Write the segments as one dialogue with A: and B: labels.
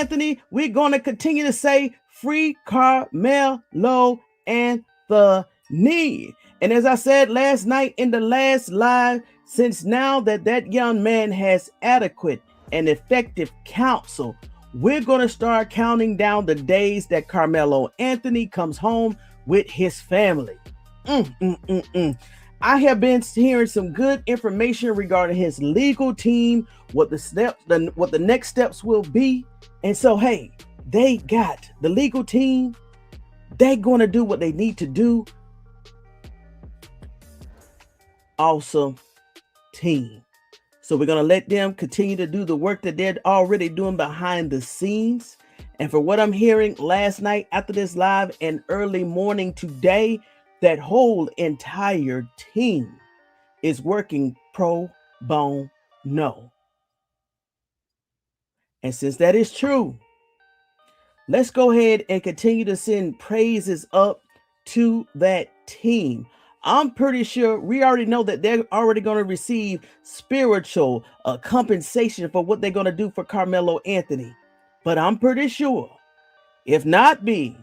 A: Anthony, we're going to continue to say free Karmelo Anthony. And as I said last night in the last live, since now that young man has adequate and effective counsel, we're going to start counting down the days that Karmelo Anthony comes home with his family. I have been hearing some good information regarding his legal team, what the next steps will be. And so, hey, they got the legal team. They're going to do what they need to do. Awesome team. So we're going to let them continue to do the work that they're already doing behind the scenes. And for what I'm hearing last night after this live and early morning today, that whole entire team is working pro bono. And since that is true, let's go ahead and continue to send praises up to that team. I'm pretty sure we already know that they're already going to receive spiritual compensation for what they're going to do for Karmelo Anthony. But I'm pretty sure, if not be,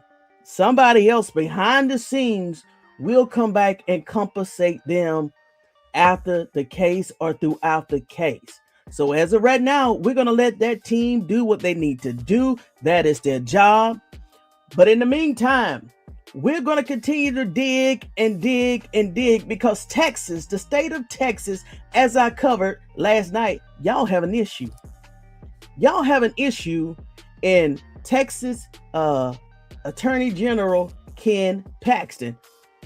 A: somebody else behind the scenes will come back and compensate them after the case or throughout the case. So as of right now, we're going to let that team do what they need to do. That is their job. But in the meantime, we're going to continue to dig and dig and dig because Texas, the state of Texas, as I covered last night, y'all have an issue. Y'all have an issue in Texas Attorney General Ken Paxton.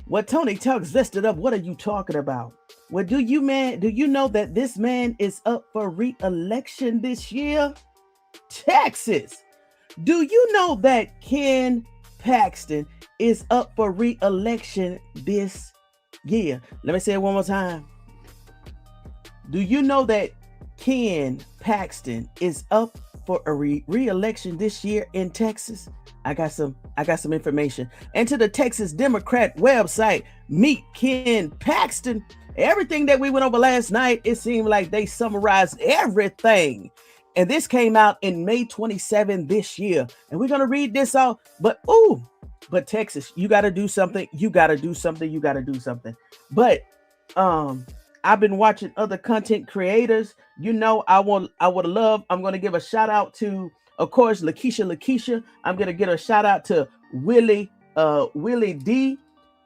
A: What Tony Tugs listed up, what are you talking about? Well, do you know that this man is up for re-election this year? Texas. Do you know that Ken Paxton is up for re-election this year? Let me say it one more time. Do you know that Ken Paxton is up for a re-election this year in Texas? I got some information. And to the Texas Democrat website, meet Ken Paxton. Everything that we went over last night, it seemed like they summarized everything. And this came out in May 27 this year. And we're going to read this out. But Texas, you got to do something. You got to do something. But I've been watching other content creators. You know, I'm going to give a shout out to, of course, Lakeisha. I'm going to give a shout out to WillieD.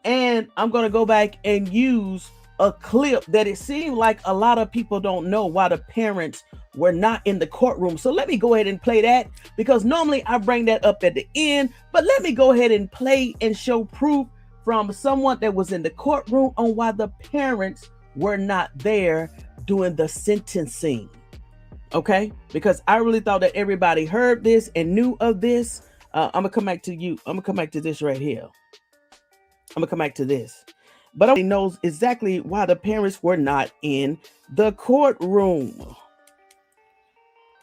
A: And I'm going to go back and use a clip that it seemed like a lot of people don't know why the parents were not in the courtroom. So let me go ahead and play that, because normally I bring that up at the end, but let me go ahead and play and show proof from someone that was in the courtroom on why the parents were not there doing the sentencing. Okay, because I really thought that everybody heard this and knew of this. I'm gonna come back to you. I'm gonna come back to this right here. I'm gonna come back to this. But everybody knows exactly why the parents were not in the courtroom.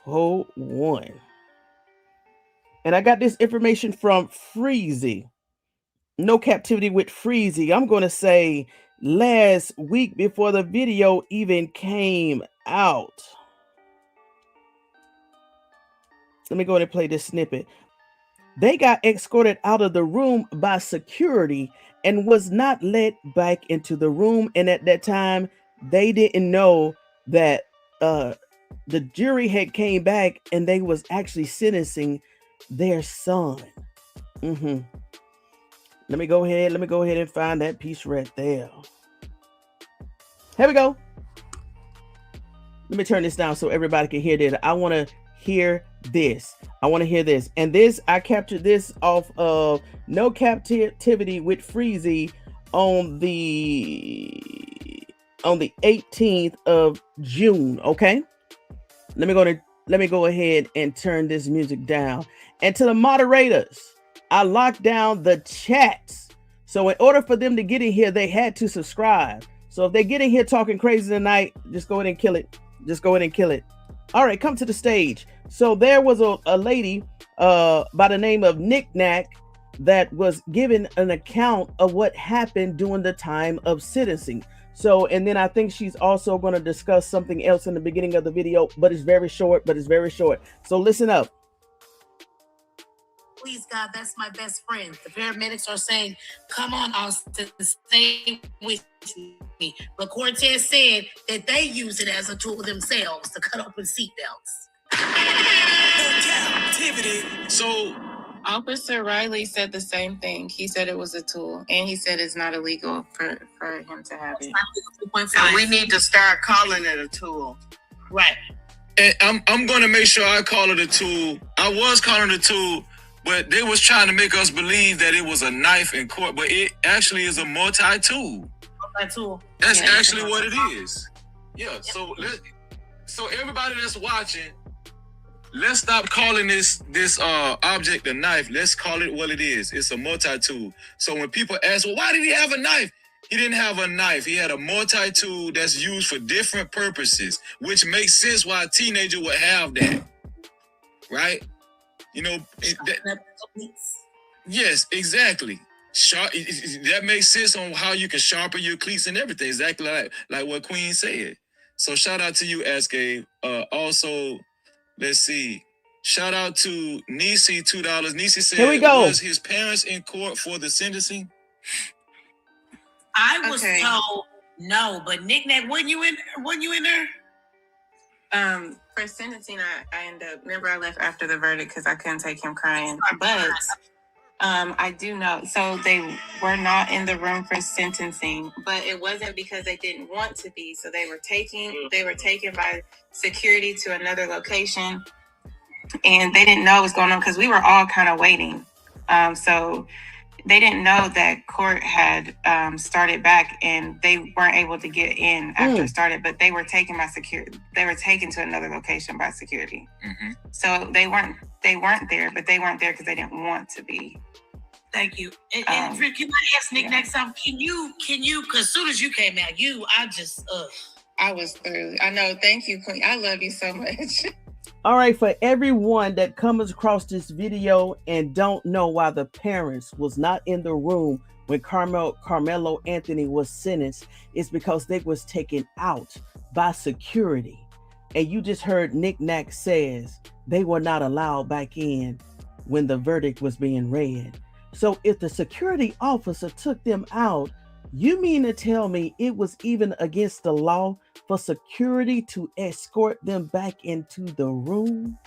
A: Hold on. And I got this information from Freezy. No Captivity with Freezy. I'm going to say last week before the video even came out. Let me go ahead and play this snippet. They got escorted out of the room by security and was not let back into the room. And at that time, they didn't know that the jury had came back and they was actually sentencing their son. Let me go ahead and find that piece right there. Here we go. Let me turn this down so everybody can hear this. I want to hear this. And this, I captured this off of No Captivity with Freezy on the 18th of June. Okay. Let me go ahead and turn this music down. And to the moderators, I locked down the chats. So in order for them to get in here, they had to subscribe. So if they get in here talking crazy tonight, just go ahead and kill it. All right, come to the stage. So there was a lady by the name of Nick Knack that was given an account of what happened during the time of sentencing. So, and then I think she's also going to discuss something else in the beginning of the video, but it's very short. So listen up.
B: please, God, that's my best friend. The paramedics are saying, come on, Austin, stay with me. But Cortez said that they use it as a tool themselves to cut open seatbelts.
C: So Officer Riley said the same thing. He said it was a tool, and he said it's not illegal for him to have it.
D: And we need to start calling it a tool.
B: Right.
C: And I'm going to make sure I call it a tool. I was calling it a tool, but they was trying to make us believe that it was a knife in court, but it actually is a multi-tool.
B: Multi-tool.
C: That's actually what it is. Yeah. So everybody that's watching, let's stop calling this object a knife. Let's call it what it is. It's a multi-tool. So when people ask, well, why did he have a knife? He didn't have a knife. He had a multi-tool that's used for different purposes, which makes sense why a teenager would have that, right? You know, yes, exactly. That makes sense on how you can sharpen your cleats and everything, exactly like what Queen said. So shout out to you, SK. Also, let's see. Shout out to Nisi, $2. Nisi said,
A: here we go.
C: Was his parents in court for the sentencing?
B: I was told no, but Nick, weren't you in there?
C: For sentencing, I ended up, remember I left after the verdict because I couldn't take him crying. But I do know, so they were not in the room for sentencing, but it wasn't because they didn't want to be. So they were taken by security to another location, and they didn't know what was going on because we were all kind of waiting. So they didn't know that court had started back, and they weren't able to get in after it started, but they were taken by security. They were taken to another location by security. Mm-hmm. So they weren't there, but they weren't there because they didn't want to be.
B: Thank you. And can I ask Nick next time? Can you? Because as soon as you came out,
C: I was through. I know. Thank you, Queen. I love you so much.
A: All right, for everyone that comes across this video and don't know why the parents was not in the room when Karmelo Anthony was sentenced, it's because they was taken out by security. And you just heard Nick Nack says they were not allowed back in when the verdict was being read. So if the security officer took them out, you mean to tell me it was even against the law for security to escort them back into the room?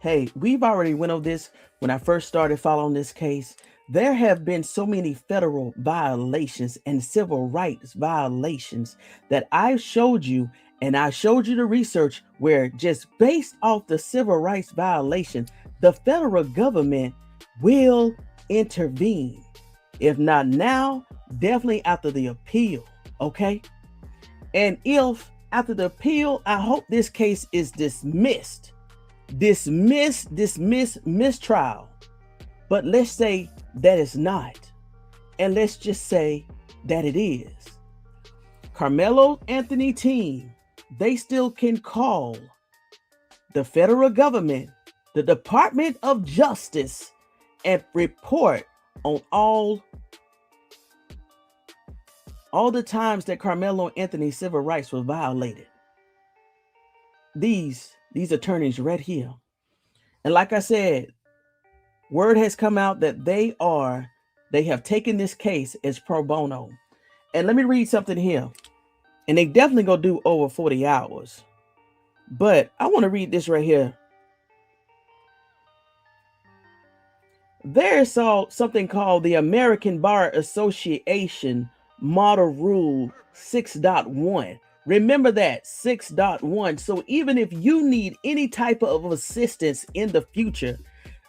A: Hey, we've already went over this when I first started following this case. There have been so many federal violations and civil rights violations that I showed you, and I showed you the research where just based off the civil rights violation, the federal government will intervene. If not now, definitely after the appeal, okay? And if after the appeal, I hope this case is dismissed, mistrial. But let's say that it's not, and let's just say that it is. Karmelo Anthony team, they still can call the federal government, the Department of Justice, and report on all the times that Karmelo Anthony's civil rights were violated. These attorneys right here. And like I said, word has come out that they have taken this case as pro bono. And let me read something here. And they definitely gonna do over 40 hours. But I want to read this right here. There's something called the American Bar Association Model Rule 6.1. Remember that, 6.1. So even if you need any type of assistance in the future,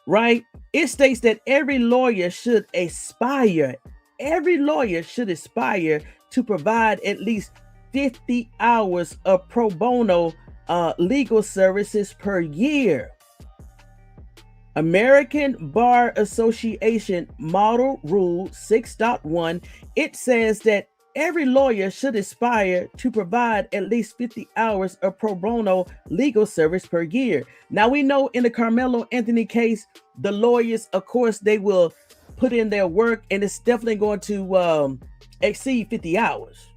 A: right? It states that every lawyer should aspire to provide at least 50 hours of pro bono legal services per year. American Bar Association Model Rule 6.1, it says that every lawyer should aspire to provide at least 50 hours of pro bono legal service per year. Now we know in the Karmelo Anthony case, the lawyers, of course, they will put in their work, and it's definitely going to exceed 50 hours.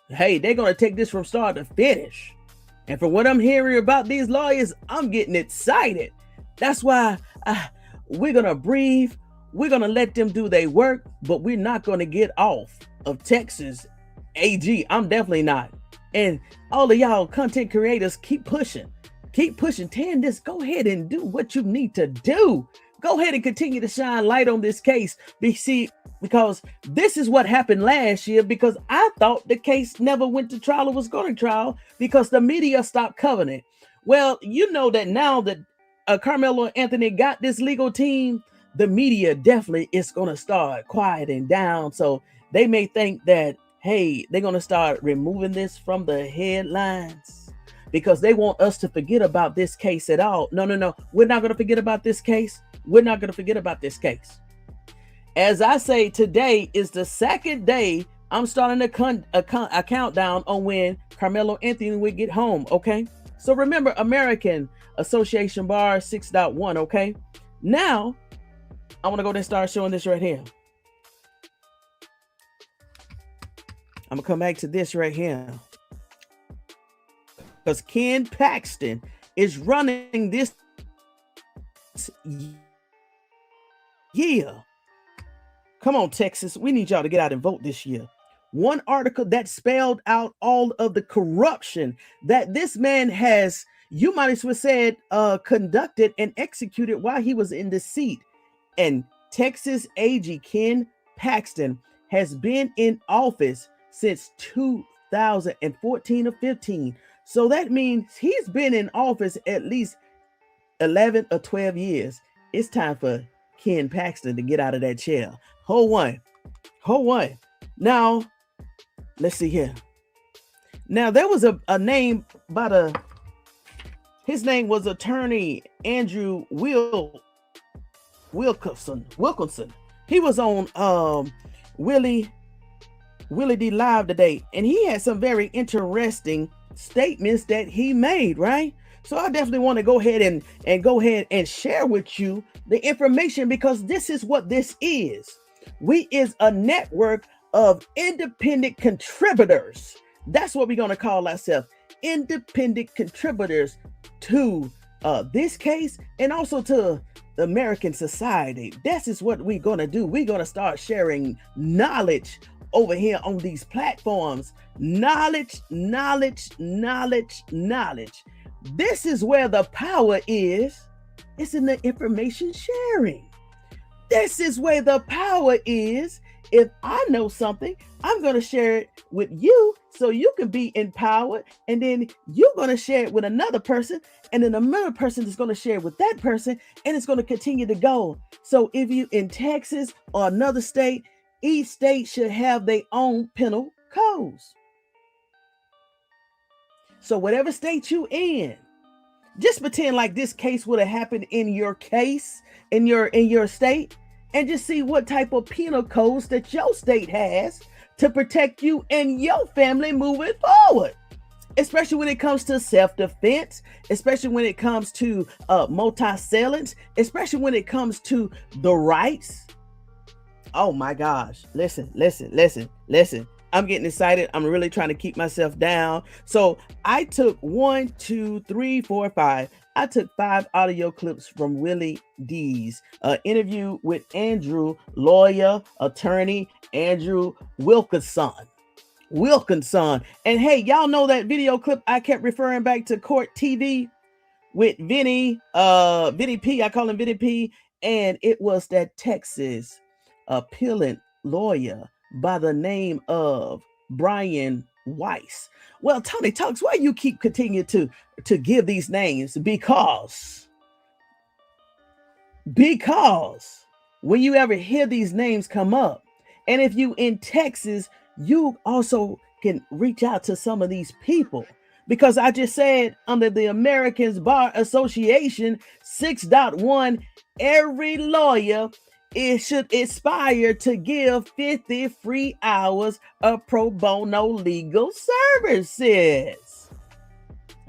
A: Hey, they're going to take this from start to finish. And from what I'm hearing about these lawyers, I'm getting excited. That's why we're going to breathe. We're going to let them do their work, but we're not going to get off of Texas AG. I'm definitely not. And all of y'all content creators, keep pushing. Keep pushing. Tandis, go ahead and do what you need to do. Go ahead and continue to shine light on this case. Because this is what happened last year, because I thought the case never went to trial or was going to trial because the media stopped covering it. Well, you know that now that Karmelo Anthony got this legal team, the media definitely is going to start quieting down. So they may think that, hey, they're going to start removing this from the headlines because they want us to forget about this case at all. No. We're not going to forget about this case. We're not going to forget about this case. As I say, today is the second day I'm starting a countdown on when Karmelo Anthony will get home, okay? So remember, American Association Bar 6.1, okay? Now, I want to go ahead and start showing this right here. I'm going to come back to this right here. Because Ken Paxton is running this year. Come on, Texas. We need y'all to get out and vote this year. One article that spelled out all of the corruption that this man has, you might as well said, conducted and executed while he was in the seat. And Texas AG Ken Paxton has been in office since 2014 or 15. So that means he's been in office at least 11 or 12 years. It's time for Ken Paxton to get out of that chair. Hold one. Now, let's see here. Now, there was a name by his name was Attorney Andrew Wilkerson. He was on WillieDLive today, and he had some very interesting statements that he made, right? So I definitely want to go ahead and share with you the information, because this is what this is. We is a network of independent contributors. That's what we're going to call ourselves, independent contributors to this case and also to the American society. This is what we're going to do. We're going to start sharing knowledge over here on these platforms. Knowledge. This is where the power is. It's in the information sharing. This is where the power is. If I know something, I'm going to share it with you so you can be empowered. And then you're going to share it with another person. And then another person is going to share it with that person. And it's going to continue to go. So if you in Texas or another state, each state should have their own penal codes. So whatever state you in, just pretend like this case would have happened in your case, in your state, and just see what type of penal codes that your state has to protect you and your family moving forward. Especially when it comes to self-defense, especially when it comes to multi-sellings, especially when it comes to the rights. Oh my gosh. Listen. I'm getting excited. I'm really trying to keep myself down. So I took 1, 2, 3, 4, 5. I took 5 audio clips from WillieD's interview with Attorney Andrew Wilkerson. And hey, y'all know that video clip I kept referring back to Court TV with Vinny P. I call him Vinny P. And it was that Texas appellant lawyer by the name of Brian Weiss. Well, Tony Talks, why you keep continue to give these names? Because when you ever hear these names come up, and if you in Texas, you also can reach out to some of these people, because I just said under the Americans Bar Association 6.1, every lawyer should aspire to give 50 free hours of pro bono legal services.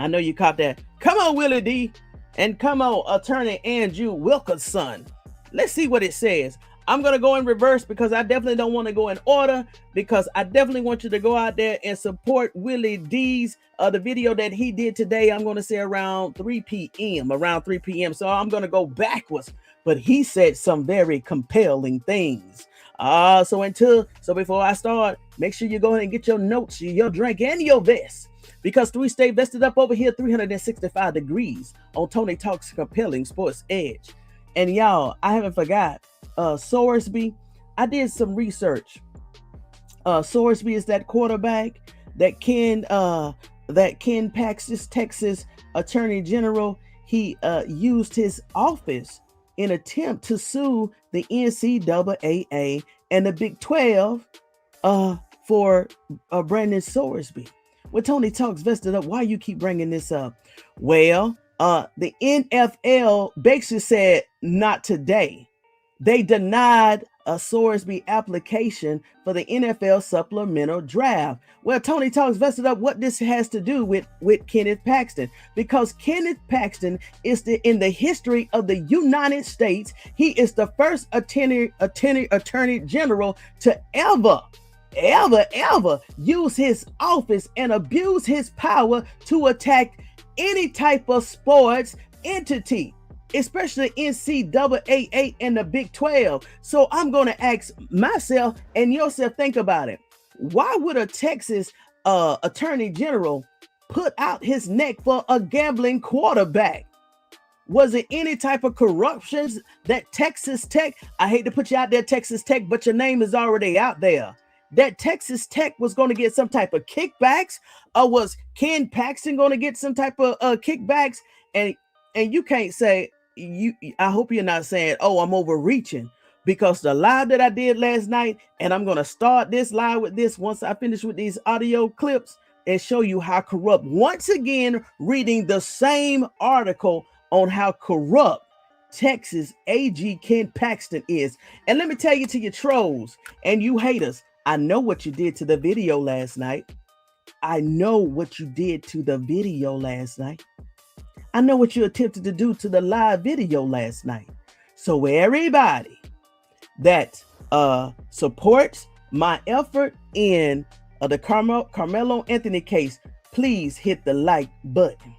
A: I know you caught that. Come on, WillieD, and come on, Attorney Andrew Wilkerson. Let's see what it says. I'm going to go in reverse because I definitely don't want to go in order, because I definitely want you to go out there and support Willie D's the video that he did today. I'm going to say around 3 p.m. So I'm going to go backwards, but he said some very compelling things. So before I start, make sure you go ahead and get your notes, your drink, and your vest, because we stay vested up over here 365 degrees on Tony Talks Compelling Sports Edge. And y'all, I haven't forgot Sorsby. I did some research. Sorsby is that quarterback that Ken Paxton, Texas Attorney General. He used his office in attempt to sue the NCAA and the Big 12 for Brandon Sorsby. When Tony Talks vested up, why you keep bringing this up? Well, the NFL basically said not today. They denied a Sorsby application for the NFL supplemental draft. Well, Tony Talks vested up what this has to do with Kenneth Paxton, because Kenneth Paxton is in the history of the United States, he is the first attorney general to ever use his office and abuse his power to attack any type of sports entity, especially NCAA and the Big 12. So I'm going to ask myself and yourself, think about it. Why would a Texas attorney general put out his neck for a gambling quarterback? Was it any type of corruptions that Texas Tech, I hate to put you out there, Texas Tech, but your name is already out there, that Texas Tech was going to get some type of kickbacks? Or was Ken Paxton going to get some type of kickbacks? And you can't say, I hope you're not saying, oh, I'm overreaching, because the live that I did last night, and I'm going to start this live with this once I finish with these audio clips and show you how corrupt, once again, reading the same article on how corrupt Texas AG Ken Paxton is. And let me tell you, to your trolls and you haters, I know what you did to the video last night. I know what you did to the video last night. I know what you attempted to do to the live video last night. So everybody that supports my effort in the Karmelo Anthony case, please hit the like button.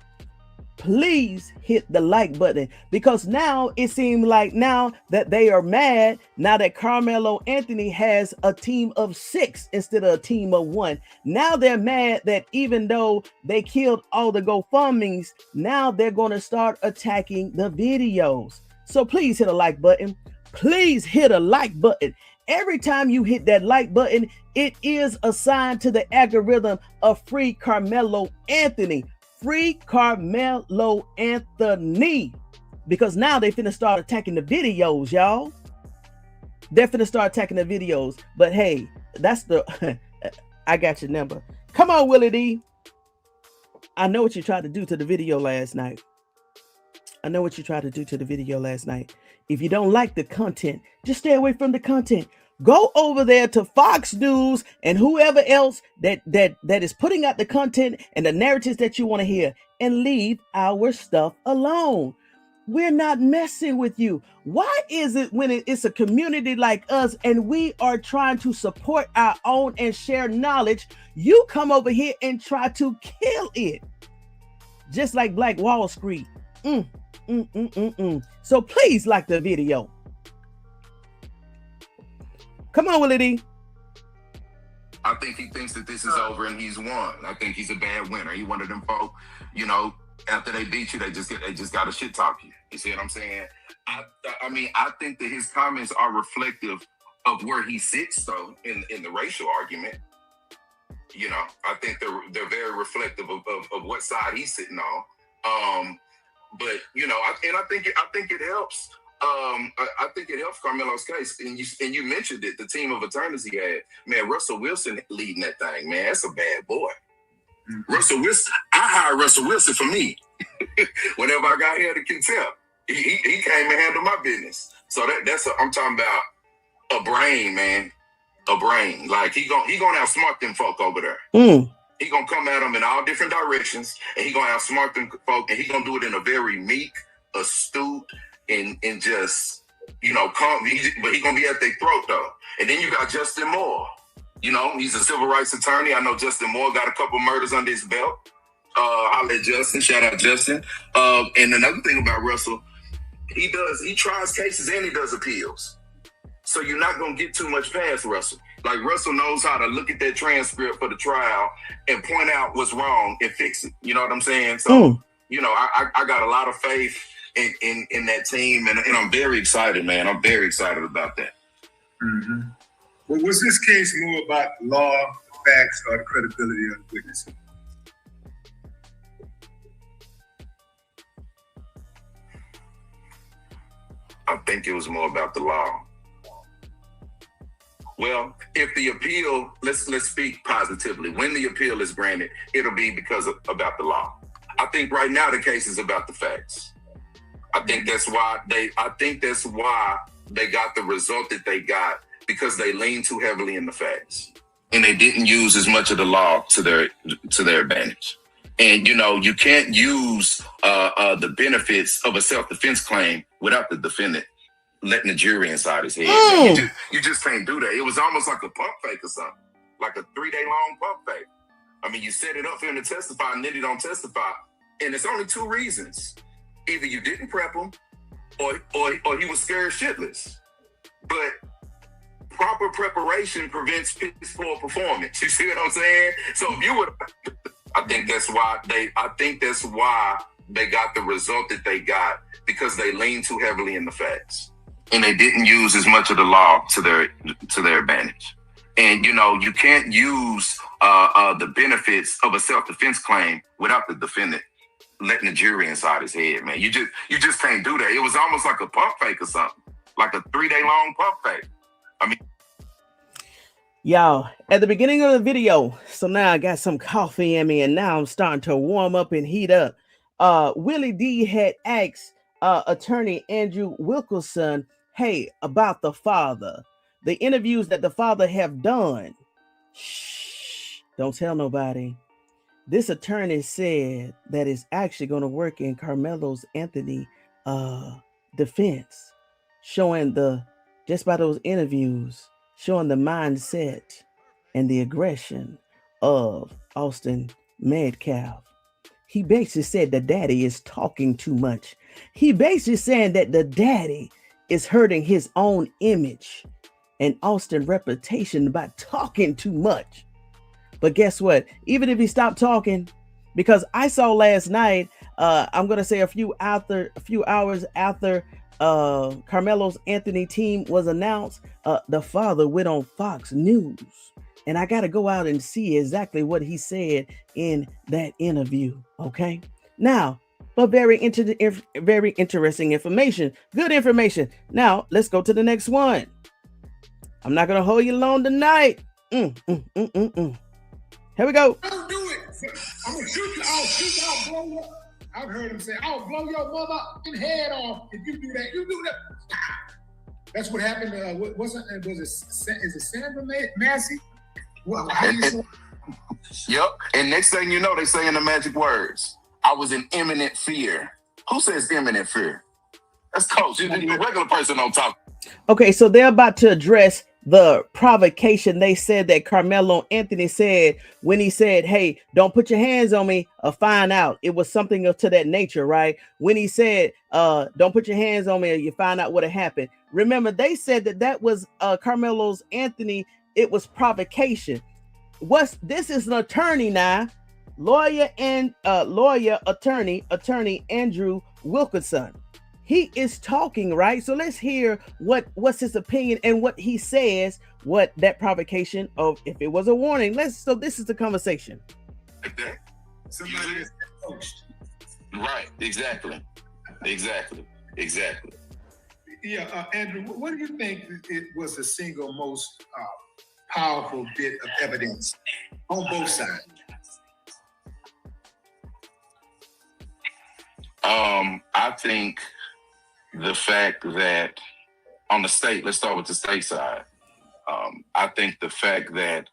A: Please hit the like button, because now it seems like now that they are mad, now that Karmelo Anthony has a team of 6 instead of a team of 1. Now they're mad that even though they killed all the GoFundMes, now they're going to start attacking the videos. So please hit a like button. Please hit a like button. Every time you hit that like button, it is a sign to the algorithm of free Karmelo Anthony. Free Karmelo Anthony, because now they finna start attacking the videos, y'all. They're finna start attacking the videos. But hey, that's the I got your number. Come on, WillieD. I know what you tried to do to the video last night. I know what you tried to do to the video last night. If you don't like the content, just stay away from the content. Go over there to Fox News and whoever else that is putting out the content and the narratives that you want to hear, and leave our stuff alone. We're not messing with you. Why is it when it's a community like us and we are trying to support our own and share knowledge, you come over here and try to kill it? Just like Black Wall Street. So please like the video. Come on, WillieD.
E: I think he thinks that this is over and he's won. I think he's a bad winner. He one of them folk, after they beat you, they just got to shit talk you. You see what I'm saying? I mean, I think that his comments are reflective of where he sits, though, in the racial argument. I think they're very reflective of what side he's sitting on. But I think it helps. I think it helps Karmelo's case, and you mentioned it. The team of attorneys he had, man. Russell Wilson leading that thing, man. That's a bad boy. Mm-hmm. Russell Wilson. I hired Russell Wilson for me. Whenever I got here to Kenneth, he came and handled my business. So that's I'm talking about a brain, man. A brain. Like he gonna outsmart them folk over there. He gonna come at them in all different directions, and he gonna outsmart them folk, and he gonna do it in a very meek, astute, and just you know, but he's gonna be at their throat though. And then you got Justin Moore. You know, he's a civil rights attorney. I know Justin Moore got a couple murders under his belt. Holla at Justin, shout out Justin. And another thing about Russell, he tries cases and he does appeals. So you're not gonna get too much past Russell. Like Russell knows how to look at that transcript for the trial and point out what's wrong and fix it. You know what I'm saying? So, you know, I got a lot of faith in that team, and I'm very excited, man. I'm very excited about that.
F: Mm-hmm. Well, was this case more about law, facts, or the credibility of the witnesses?
E: I think it was more about the law. Well, if the appeal, let's speak positively. When the appeal is granted, it'll be about the law. I think right now the case is about the facts. I think that's why they got the result that they got, because they leaned too heavily in the facts and they didn't use as much of the law to their advantage. And you know, you can't use the benefits of a self-defense claim without the defendant letting the jury inside his head. You just can't do that. It was almost like a pump fake or something, like a 3-day long pump fake. I mean, you set it up for him to testify and then he don't testify. And it's only two reasons. Either you didn't prep him or he was scared shitless. But proper preparation prevents piss poor performance. You see what I'm saying? So if you would, I think that's why they got the result that they got, because they leaned too heavily in the facts and they didn't use as much of the law to their advantage. And you know, you can't use the benefits of a self-defense claim without the defendant letting the jury inside his head, man. You just can't do that. It was almost like a pump fake or something, like a 3-day long pump fake. I mean,
A: y'all, at the beginning of the video, so now I got some coffee in me and now I'm starting to warm up and heat up. WillieD had asked Attorney Andrew Wilkerson, hey, about the father, the interviews that the father have done. Shh, don't tell nobody. This attorney said that it's actually going to work in Karmelo Anthony defense, showing just by those interviews, showing the mindset and the aggression of Austin Metcalf. He basically said the daddy is talking too much. He basically saying that the daddy is hurting his own image and Austin's reputation by talking too much. But guess what? Even if he stopped talking, because I saw last night, I'm going to say a few hours after Karmelo Anthony team was announced, the father went on Fox News. And I got to go out and see exactly what he said in that interview. Okay. Now, but very interesting information. Good information. Now, let's go to the next one. I'm not going to hold you long tonight. Here we go.
F: Don't do it. I'm going to shoot you. I'll blow you up. I've heard him say, I'll blow your mother head off if you do that. You do that. That's what happened. Was it Sandra Massey? Well, how do you say?
E: Yep. And next thing you know, they saying the magic words. I was in imminent fear. Who says imminent fear? That's Coach. The regular person don't talk.
A: Okay, so they're about to address the provocation. They said that Karmelo Anthony said when he said, hey, don't put your hands on me or find out. It was something to that nature, right? When he said, don't put your hands on me or you find out what had happened. Remember, they said that was Karmelo Anthony. It was provocation. This is an attorney now, attorney Andrew Wilkerson. He is talking, right? So let's hear what's his opinion and what he says, what that provocation of, if it was a warning. So this is the conversation.
E: Like that.
F: Somebody is coached.
E: Right, exactly.
F: Yeah, Andrew, what do you think it was the single most powerful bit of evidence on both sides?
E: I think the fact that on the state, let's start with the state side. I think the fact that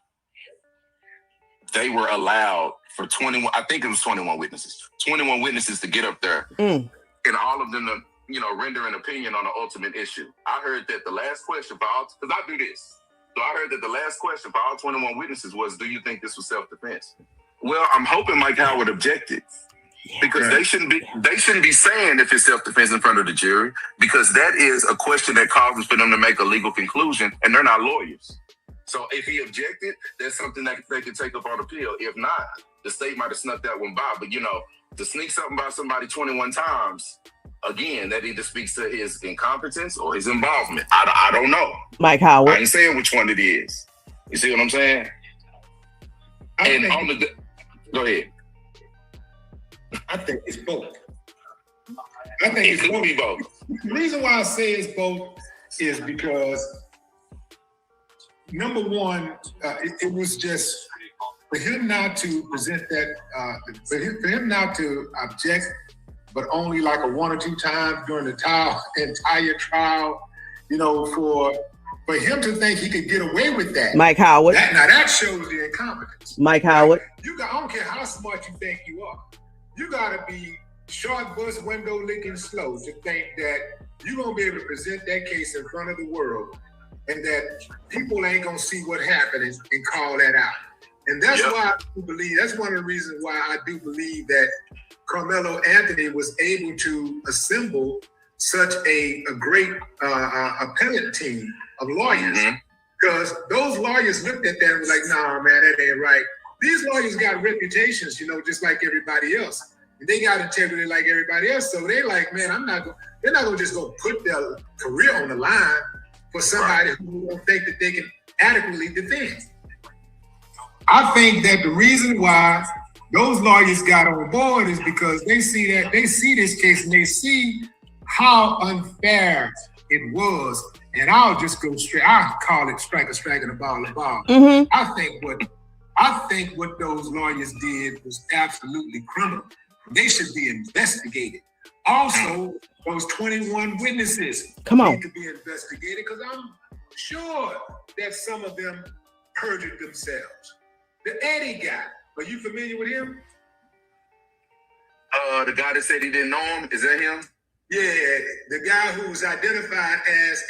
E: they were allowed for 21, I think it was 21 witnesses to get up there and all of them render an opinion on the ultimate issue. I heard that the last question for all, because I do this. So I heard that the last question for all 21 witnesses was, do you think this was self-defense? Well, I'm hoping Mike Howard objected. Because they shouldn't be saying if it's self-defense in front of the jury, because that is a question that causes for them to make a legal conclusion, and they're not lawyers. So if he objected, that's something that they could take up on appeal. If not, the state might have snuck that one by. But to sneak something by somebody 21 times, again, that either speaks to his incompetence or his involvement. I don't know.
A: Mike Howard.
E: I ain't saying which one it is. You see what I'm saying? Go ahead.
F: I think it's both. I think
E: it could be both.
F: The reason why I say it's both is because, number one, it was just for him not to present that, for him not to object, but only like a 1 or 2 times during the entire trial, for him to think he could get away with that.
A: Mike Howard.
F: That shows the incompetence.
A: Mike Howard.
F: I don't care how smart you think you are. You gotta be short bus window licking slow to think that you're gonna be able to present that case in front of the world and that people ain't gonna see what happened and call that out. And that's why I do believe, that's one of the reasons why I do believe that Karmelo Anthony was able to assemble such a great appellate team of lawyers. Because those lawyers looked at that and were like, nah, man, that ain't right. These lawyers got reputations, just like everybody else. And they got integrity like everybody else. So they like, man, they're not gonna just go put their career on the line for somebody who don't think that they can adequately defend. I think that the reason why those lawyers got on board is because they see this case and they see how unfair it was. And I'll just go straight, I'll call it strike a strike and a ball a ball. I think what those lawyers did was absolutely criminal. They should be investigated. Also, those 21 witnesses need to be investigated because I'm sure that some of them perjured themselves. The Eddie guy, are you familiar with him?
E: The guy that said he didn't know him, is that him?
F: Yeah, the guy who's identified as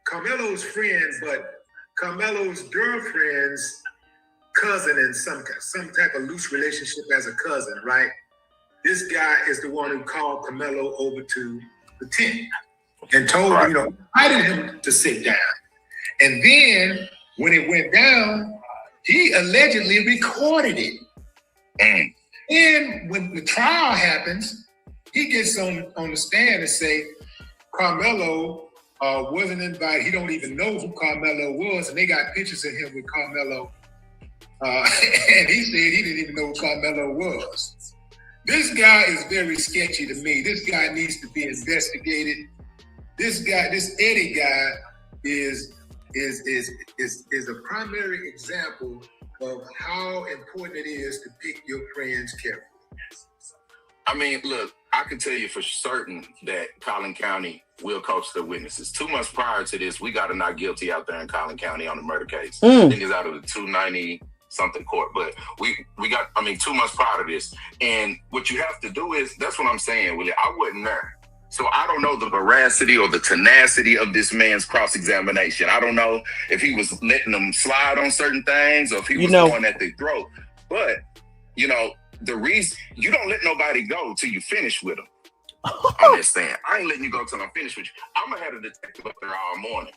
F: Karmelo's friend, but Karmelo's girlfriend's cousin in some type of loose relationship as a cousin, right? This guy is the one who called Karmelo over to the tent and told him, invited him to sit down. And then when it went down, he allegedly recorded it. And when the trial happens, he gets on the stand and say, Karmelo wasn't invited. He don't even know who Karmelo was. And they got pictures of him with Karmelo. And he said he didn't even know who Karmelo was. This guy is very sketchy to me. This guy needs to be investigated. This Eddie guy is a primary example of how important it is to pick your friends carefully.
E: I mean, look, I can tell you for certain that Collin County will coach the witnesses. 2 months prior to this, we got a not guilty out there in Collin County on the murder case. I think it's out of the 290-something court. But we got, 2 months prior to this. And what you have to do is, that's what I'm saying, Willie. I wasn't there. So I don't know the veracity or the tenacity of this man's cross-examination. I don't know if he was letting them slide on certain things or if he was going at their throat. But, the reason you don't let nobody go till you finish with them. I'm just saying, I ain't letting you go till I'm finished with you. I'm gonna have a detective up there all morning.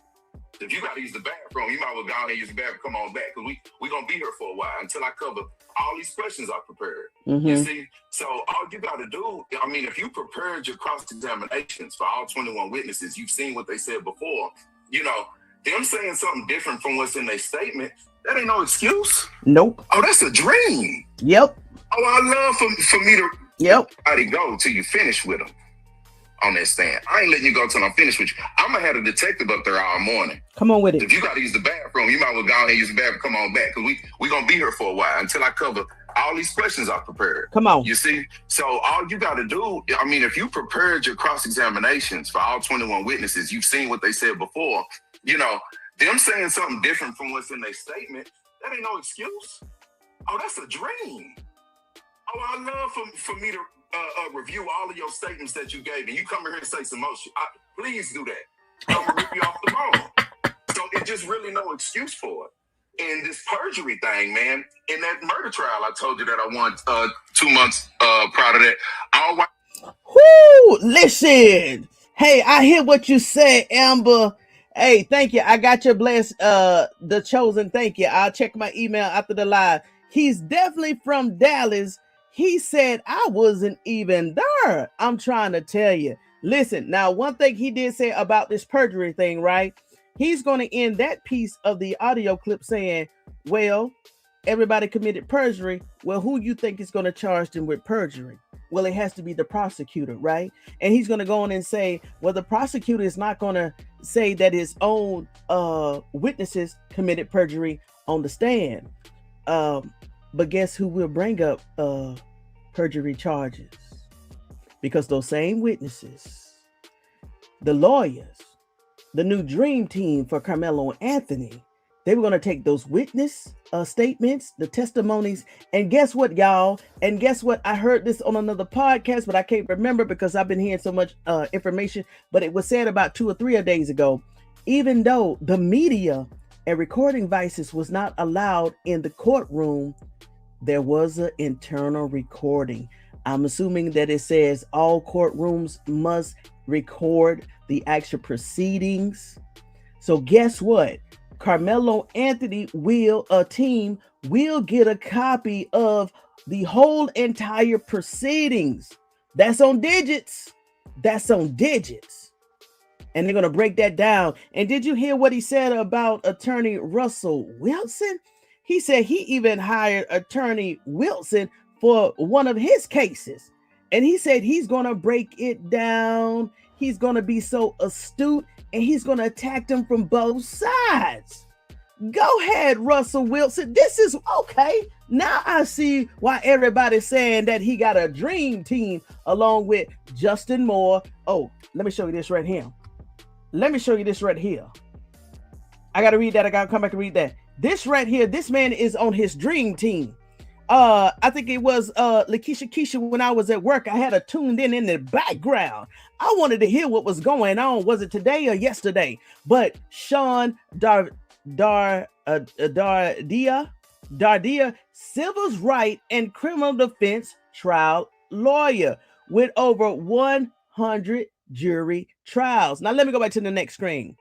E: If you gotta use the bathroom, you might well go out and use the bathroom. Come on back, because we gonna be here for a while until I cover all these questions I prepared. You see, so all you gotta do, if you prepared your cross-examinations for all 21 witnesses, you've seen what they said before. Them saying something different from what's in their statement, that ain't no excuse.
A: Nope.
E: Oh, that's a dream.
A: Yep.
E: Oh, I love for me to go till you finish with them on that stand. I ain't letting you go till I'm finished with you. I'm gonna have a detective up there all morning.
A: Come on with it.
E: If you gotta use the bathroom, you might well go out and use the bathroom. Come on back, because we gonna be here for a while until I cover all these questions I prepared.
A: Come on.
E: You see? So all you gotta do, if you prepared your cross-examinations for all 21 witnesses, you've seen what they said before, them saying something different from what's in their statement, that ain't no excuse. Oh, that's a dream. Oh, I love for me review all of your statements that you gave, and you come here and say some more shit. Please do that. I'm gonna rip you off the bone. So it's just really no excuse for it. And this perjury thing, man, in that murder trial, I told you that I won 2 months prior to that.
A: Whoo! Listen. Hey, I hear what you said, Amber. Hey, thank you. I got your blessed, the chosen. Thank you. I'll check my email after the live. He's definitely from Dallas. He said I wasn't even there. I'm trying to tell you. Listen, now, one thing he did say about this perjury thing, right? He's going to end that piece of the audio clip saying, well, everybody committed perjury. Well, who you think is going to charge them with perjury? Well, it has to be the prosecutor, right? And he's going to go on and say, well, the prosecutor is not going to say that his own witnesses committed perjury on the stand. But guess who will bring up perjury charges? Because those same witnesses, the lawyers, the new dream team for Karmelo Anthony, they were going to take those witness statements, the testimonies, and guess what, y'all? And guess what? I heard this on another podcast, but I can't remember because I've been hearing so much information, but it was said about 2 or 3 days ago. Even though the media and recording devices was not allowed in the courtroom, there was an internal recording. I'm assuming that it says all courtrooms must record the actual proceedings. So guess what? Karmelo Anthony team will get a copy of the whole entire proceedings. That's on digits. That's on digits. And they're going to break that down. And did you hear what he said about Attorney Russell Wilson? He said he even hired Attorney Wilson for one of his cases. And he said he's going to break it down. He's going to be so astute and he's going to attack them from both sides. Go ahead, Russell Wilson. This is okay. Now I see why everybody's saying that he got a dream team along with Justin Moore. Oh, let me show you this right here. Let me show you this right here. I got to read that. I got to come back and read that. This right here, this man is on his dream team. I think it was Lakeisha Keisha when I was at work. I had a tuned in the background. I wanted to hear what was going on. Was it today or yesterday? But Sean Daredia, civil rights and criminal defense trial lawyer with over 100 jury trials. Now let me go back to the next screen.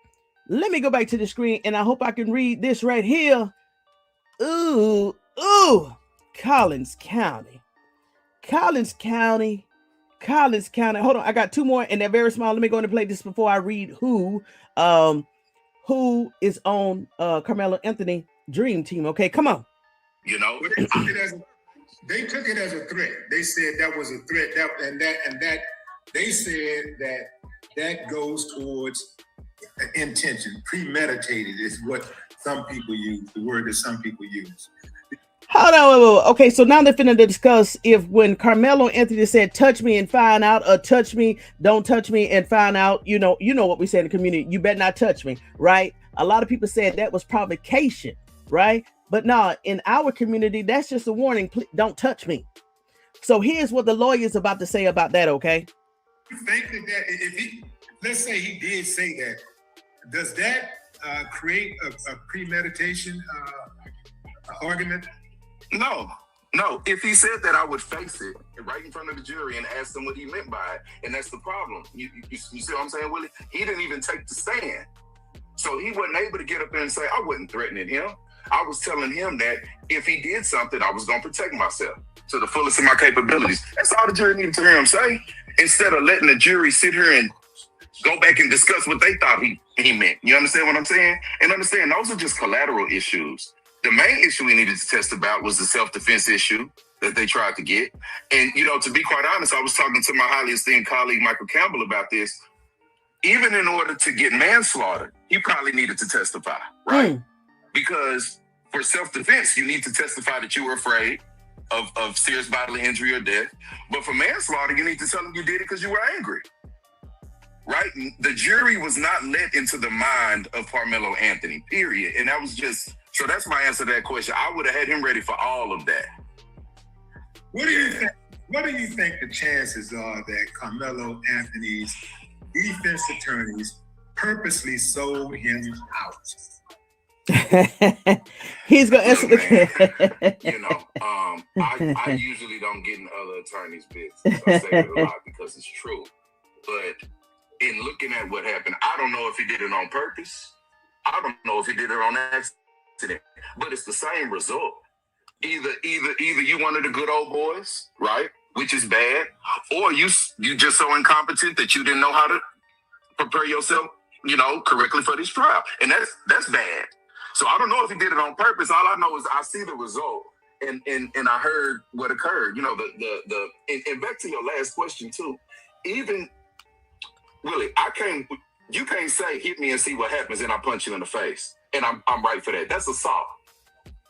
A: Let me go back to the screen and I hope I can read this right here. Ooh. Collins County. Hold on, I got 2 more and they're very small. Let me go and play this before I read who is on Karmelo Anthony dream team. Okay, come on.
E: You know,
F: they took it as a threat. They said that was a threat. They said that goes towards intention. Premeditated is what some people use. The word that some people use.
A: Hold on. Okay, so now they're finna discuss if when Karmelo Anthony said touch me and find out, or touch me, don't touch me and find out, you know what we say in the community, you better not touch me, right? A lot of people said that was provocation, right? But no, in our community, that's just a warning, please, don't touch me. So here's what the lawyer is about to say about that, okay?
F: You think that if let's say he did say that, does that create a premeditation argument?
E: No. If he said that, I would face it right in front of the jury and ask them what he meant by it. And that's the problem. You see what I'm saying, Willie? He didn't even take the stand. So he wasn't able to get up there and say, I wasn't threatening him. I was telling him that if he did something, I was going to protect myself to the fullest of my capabilities. That's all the jury needed to hear him say. Instead of letting the jury sit here and go back and discuss what they thought he meant. You understand what I'm saying? And understand, those are just collateral issues. The main issue we needed to test about was the self-defense issue that they tried to get. And, to be quite honest, I was talking to my highly esteemed colleague, Michael Campbell, about this. Even in order to get manslaughter, he probably needed to testify, right? Because for self-defense, you need to testify that you were afraid of serious bodily injury or death. But for manslaughter, you need to tell them you did it because you were angry, right? The jury was not let into the mind of Karmelo Anthony, period. And that was just... So that's my answer to that question. I would have had him ready for all of that.
F: What do you think? What do you think the chances are that Karmelo Anthony's defense attorneys purposely sold him out?
A: He's gonna answer
E: the I usually don't get in other attorneys' business. I say it a lot because it's true. But in looking at what happened, I don't know if he did it on purpose. I don't know if he did it on accident. But it's the same result. Either you one of the good old boys, right? Which is bad, or you just so incompetent that you didn't know how to prepare yourself, correctly for this trial, and that's bad. So I don't know if he did it on purpose. All I know is I see the result, and I heard what occurred. And back to your last question too. Even Willie, you can't say hit me and see what happens, and I punch you in the face, and I'm right for that. That's assault.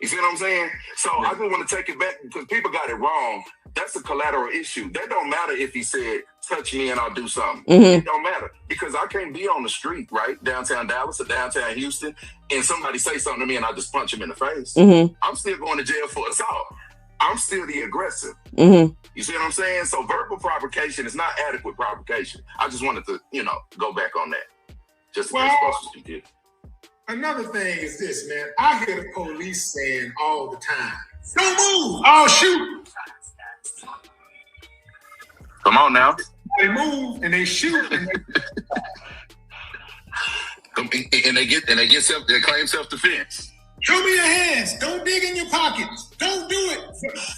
E: You see what I'm saying? So I just want to take it back because people got it wrong. That's a collateral issue. That don't matter if he said, touch me and I'll do something. It don't matter because I can't be on the street, right? Downtown Dallas or downtown Houston, and somebody say something to me and I just punch him in the face. I'm still going to jail for assault. I'm still the aggressor. You see what I'm saying? So verbal provocation is not adequate provocation. I just wanted to, go back on that. Just in case folks was confused.
F: Another thing is this, man. I hear the police saying all the time, don't move, I'll shoot.
E: Come on now.
F: They move and they shoot and
E: they claim self-defense.
F: Show me your hands. Don't dig in your pockets. Don't do it.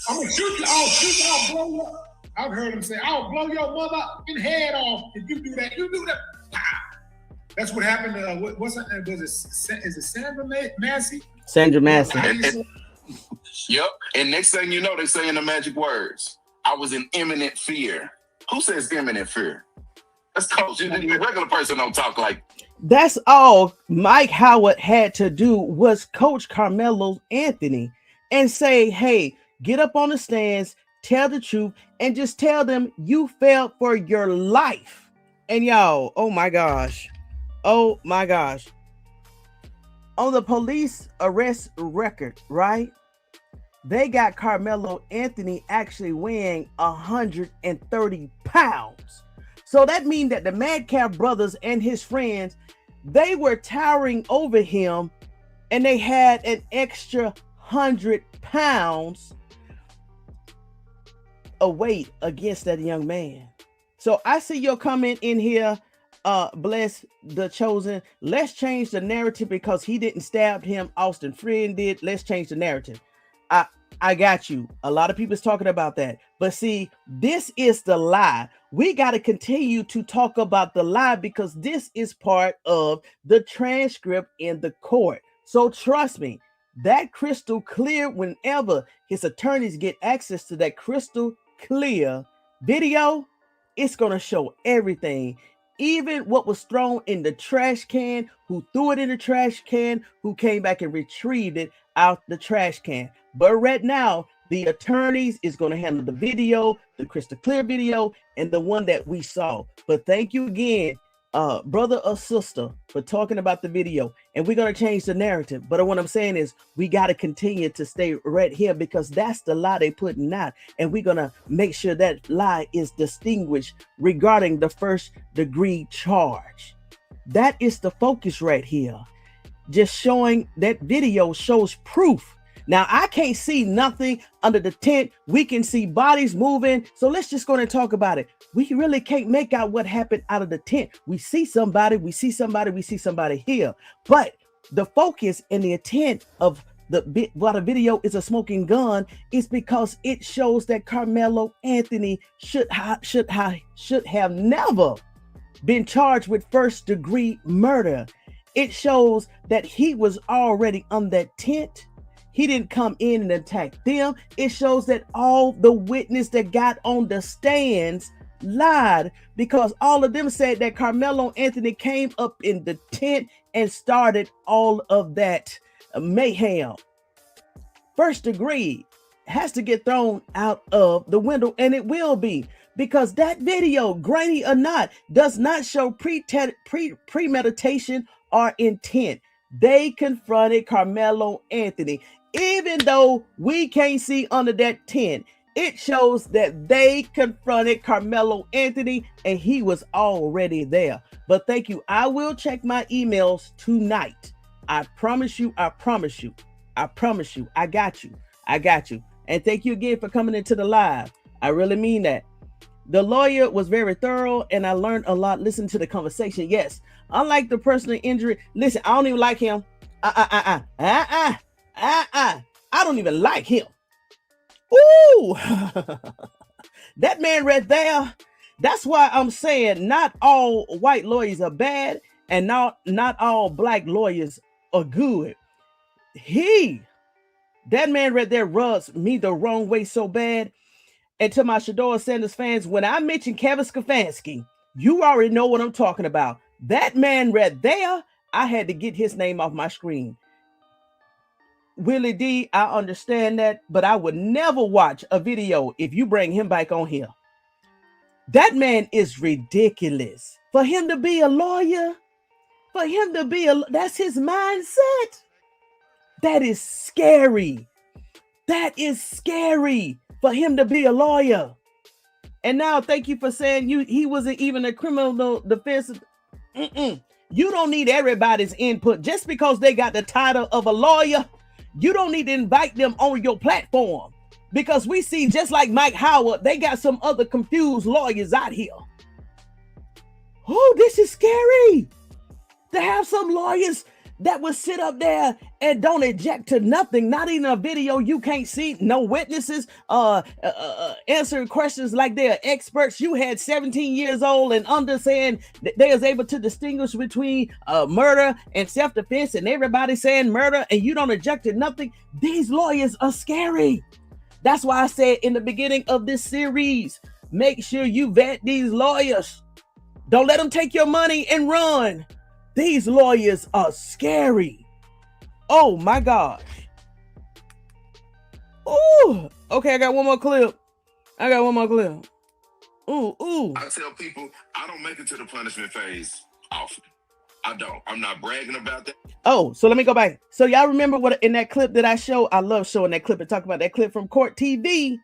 F: I'm gonna shoot you. I'll blow you up. I've heard him say, I'll blow your motherfucking head off if you do that. You do that. That's what happened to what's her name? Is it Sandra Massey?
A: Sandra Massey.
E: Yep. And next thing you know, they saying the magic words. I was in imminent fear. Who says imminent fear? That's coach. The regular person don't talk like.
A: That's all Mike Howard had to do was coach Karmelo Anthony and say, hey, get up on the stands, tell the truth, and just tell them you fell for your life. And y'all, oh my gosh. On the police arrest record, right? They got Karmelo Anthony actually weighing 130 pounds. So that means that the Metcalf brothers and his friends, they were towering over him and they had an extra 100 pounds of weight against that young man. So I see your comment in here, Bless the Chosen. Let's change the narrative because he didn't stab him. Austin Friend did. Let's change the narrative. I got you. A lot of people's talking about that. But see, this is the lie. We got to continue to talk about the lie because this is part of the transcript in the court. So trust me, that crystal clear, whenever his attorneys get access to that crystal clear video, it's going to show everything. Even what was thrown in the trash can, who threw it in the trash can, who came back and retrieved it out the trash can. But right now, the attorneys is going to handle the video, the crystal clear video, and the one that we saw. But thank you again, brother or sister, for talking about the video. And we're going to change the narrative. But what I'm saying is we got to continue to stay right here because that's the lie they putting out. And we're going to make sure that lie is distinguished regarding the first degree charge. That is the focus right here. Just showing that video shows proof. Now, I can't see nothing under the tent. We can see bodies moving. So let's just go and talk about it. We really can't make out what happened out of the tent. We see somebody here. But the focus and the intent of while the video is a smoking gun is because it shows that Karmelo Anthony should have never been charged with first degree murder. It shows that he was already on that tent. He didn't come in and attack them. It shows that all the witnesses that got on the stands lied because all of them said that Karmelo Anthony came up in the tent and started all of that mayhem. First degree has to get thrown out of the window, and it will be because that video, grainy or not, does not show premeditation or intent. They confronted Karmelo Anthony. Even though we can't see under that tent, It shows that they confronted Karmelo Anthony and he was already there. But thank you. I will check my emails tonight. I promise you. I promise you. I promise you. I got you. I got you. And thank you again for coming into the live. I really mean that. The lawyer was very thorough and I learned a lot listening to the conversation. Yes. Unlike the personal injury. Listen, I don't even like him. I don't even like him. Ooh, that man right there. That's why I'm saying not all white lawyers are bad and not all black lawyers are good. That man right there rubs me the wrong way so bad. And to my Shador Sanders fans, when I mention Kevin Stefanski, you already know what I'm talking about. That man right there, I had to get his name off my screen. WillieD, I understand that, but I would never watch a video if you bring him back on here. That man is ridiculous. For him to be a lawyer, that's his mindset. That is scary. That is scary for him to be a lawyer. And now thank you for saying he wasn't even a criminal defense. You don't need everybody's input. Just because they got the title of a lawyer, you don't need to invite them on your platform, because we see just like Mike Howard, they got some other confused lawyers out here. Oh, this is scary to have some lawyers that will sit up there and don't object to nothing, not even a video you can't see, no witnesses, answering questions like they're experts. You had 17 years old and under saying that they was able to distinguish between murder and self-defense, and everybody saying murder, and you don't object to nothing. These lawyers are scary. That's why I said in the beginning of this series, make sure you vet these lawyers. Don't let them take your money and run. These lawyers are scary. Oh my gosh. Ooh. Okay, I got one more clip. Ooh.
E: I tell people I don't make it to the punishment phase often. I don't. I'm not bragging about that.
A: Oh, so let me go back. So y'all remember what in that clip that I show? I love showing that clip and talking about that clip from Court TV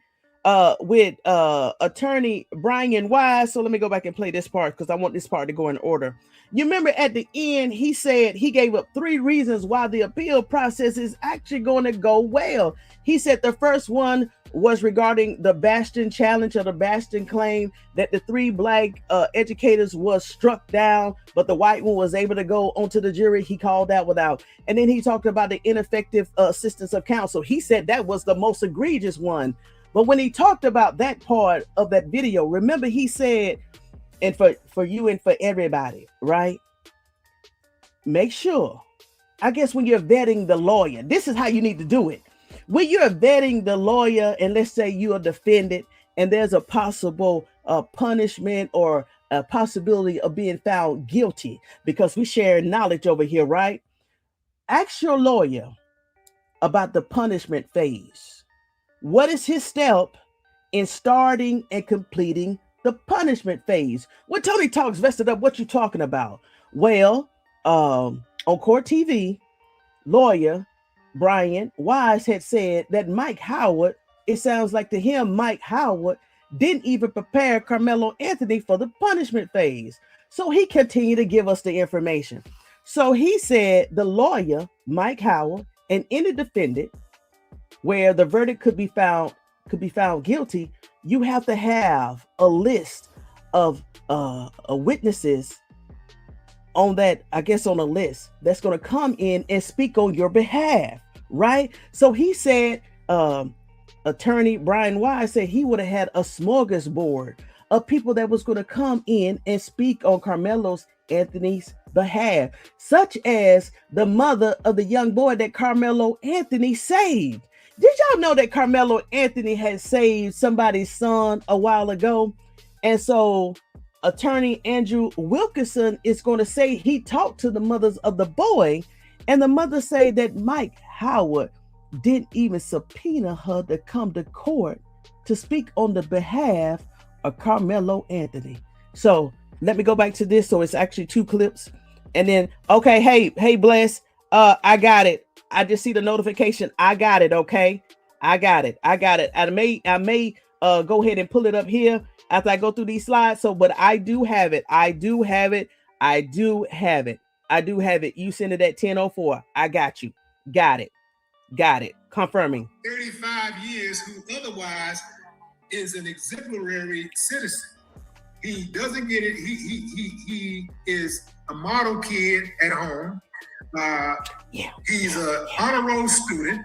A: with attorney Brian Wise. So let me go back and play this part because I want this part to go in order. You remember at the end, he said he gave up 3 reasons why the appeal process is actually going to go well. He said the first one was regarding the Bassline challenge, or the Bassline claim that the 3 black educators was struck down, but the white one was able to go onto the jury. He called that one out. And then he talked about the ineffective assistance of counsel. He said that was the most egregious one. But when he talked about that part of that video, remember he said, and for you and for everybody, right? Make sure, I guess when you're vetting the lawyer, this is how you need to do it. When you're vetting the lawyer, and let's say you are defendant and there's a possible punishment or a possibility of being found guilty, because we share knowledge over here, right? Ask your lawyer about the punishment phase. What is his step in starting and completing the punishment phase? When Tony Talks Vested Up, what you talking about? Well, on Court TV, lawyer Brian Wise had said that Mike Howard, it sounds like to him, Mike Howard didn't even prepare Karmelo Anthony for the punishment phase. So he continued to give us the information. So he said the lawyer, Mike Howard, and any defendant where the verdict could be found guilty, you have to have a list of witnesses on that, I guess on a list that's going to come in and speak on your behalf, right? So he said, attorney Brian Wise said he would have had a smorgasbord of people that was going to come in and speak on Karmelo Anthony's behalf, such as the mother of the young boy that Karmelo Anthony saved. Did y'all know that Karmelo Anthony had saved somebody's son a while ago? And so Attorney Andrew Wilkerson is going to say he talked to the mothers of the boy, and the mother say that Mike Howard didn't even subpoena her to come to court to speak on the behalf of Karmelo Anthony. So let me go back to this. So it's actually 2 clips. And then, okay, hey, Bless, I got it. I just see the notification. I got it, okay? I got it. I may go ahead and pull it up here after I go through these slides. So, but I do have it. You send it at 10:04. I got you. Got it. Confirming.
F: 35 years, who otherwise is an exemplary citizen. He doesn't get it. He is a model kid at home. He's an honor roll student.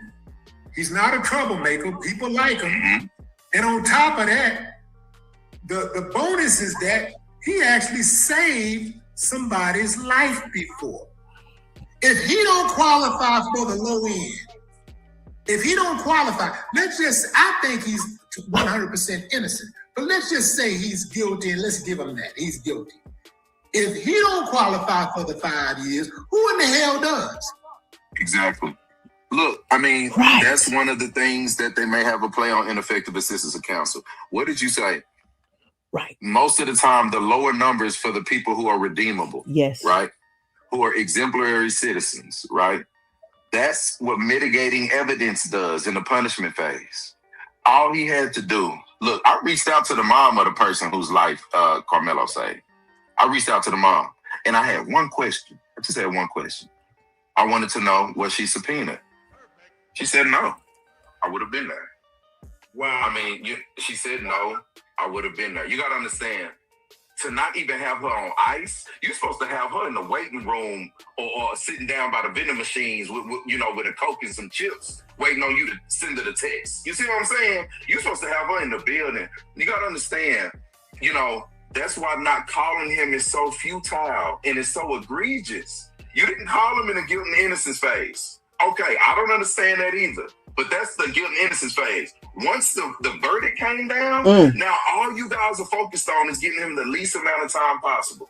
F: He's not a troublemaker. People like him. And on top of that, the bonus is that he actually saved somebody's life before. If he don't qualify for the low end, I think he's 100% innocent. But let's just say he's guilty, and let's give him that. He's guilty. If he don't qualify for the 5 years, who in the hell does?
E: Exactly. Look, I mean, that's one of the things that they may have a play on ineffective assistance of counsel. What did you say?
A: Right.
E: Most of the time, the lower numbers for the people who are redeemable.
A: Yes.
E: Right? Who are exemplary citizens, right? That's what mitigating evidence does in the punishment phase. All he had to do, look, I reached out to the mom of the person whose life Karmelo saved. I reached out to the mom, and I had one question. I just had one question. I wanted to know, was she subpoenaed? She said no. I would have been there.
F: Wow.
E: I mean, she said no. I would have been there. You got to understand, to not even have her on ice, you're supposed to have her in the waiting room or sitting down by the vending machines with a Coke and some chips, waiting on you to send her the text. You see what I'm saying? You're supposed to have her in the building. You got to understand, that's why not calling him is so futile and it's so egregious. You didn't call him in the guilt and innocence phase. Okay, I don't understand that either. But that's the guilt and innocence phase. Once the verdict came down, now all you guys are focused on is getting him the least amount of time possible.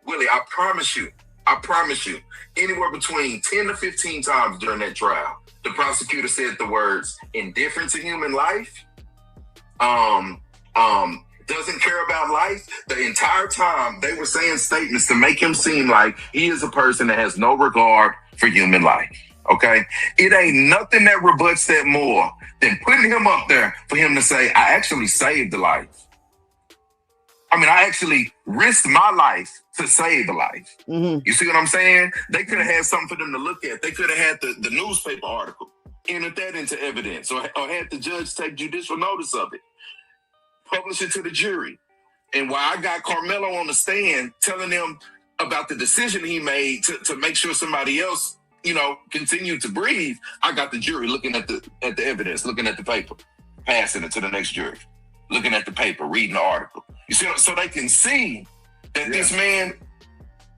E: Willie, I promise you, anywhere between 10 to 15 times during that trial, the prosecutor said the words indifferent to human life, doesn't care about life. The entire time they were saying statements to make him seem like he is a person that has no regard for human life. Okay? It ain't nothing that rebuts that more than putting him up there for him to say, I actually saved the life. I mean, I actually risked my life to save the life. Mm-hmm. You see what I'm saying? They could have had something for them to look at. They could have had the newspaper article, entered that into evidence, or had the judge take judicial notice of it, publish it to the jury. And while I got Karmelo on the stand telling them about the decision he made to make sure somebody else, continued to breathe, I got the jury looking at the evidence, looking at the paper, passing it to the next jury, looking at the paper, reading the article. You see, so they can see that this man,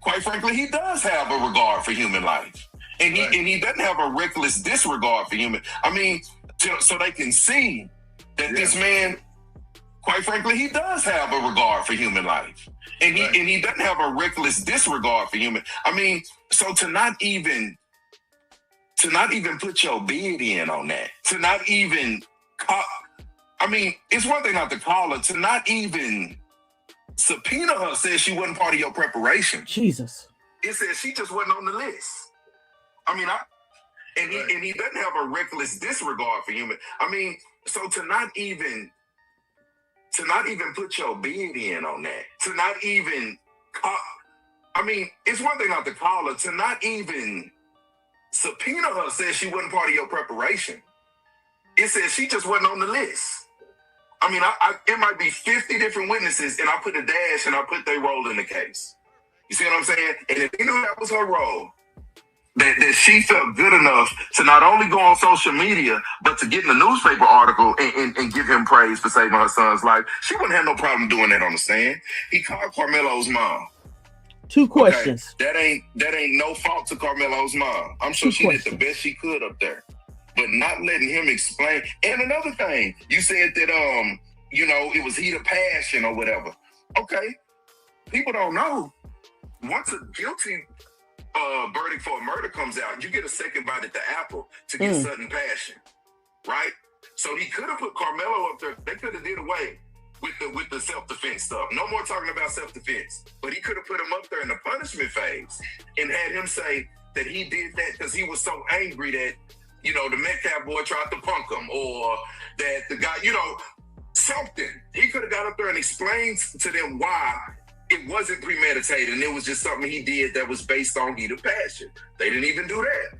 E: quite frankly, he does have a regard for human life. And he doesn't have a reckless disregard for human. I mean, so they can see that this man, quite frankly, he does have a regard for human life. And he doesn't have a reckless disregard for human. I mean, so to not even put your bid in on that, to not even call, I mean, it's one thing not to call her, to not even subpoena her says she wasn't part of your preparation.
A: Jesus.
E: It says she just wasn't on the list. I mean, and he doesn't have a reckless disregard for human. I mean, so to not even put your bid in on that, to not even call, I mean, it's one thing not to call her, to not even subpoena her says she wasn't part of your preparation. It says she just wasn't on the list. I mean, it might be 50 different witnesses, and I put a dash and I put their role in the case. You see what I'm saying? And if he knew that was her role, that she felt good enough to not only go on social media, but to get in the newspaper article and give him praise for saving her son's life, she wouldn't have no problem doing that on the stand. He called Karmelo's mom.
A: Two questions.
E: Okay, that ain't no fault to Karmelo's mom. I'm sure she did the best she could up there. But not letting him explain. And another thing, you said that it was heat of passion or whatever. Okay. People don't know. Once a guilty verdict for a murder comes out, you get a second bite at the apple to get sudden passion. Right? So he could have put Karmelo up there. They could have did away with the self-defense stuff. No more talking about self-defense. But he could have put him up there in the punishment phase and had him say that he did that because he was so angry that you know, the Metcalf boy tried to punk him, or that the guy, you know, something. He could have got up there and explained to them why it wasn't premeditated and it was just something he did that was based on heat of passion. They didn't even do that.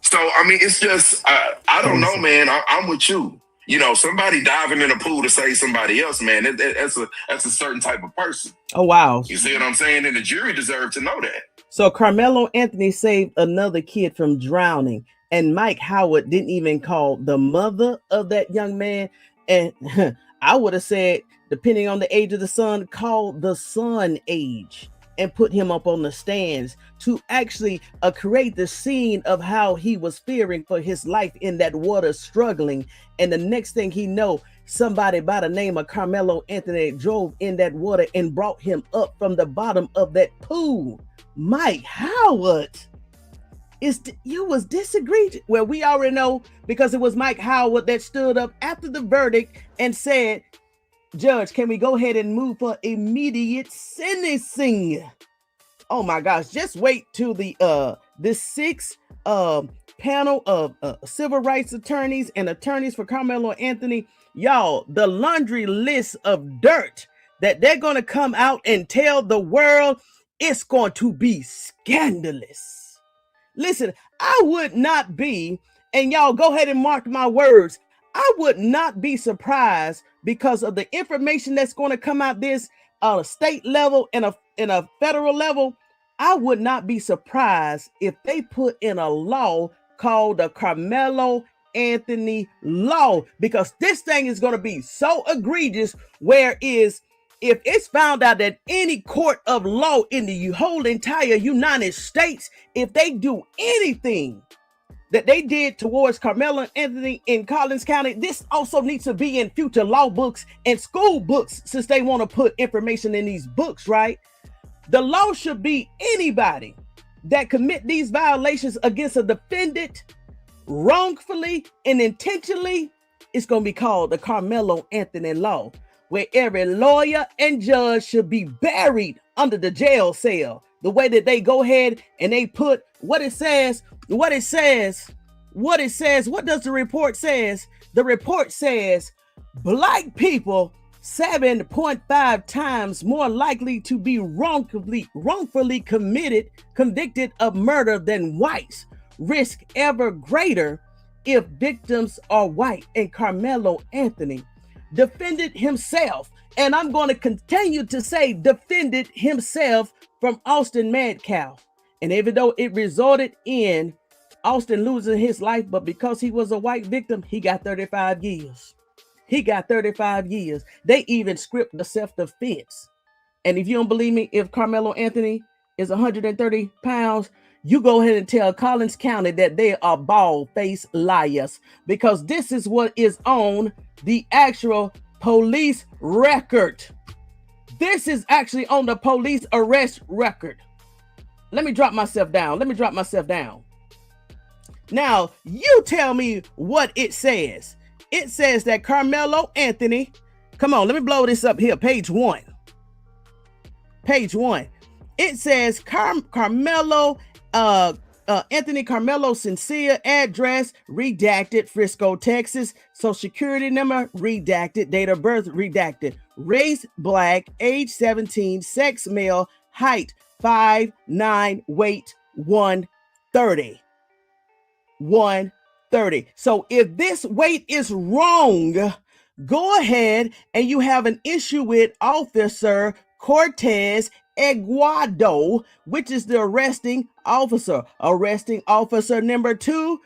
E: So, I mean, it's just, I don't know, man. I'm with you. You know, somebody diving in a pool to save somebody else, man, that's a certain type of person.
A: Oh, wow.
E: You see what I'm saying? And the jury deserved to know that.
A: So Karmelo Anthony saved another kid from drowning, and Mike Howard didn't even call the mother of that young man. And I would have said, depending on the age of the son, call the son age and put him up on the stands to actually create the scene of how he was fearing for his life in that water, struggling. And the next thing he know, somebody by the name of Karmelo Anthony drove in that water and brought him up from the bottom of that pool. Mike Howard, you was disagreed. Well, we already know, because it was Mike Howard that stood up after the verdict and said, Judge, can we go ahead and move for immediate sentencing? Oh my gosh, just wait till the sixth panel of civil rights attorneys and attorneys for Karmelo Anthony. Y'all, the laundry list of dirt that they're going to come out and tell the world, it's going to be scandalous. Listen, I would not be, and y'all go ahead and mark my words, I would not be surprised because of the information that's going to come out this on a state level and a federal level. I would not be surprised if they put in a law called the Karmelo Anthony law, because this thing is going to be so egregious, whereas if it's found out that any court of law in the whole entire United States, if they do anything that they did towards Karmelo Anthony in Collins County, this also needs to be in future law books and school books, since they want to put information in these books, right? The law should be anybody that commit these violations against a defendant wrongfully and intentionally, it's going to be called the Karmelo Anthony law, where every lawyer and judge should be buried under the jail cell. The way that they go ahead and they put what it says. What does the report says? The report says black people 7.5 times more likely to be wrongfully convicted of murder than whites, risk ever greater if victims are white. And Karmelo Anthony defended himself, and I'm going to continue to say defended himself, from Austin Metcalf. And even though it resulted in Austin losing his life, but because he was a white victim, he got 35 years. He got 35 years. They even script the self-defense. And if you don't believe me, if Karmelo Anthony is 130 pounds, you go ahead and tell Collins County that they are bald-faced liars, because this is what is on the actual police record. This is actually on the police arrest record. Let me drop myself down. Now, you tell me what it says. It says that Karmelo Anthony, come on, let me blow this up here. Page one. It says Karmelo Anthony Karmelo sincere address redacted, Frisco, Texas. Social security number redacted, date of birth redacted, race black, age 17, sex male, height 5'9", weight 130. So if this weight is wrong, go ahead and you have an issue with Officer Cortez Eguado, which is the arresting officer. Arresting officer number 2,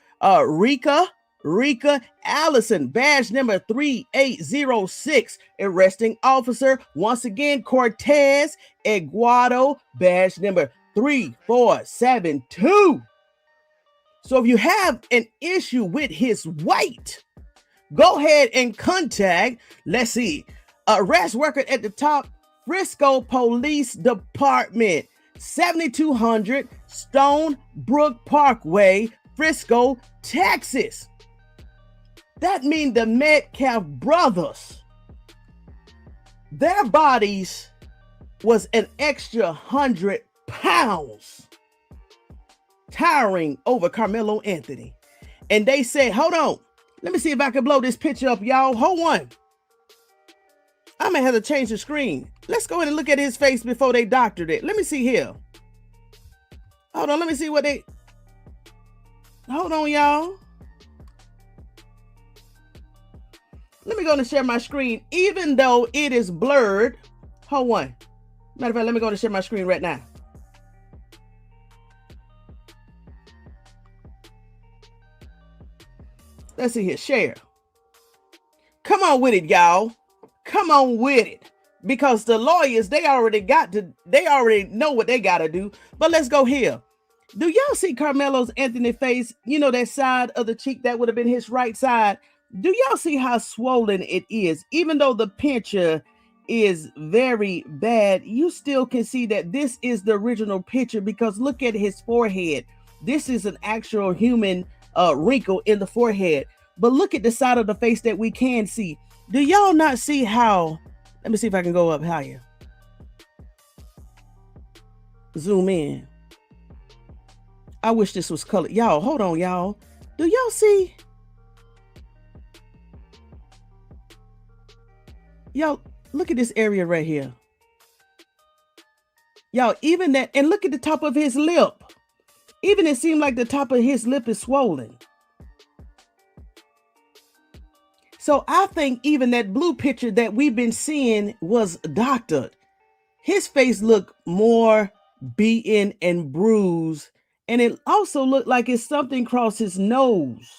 A: Rika Allison, badge number 3806. Arresting officer, once again, Cortez Eguado, badge number 3472. So if you have an issue with his weight, go ahead and contact, let's see, arrest record at the top, Frisco Police Department, 7200 Stone Brook Parkway, Frisco, Texas. That means the Metcalf brothers, their bodies was an extra 100 pounds, towering over Karmelo Anthony. And they said, hold on. Let me see if I can blow this picture up, y'all. Hold on. I may have to change the screen. Let's go ahead and look at his face before they doctored it. Let me see here. Hold on. Let me see what they... Hold on, y'all. Let me go and share my screen, even though it is blurred. Hold on. Matter of fact, let me go and share my screen right now. Let's see here. Share. Come on with it, y'all. Come on with it. Because the lawyers, they already know what they got to do. But let's go here. Do y'all see Karmelo Anthony's face? You know, that side of the cheek that would have been his right side. Do y'all see how swollen it is? Even though the picture is very bad, you still can see that this is the original picture, because look at his forehead. This is an actual human wrinkle in the forehead. But look at the side of the face that we can see. Do y'all not see how? Let me see if I can go up higher. Zoom in. I wish this was colored. Y'all, hold on, y'all. Do y'all see? Y'all, look at this area right here. Y'all, even that, and look at the top of his lip. Even it seemed like the top of his lip is swollen. So I think even that blue picture that we've been seeing was doctored. His face looked more beaten and bruised. And it also looked like it's something across his nose,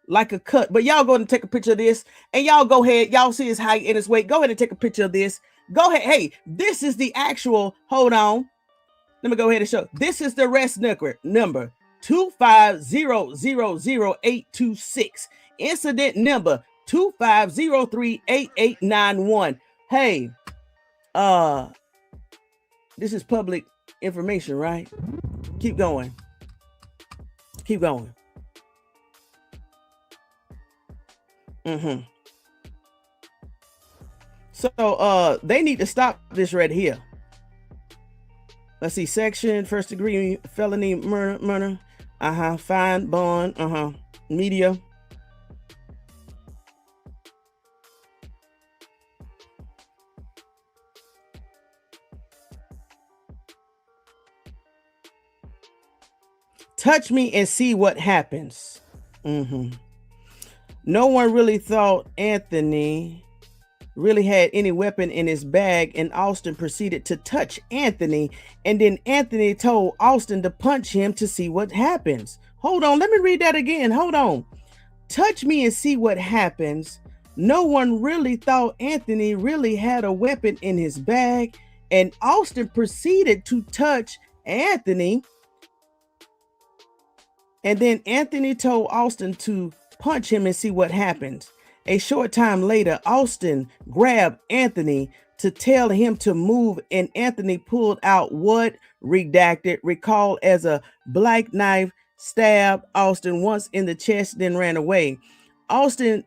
A: like a cut. But y'all go ahead and take a picture of this. And y'all go ahead. Y'all see his height and his weight. Go ahead and take a picture of this. Go ahead. Hey, this is the actual, hold on. Let me go ahead and show. This is the arrest number 2500826. Incident number 25038891. Hey, this is public information, right? Keep going. Keep going. So they need to stop this right here. Let's see, section, first degree felony murder. Fine, bond, media. Touch me and see what happens. No one really thought Anthony really had any weapon in his bag, and Austin proceeded to touch Anthony, and then Anthony told Austin to punch him to see what happens. Hold on, let me read that again. Hold on. Touch me and see what happens. No one really thought Anthony really had a weapon in his bag, and Austin proceeded to touch Anthony, and then Anthony told Austin to punch him and see what happens. A short time later, Austin grabbed Anthony to tell him to move, and Anthony pulled out what redacted recalled as a black knife, stabbed Austin once in the chest, then ran away. Austin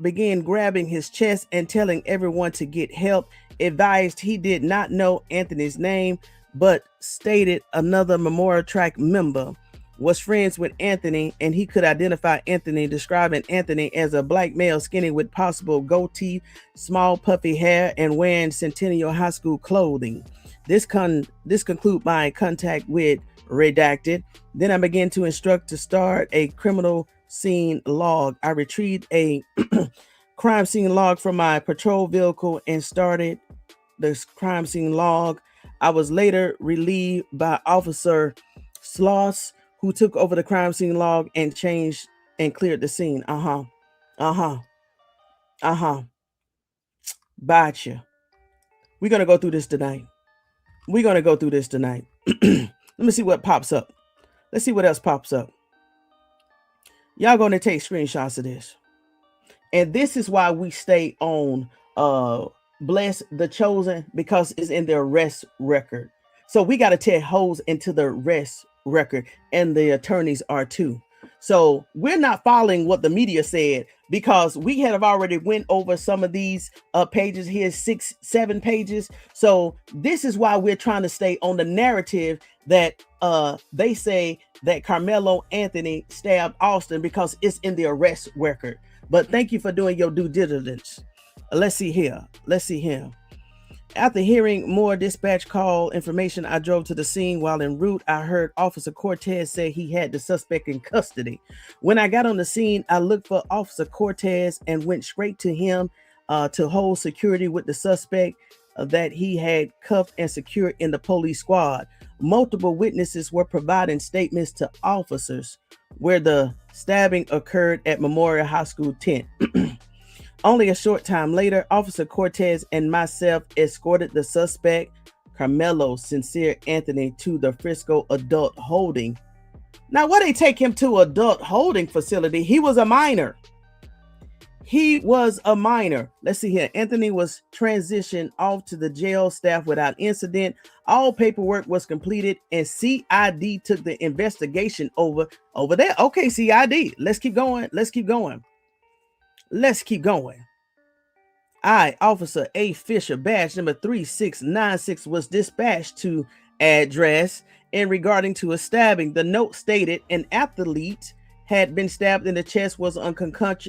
A: began grabbing his chest and telling everyone to get help, advised he did not know Anthony's name, but stated another Memorial Track member was friends with Anthony, and he could identify Anthony, describing Anthony as a black male, skinny with possible goatee, small puffy hair, and wearing Centennial High School clothing. This conclude my contact with redacted. Then I began to instruct to start a criminal scene log. I retrieved a crime scene log from my patrol vehicle and started the crime scene log. I was later relieved by Officer Sloss, who took over the crime scene log and changed and cleared the scene. Gotcha. We're going to go through this tonight. Let me see what pops up. Let's see what else pops up. Y'all going to take screenshots of this. And this is why we stay on Bless the Chosen, because it's in the arrest record. So we got to tear holes into the arrest record, and the attorneys are too. So we're not following what the media said, because we have already went over some of these pages here, 6-7 pages. So this is why we're trying to stay on the narrative that they say that Karmelo Anthony stabbed Austin, because it's in the arrest record. But thank you for doing your due diligence. Let's see here. After hearing more dispatch call information, I drove to the scene. While en route, I heard Officer Cortez say he had the suspect in custody. When I got on the scene, I looked for Officer Cortez and went straight to him to hold security with the suspect that he had cuffed and secured in the police squad. Multiple witnesses were providing statements to officers where the stabbing occurred at Memorial High School tent. Only a short time later, Officer Cortez and myself escorted the suspect, Karmelo Sincere Anthony, to the Frisco Adult Holding. Now, why they take him to adult holding facility? He was a minor. Let's see here. Anthony was transitioned off to the jail staff without incident. All paperwork was completed, and CID took the investigation over there. Okay, CID. Let's keep going. I, Officer A. Fisher, badge number 3696, was dispatched to address in regarding to a stabbing. The note stated an athlete had been stabbed in the chest, was unconscious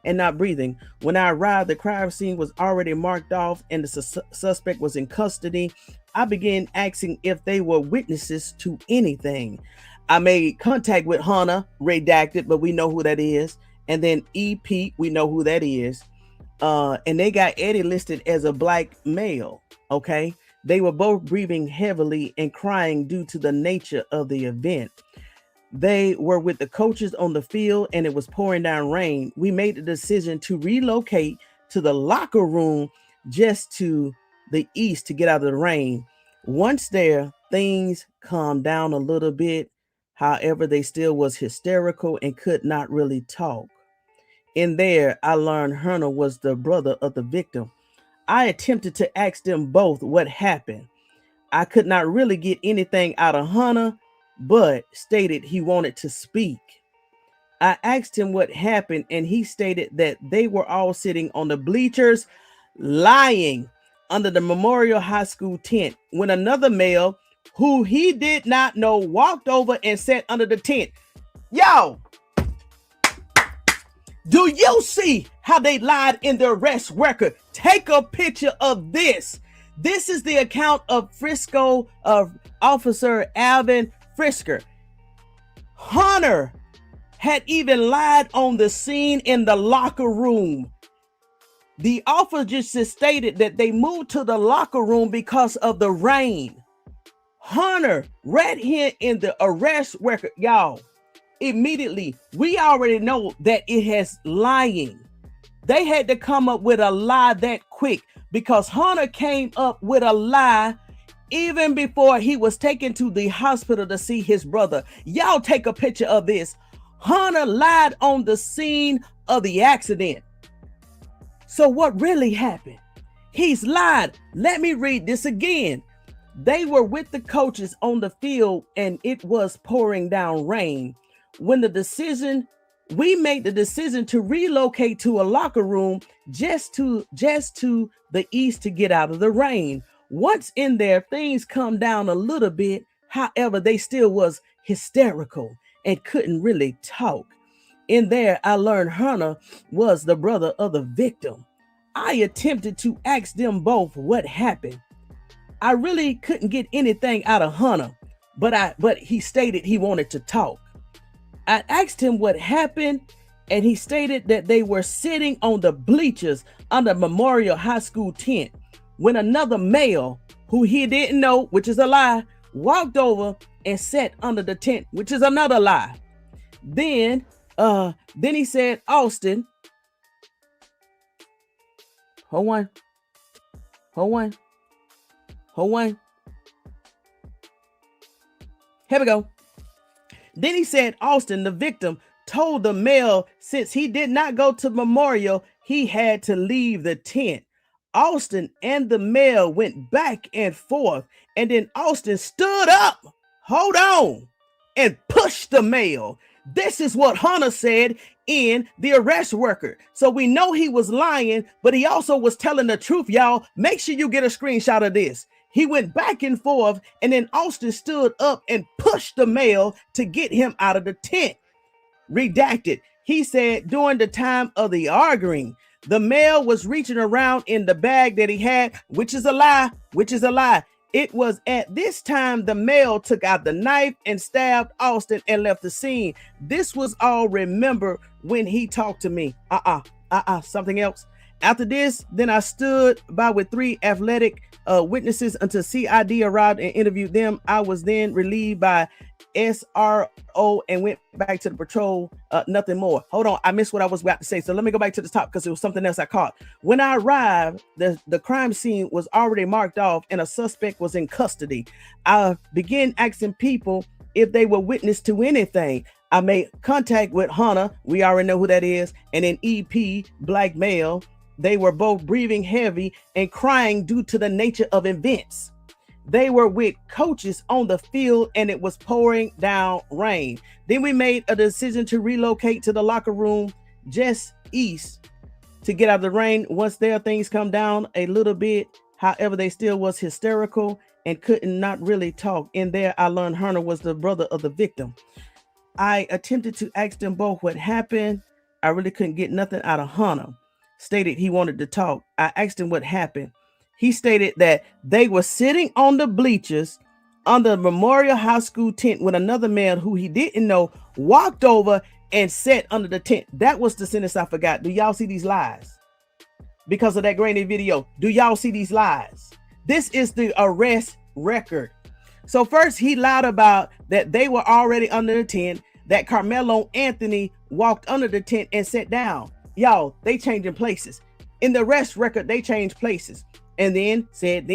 A: and not breathing. When I arrived, the crime scene was already marked off and the suspect was in custody. I began asking if they were witnesses to anything. I made contact with Hunter, redacted, but we know who that is. And then EP, we know who that is. And they got Eddie listed as a black male, okay? They were both breathing heavily and crying due to the nature of the event. They were with the coaches on the field and it was pouring down rain. We made the decision to relocate to the locker room just to the east to get out of the rain. Once there, things calmed down a little bit. However, they still was hysterical and could not really talk. In there, I learned Hunter was the brother of the victim. I attempted to ask them both what happened. I could not really get anything out of Hunter, but stated he wanted to speak. I asked him what happened, and he stated that they were all sitting on the bleachers, lying under the Memorial High School tent, when another male who he did not know walked over and sat under the tent. Yo, do you see how they lied in the arrest record? Take a picture of this. This is the account of Frisco Officer Alvin Frisker. Hunter had even lied on the scene in the locker room. The officer just stated that they moved to the locker room because of the rain. Hunter, right here in the arrest record, y'all, immediately, we already know that it has lying. They had to come up with a lie that quick because Hunter came up with a lie even before he was taken to the hospital to see his brother. Y'all take a picture of this. Hunter lied on the scene of the accident. So what really happened? He's lied. Let me read this again. They were with the coaches on the field and it was pouring down rain. When we made the decision to relocate to a locker room just to the east to get out of the rain. Once in there, things calmed down a little bit. However, they still was hysterical and couldn't really talk. In there, I learned Hunter was the brother of the victim. I attempted to ask them both what happened. I really couldn't get anything out of Hunter, but he stated he wanted to talk. I asked him what happened, and he stated that they were sitting on the bleachers under Memorial High School tent when another male, who he didn't know, which is a lie, walked over and sat under the tent, which is another lie. Then he said, Austin, hold on. Here we go. Then he said, Austin, the victim, told the male since he did not go to Memorial, he had to leave the tent. Austin and the male went back and forth, and then Austin stood up, hold on, and pushed the male. This is what Hunter said in the arrest record. So we know he was lying, but he also was telling the truth, y'all. Make sure you get a screenshot of this. He went back and forth, and then Austin stood up and pushed the male to get him out of the tent. Redacted. He said during the time of the arguing, the male was reaching around in the bag that he had, which is a lie, It was at this time the male took out the knife and stabbed Austin and left the scene. This was all remember when he talked to me. Something else. After this, then I stood by with 3 athletic witnesses until CID arrived and interviewed them. I was then relieved by SRO and went back to the patrol. Nothing more. Hold on, I missed what I was about to say. So let me go back to the top because it was something else I caught. When I arrived, the crime scene was already marked off and a suspect was in custody. I began asking people if they were witness to anything. I made contact with Hunter. We already know who that is. And then EP, black male. They were both breathing heavy and crying due to the nature of events. They were with coaches on the field and it was pouring down rain. Then we made a decision to relocate to the locker room just east to get out of the rain. Once their things come down a little bit, however, they still was hysterical and couldn't not really talk. In there, I learned Hunter was the brother of the victim. I attempted to ask them both what happened. I really couldn't get nothing out of Hunter. Stated he wanted to talk. I asked him what happened. He stated that they were sitting on the bleachers under the Memorial High School tent when another man who he didn't know walked over and sat under the tent. That was the sentence I forgot. Do y'all see these lies? Because of that grainy video. Do y'all see these lies? This is the arrest record. So first he lied about that they were already under the tent, that Karmelo Anthony walked under the tent and sat down. Y'all, they changing places. In the arrest record, they changed places. And then said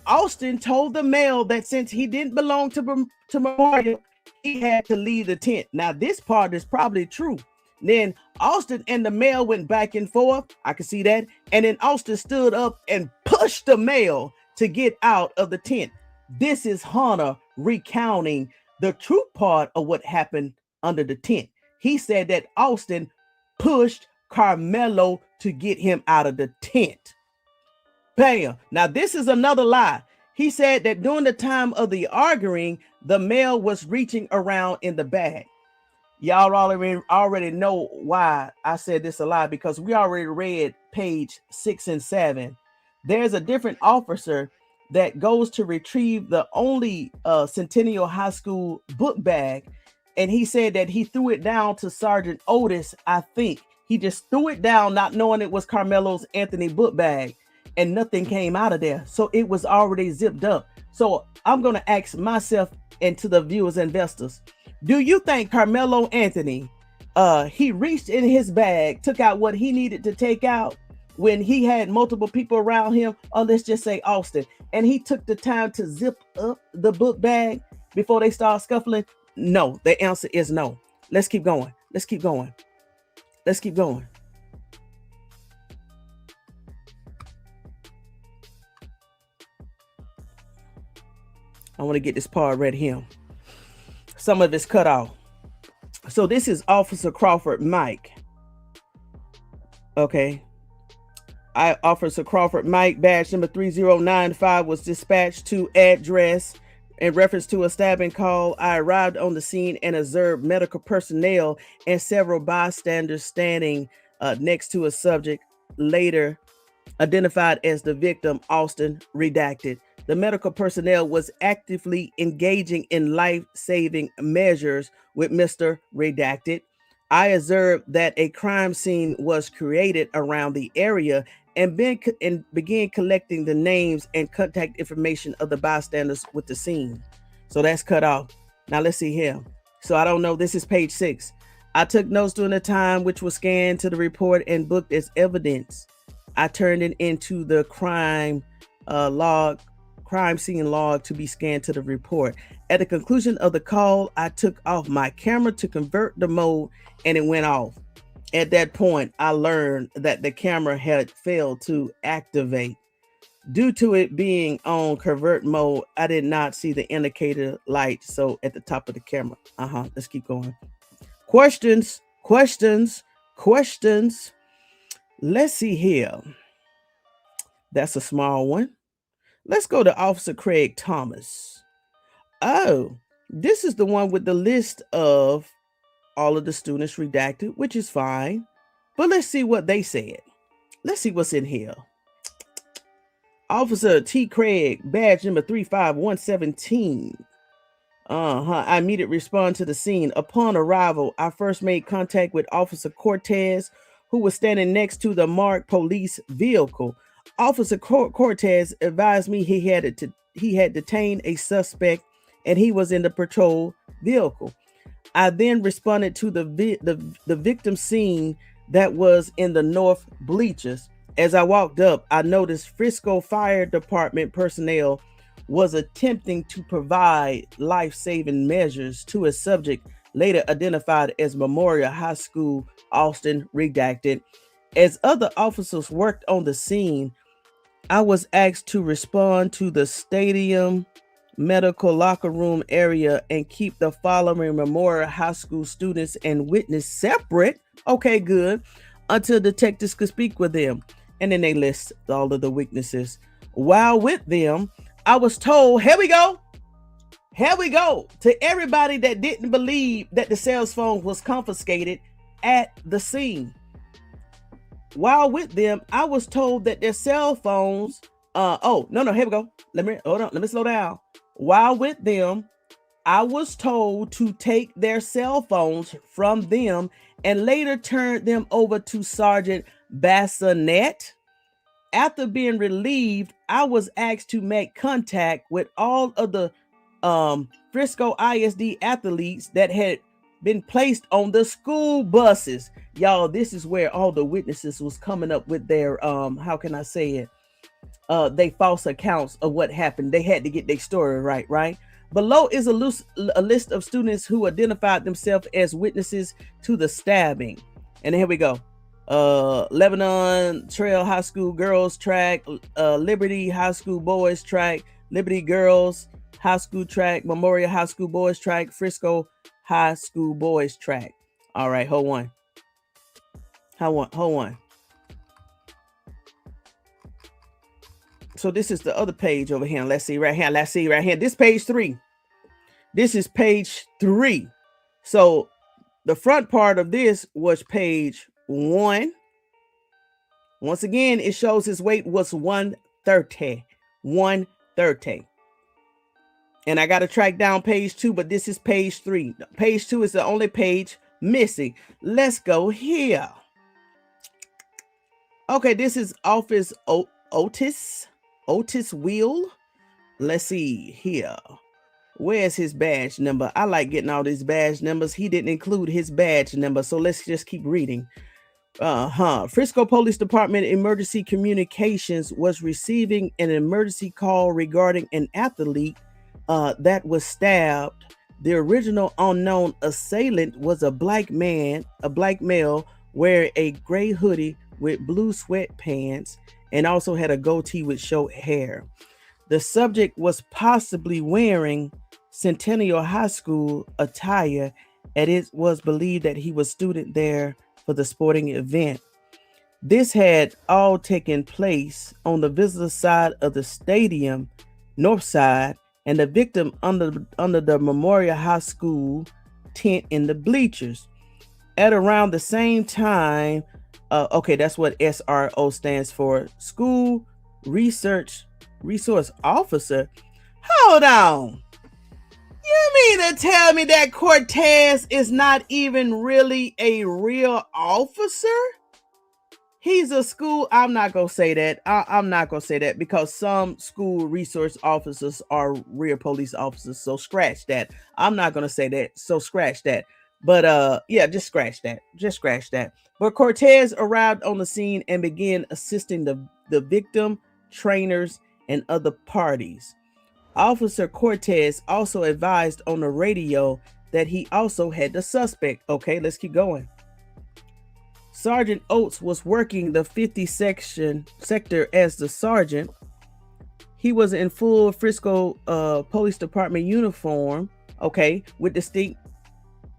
A: Austin told the male that since he didn't belong to Memorial, he had to leave the tent. Now, this part is probably true. Then Austin and the male went back and forth. I can see that. And then Austin stood up and pushed the male to get out of the tent. This is Hunter recounting the truth part of what happened under the tent. He said that Austin pushed Karmelo to get him out of the tent. Bam. Now this is another lie. He said that during the time of the arguing, the male was reaching around in the bag. Y'all already know why I said this a lie, because we already read page 6 and 7. There's a different officer that goes to retrieve the only Centennial High School book bag, and he said that he threw it down to Sergeant Otis. I think he just threw it down, not knowing it was Karmelo Anthony book bag, and nothing came out of there. So it was already zipped up. So I'm going to ask myself and to the viewers and investors, do you think Karmelo Anthony, he reached in his bag, took out what he needed to take out when he had multiple people around him, or let's just say Austin, and he took the time to zip up the book bag before they start scuffling? No, the answer is no. Let's keep going. Let's keep going. Let's keep going. I want to get this part right here. Some of it's cut off. So this is Officer Crawford Mike. Okay. Officer Crawford Mike, badge number 3095, was dispatched to address in reference to a stabbing call. I arrived on the scene and observed medical personnel and several bystanders standing next to a subject, later identified as the victim, Austin, redacted. The medical personnel was actively engaging in life-saving measures with Mr. Redacted. I observed that a crime scene was created around the area and began collecting the names and contact information of the bystanders with the scene. So that's cut off. Now let's see here. So I don't know. This is page 6. I took notes during the time which was scanned to the report and booked as evidence. I turned it into the crime scene log to be scanned to the report. At the conclusion of the call, I took off my camera to convert the mode and it went off. At that point, I learned that the camera had failed to activate. Due to it being on convert mode, I did not see the indicator light. So at the top of the camera. Let's keep going. Questions. Let's see here. That's a small one. Let's go to Officer Craig Thomas. Oh, this is the one with the list of all of the students redacted, which is fine. But let's see what they said. Let's see what's in here. Officer T. Craig, badge number 35117. I immediately respond to the scene. Upon arrival, I first made contact with Officer Cortez, who was standing next to the marked police vehicle. Officer Cortez advised me he had detained a suspect and he was in the patrol vehicle. I then responded to the victim scene that was in the north bleachers. As I walked up, I noticed Frisco Fire Department personnel was attempting to provide life-saving measures to a subject later identified as Memorial High School, Austin, redacted. As other officers worked on the scene, I was asked to respond to the stadium medical locker room area and keep the following Memorial High School students and witness separate. Okay, good. Until detectives could speak with them. And then they list all of the witnesses. While with them, I was told, here we go, to everybody that didn't believe that the cell phone was confiscated at the scene. While with them, I was told that their cell phones, here we go. Let me slow down. While with them, I was told to take their cell phones from them and later turn them over to Sergeant Bassline. After being relieved, I was asked to make contact with all of the Frisco ISD athletes that had been placed on the school buses. Y'all, this is where all the witnesses was coming up with their they false accounts of what happened. They had to get their story right? Below is a list of students who identified themselves as witnesses to the stabbing. And here we go. Lebanon Trail High School girls track, Liberty High School boys track, Liberty girls high school track, Memorial High School boys track, Frisco High School boys track. All right, hold on. So this is the other page over here. Let's see right here. This page 3. This is page 3. So the front part of this was page 1. Once again, it shows his weight was 130. And I got to track down page 2, but this is page 3. Page 2 is the only page missing. Let's go here. Okay, this is Office Otis Wheel. Let's see here. Where's his badge number? I like getting all these badge numbers. He didn't include his badge number, so let's just keep reading. Frisco Police Department Emergency Communications was receiving an emergency call regarding an athlete that was stabbed. The original unknown assailant was a black male wearing a gray hoodie with blue sweatpants and also had a goatee with short hair. The subject was possibly wearing Centennial High School attire, and it was believed that he was a student there for the sporting event. This had all taken place on the visitor side of the stadium, north side, and the victim under the Memorial High School tent in the bleachers. At around the same time, that's what SRO stands for, School Resource Officer. Hold on. You mean to tell me that Cortez is not even really a real officer? He's a school. I'm not going to say that. I'm not going to say that because some school resource officers are real police officers. So scratch that. I'm not going to say that. So scratch that. But just scratch that. But Cortez arrived on the scene and began assisting the victim, trainers, and other parties. Officer Cortez also advised on the radio that he also had the suspect. Okay, let's keep going. Sergeant Oates was working the 50 sector as the sergeant. He was in full Frisco Police Department uniform, okay, with distinct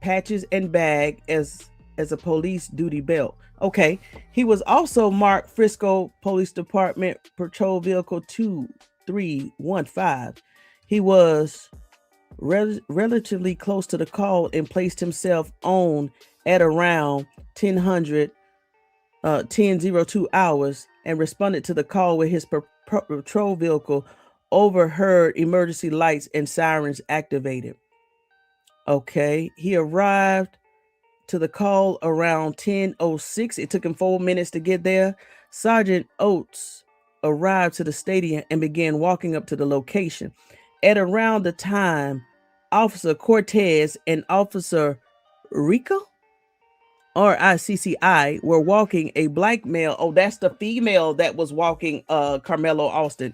A: patches and bag as a police duty belt. Okay, he was also marked Frisco Police Department Patrol Vehicle 2315. He was relatively close to the call and placed himself on at around 10:02 hours and responded to the call with his patrol vehicle overheard emergency lights and sirens activated. Okay, he arrived to the call around 10:06. It took him 4 minutes to get there. Sergeant Oates arrived to the stadium and began walking up to the location. At around the time, Officer Cortez and Officer Rico, RICCI, were walking a black male. Oh, that's the female that was walking Karmelo Anthony.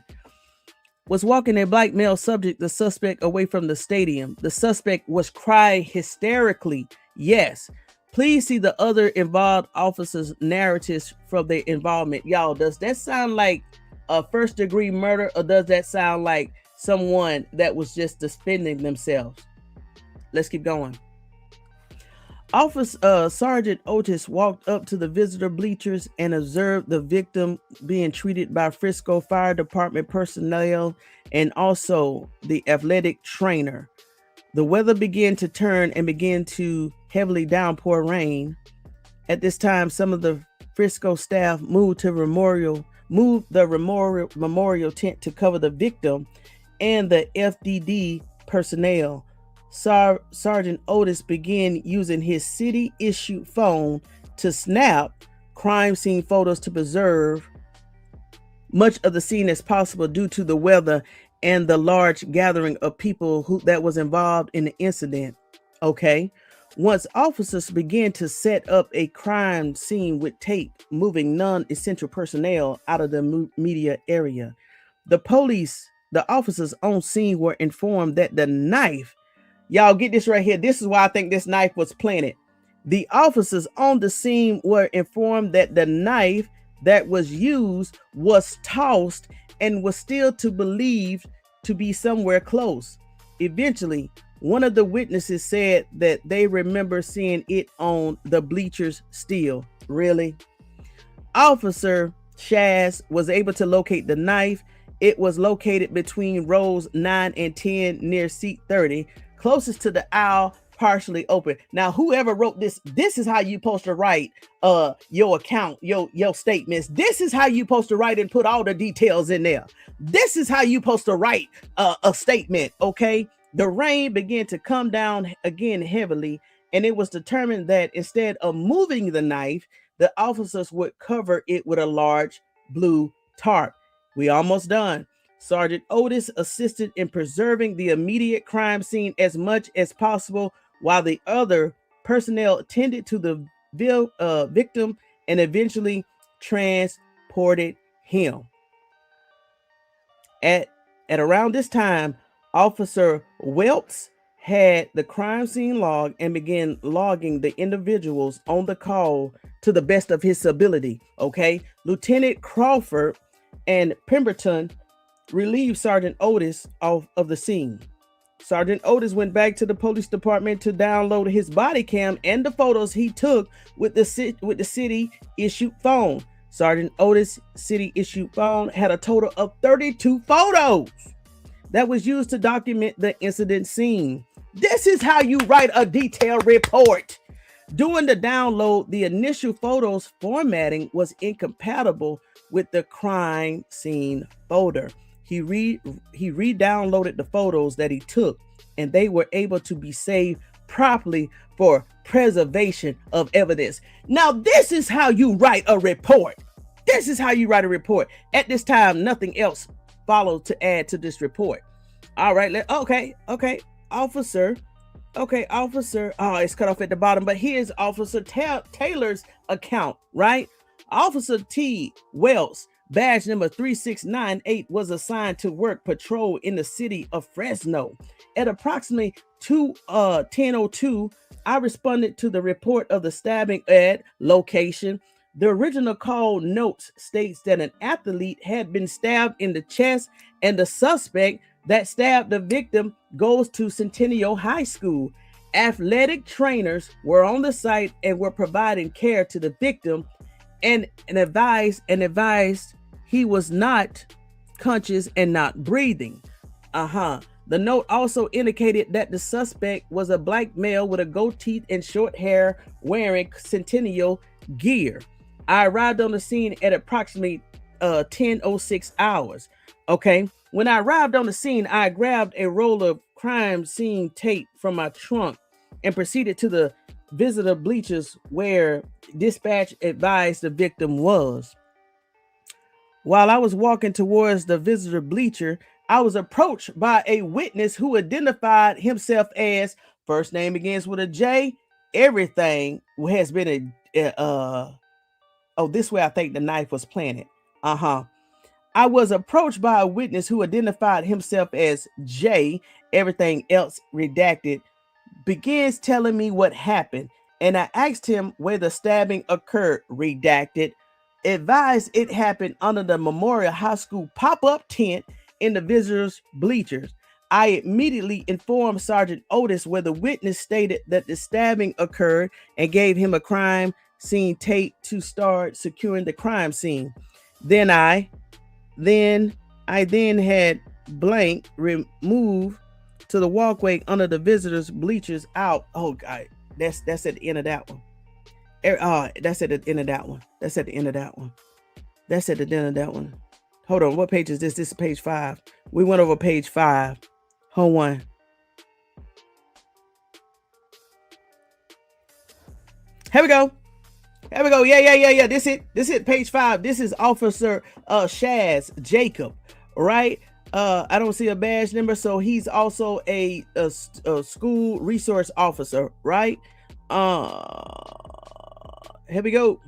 A: Was walking a black male the suspect away from the stadium. The suspect was crying hysterically. Yes. Please see the other involved officers' narratives from their involvement. Y'all, does that sound like a first-degree murder, or does that sound like someone that was just defending themselves? Let's keep going. Sergeant Otis walked up to the visitor bleachers and observed the victim being treated by Frisco Fire Department personnel and also the athletic trainer. The weather began to turn and began to heavily downpour rain. At this time, some of the Frisco staff moved the memorial tent to cover the victim and the FDD personnel. Sergeant Otis began using his city-issued phone to snap crime scene photos to preserve much of the scene as possible due to the weather and the large gathering of people that was involved in the incident. Okay. Once officers began to set up a crime scene with tape, moving non-essential personnel out of the media area, the officers on scene were informed that the knife, y'all get this right here. This is why I think this knife was planted. The officers on the scene were informed that the knife that was used was tossed and was still believed to be somewhere close. Eventually, one of the witnesses said that they remember seeing it on the bleachers still. Really? Officer Shaz was able to locate the knife. It was located between rows 9 and 10 near seat 30, closest to the aisle, partially open. Now, whoever wrote this is how you supposed to write your account, your statements. This is how you supposed to write and put all the details in there. This is how you supposed to write a statement, okay? The rain began to come down again heavily, and it was determined that instead of moving the knife, the officers would cover it with a large blue tarp. We almost done. Sergeant Otis assisted in preserving the immediate crime scene as much as possible, while the other personnel attended to the victim and eventually transported him. At around this time, Officer Welts had the crime scene log and began logging the individuals on the call to the best of his ability. Okay, Lieutenant Crawford and Pemberton relieved Sergeant Otis of the scene. Sergeant Otis went back to the police department to download his body cam and the photos he took with the city issued phone. Sergeant Otis' city issued phone had a total of 32 photos that was used to document the incident scene. This is how you write a detailed report. During the download, the initial photos formatting was incompatible with the crime scene folder. He re-downloaded the photos that he took, and they were able to be saved properly for preservation of evidence. Now, this is how you write a report. This is how you write a report. At this time, nothing else followed to add to this report. All right. Officer. Oh, it's cut off at the bottom, but here's Officer Taylor's account, right? Officer T. Wells, badge number 3698, was assigned to work patrol in the city of Fresno. At approximately 10:02, I responded to the report of the stabbing at location. The original call notes states that an athlete had been stabbed in the chest, and the suspect that stabbed the victim goes to Centennial High School. Athletic trainers were on the site and were providing care to the victim and advised he was not conscious and not breathing. The note also indicated that the suspect was a black male with a gold teeth and short hair wearing Centennial gear. I arrived on the scene at approximately 10:06 hours. Okay. When I arrived on the scene, I grabbed a roll of crime scene tape from my trunk and proceeded to the visitor bleachers where dispatch advised the victim was. While I was walking towards the visitor bleacher, I was approached by a witness who identified himself as first name begins with a J. Everything has been this way I think the knife was planted. I was approached by a witness who identified himself as J. Everything else redacted, begins telling me what happened, and I asked him where the stabbing occurred, redacted, advised it happened under the Memorial High School pop-up tent in the visitors' bleachers. I immediately informed Sergeant Otis where the witness stated that the stabbing occurred and gave him a crime scene tape to start securing the crime scene. Then I had blank remove to the walkway under the visitors' bleachers out. Oh God, that's at the end of that one. That's at the end of that one. That's at the end of that one. That's at the end of that one. Hold on, what page is this? This is page 5. We went over page 5. Hold on. Here we go. Here we go. Yeah. This it. Page 5. This is Officer Shaz Jacob, right? I don't see a badge number, so he's also a school resource officer, right? Here we go.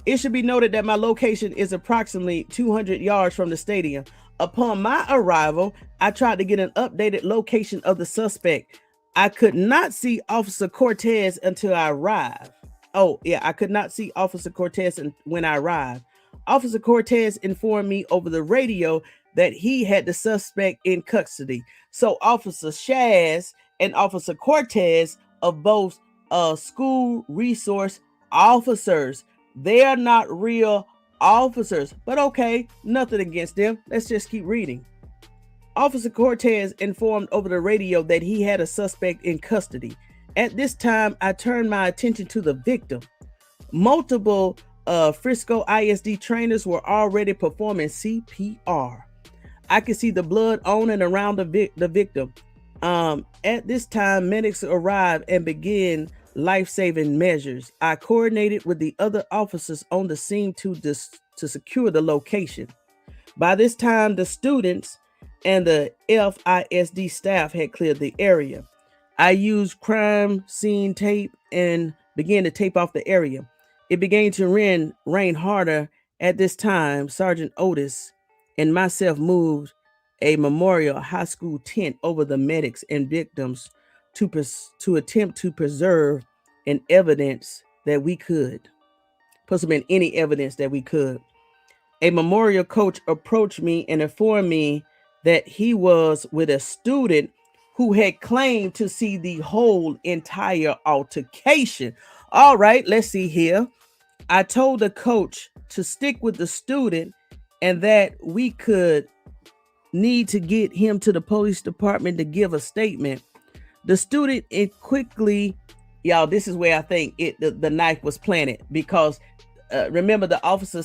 A: It should be noted that my location is approximately 200 yards from the stadium. Upon my arrival, I tried to get an updated location of the suspect. I could not see Officer Cortez until I arrived. Oh, yeah, I could not see Officer Cortez when I arrived. Officer Cortez informed me over the radio that he had the suspect in custody. So Officer Shaz and Officer Cortez are both school resource officers. They are not real officers, but okay, nothing against them. Let's just keep reading. Officer Cortez informed over the radio that he had a suspect in custody. At this time, I turned my attention to the victim. Multiple Frisco ISD trainers were already performing CPR. I could see the blood on and around the victim. At this time, medics arrived and began life-saving measures. I coordinated with the other officers on the scene to secure the location. By this time, the students and the FISD staff had cleared the area. I used crime scene tape and began to tape off the area. It began to rain harder. At this time, Sergeant Otis and myself moved a Memorial High School tent over the medics and victims to attempt to preserve an evidence that we could. Possibly any evidence that we could. A Memorial coach approached me and informed me that he was with a student who had claimed to see the whole entire altercation. All right, let's see here. I told the coach to stick with the student and that we could need to get him to the police department to give a statement. The student quickly, y'all, this is where I think the knife was planted, because remember the officer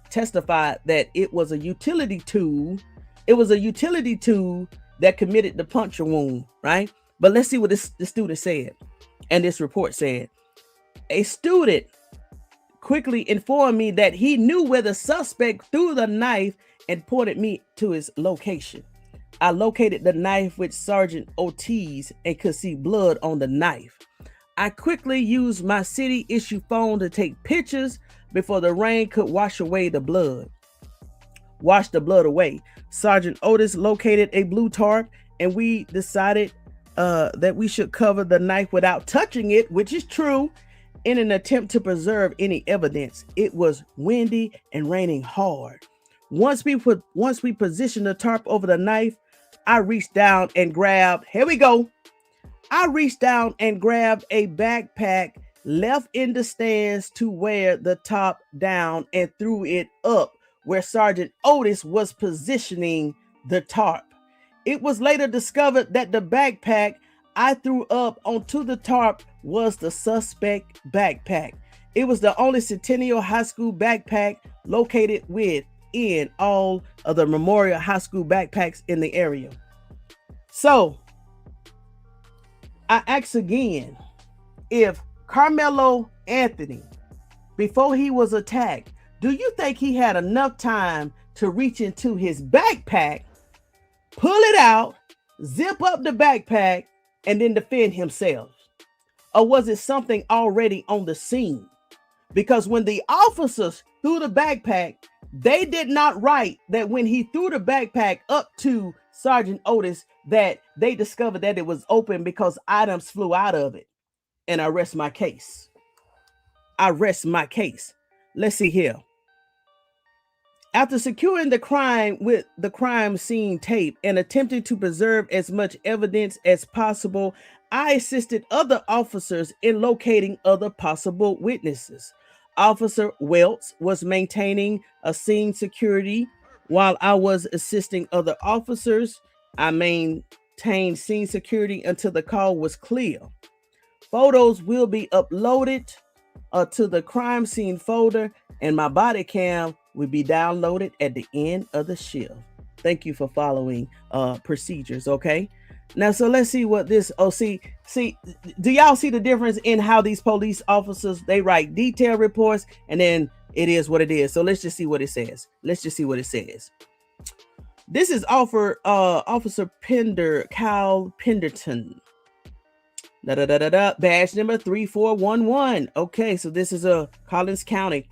A: testified that it was a utility tool. It was a utility tool that committed the puncture wound, right? But let's see what the student said. And this report said, a student quickly informed me that he knew where the suspect threw the knife and pointed me to his location. I located the knife with Sergeant Ortiz and could see blood on the knife. I quickly used my city issue phone to take pictures before the rain could wash the blood away. Sergeant Otis located a blue tarp and we decided that we should cover the knife without touching it, which is true, in an attempt to preserve any evidence. It was windy and raining hard. Once we positioned the tarp over the knife, I reached down and grabbed, here we go. I reached down and grabbed a backpack left in the stands to wear the top down and threw it up where Sergeant Otis was positioning the tarp. It was later discovered that the backpack I threw up onto the tarp was the suspect backpack. It was the only Centennial High School backpack located within all of the Memorial High School backpacks in the area. So, I ask again, if Karmelo Anthony, before he was attacked, do you think he had enough time to reach into his backpack, pull it out, zip up the backpack, and then defend himself? Or was it something already on the scene? Because when the officers threw the backpack, they did not write that when he threw the backpack up to Sergeant Otis that they discovered that it was open because items flew out of it. And I rest my case. I rest my case. Let's see here. After securing the crime with the crime scene tape and attempting to preserve as much evidence as possible, I assisted other officers in locating other possible witnesses. Officer Welts was maintaining a scene security while I was assisting other officers. I maintained scene security until the call was clear. Photos will be uploaded to the crime scene folder, and my body cam will be downloaded at the end of the shift. Thank you for following procedures, okay? Now, so let's see what this, see, do y'all see the difference in how these police officers, they write detailed reports, and then it is what it is. So let's just see what it says. Let's just see what it says. This is Officer Kyle Penderton. Badge number 3411. Okay, so this is a Collins County,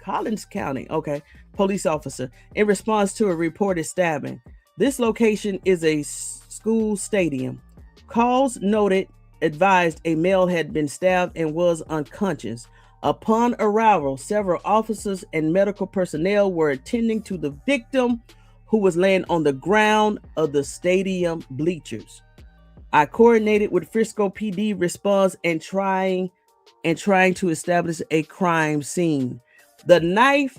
A: okay, police officer in response to a reported stabbing. This location is a school stadium. Calls noted advised a male had been stabbed and was unconscious. Upon arrival, several officers and medical personnel were attending to the victim, who was laying on the ground of the stadium bleachers. I coordinated with Frisco PD response and trying to establish a crime scene. The knife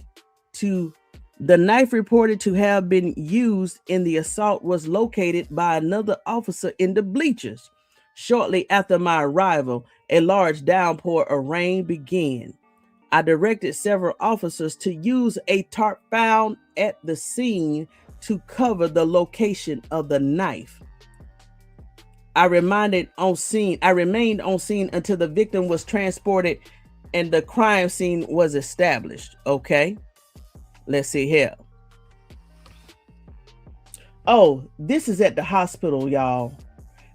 A: reported to have been used in the assault was located by another officer in the bleachers. Shortly after my arrival, a large downpour of rain began. I directed several officers to use a tarp found at the scene to cover the location of the knife. I remained on scene until the victim was transported and the crime scene was established. Okay, let's see here. Oh, this is at the hospital, y'all.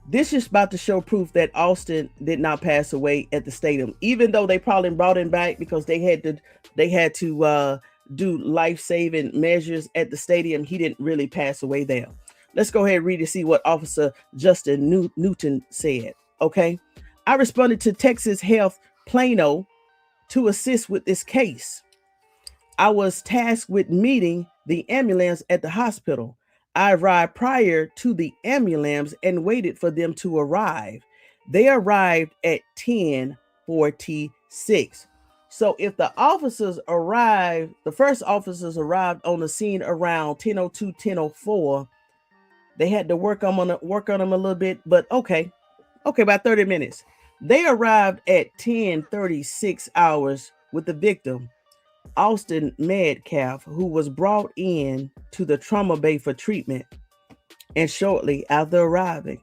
A: This is about to show proof that Austin did not pass away at the stadium, even though they probably brought him back because they had to do life-saving measures at the stadium. He didn't really pass away there. Let's go ahead and read to see what Officer Justin Newton said. Okay. I responded to Texas Health Plano to assist with this case. I was tasked with meeting the ambulance at the hospital. I arrived prior to the ambulance and waited for them to arrive. They arrived at 10:46. So if the officers arrived, the first officers arrived on the scene around 10:02, 10:04, they had to work on them a little bit, but okay, about 30 minutes. They arrived at 10:36 hours with the victim, Austin Metcalf, who was brought in to the trauma bay for treatment. And shortly after arriving,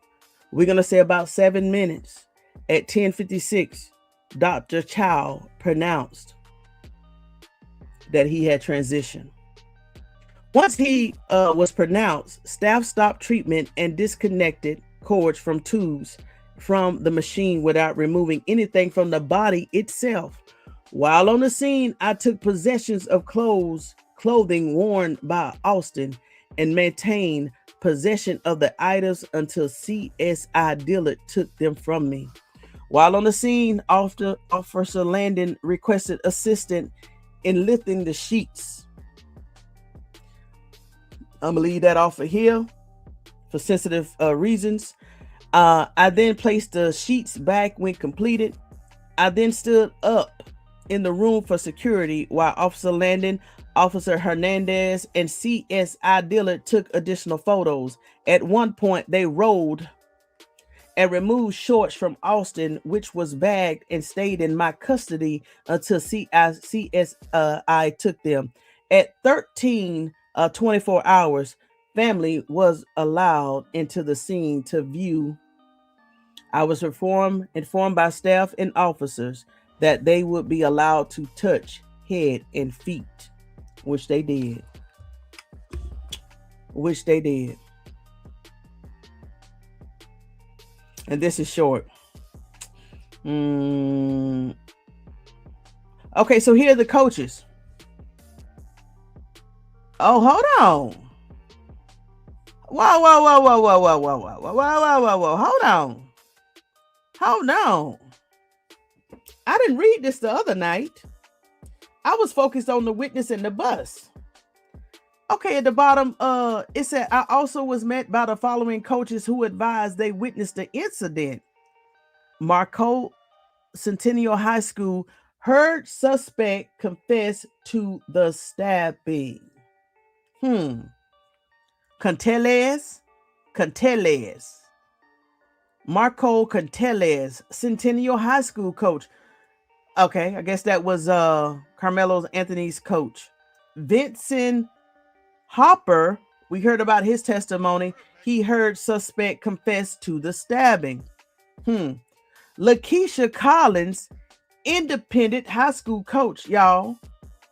A: we're going to say about 7 minutes, at 10:56, Dr. Chow pronounced that he had transitioned. Once he was pronounced, staff stopped treatment and disconnected cords from tubes from the machine without removing anything from the body itself. While on the scene, I took possessions of clothing worn by Austin and maintained possession of the items until CSI Dillard took them from me. While on the scene, Officer Landon requested assistance in lifting the sheets. I'm gonna leave that off of here for sensitive reasons. I then placed the sheets back when completed. I then stood up in the room for security while Officer Landon, Officer Hernandez, and CSI Dillard took additional photos. At one point, they rolled and removed shorts from Austin, which was bagged and stayed in my custody until CSI took them. At 24 hours, family was allowed into the scene to view. I was informed by staff and officers that they would be allowed to touch head and feet, which they did. And this is short. Okay, so here are the coaches. Oh, hold on. Whoa. Hold on. I didn't read this the other night. I was focused on the witness in the bus. Okay, at the bottom, it said, I also was met by the following coaches who advised they witnessed the incident. Marco Centennial High School heard suspect confess to the stabbing. Canteles. Marco Canteles, Centennial High School coach. Okay, I guess that was Karmelo Anthony's coach. Vincent Hopper, we heard about his testimony. He heard suspect confess to the stabbing. Lakeisha Collins, independent high school coach, y'all.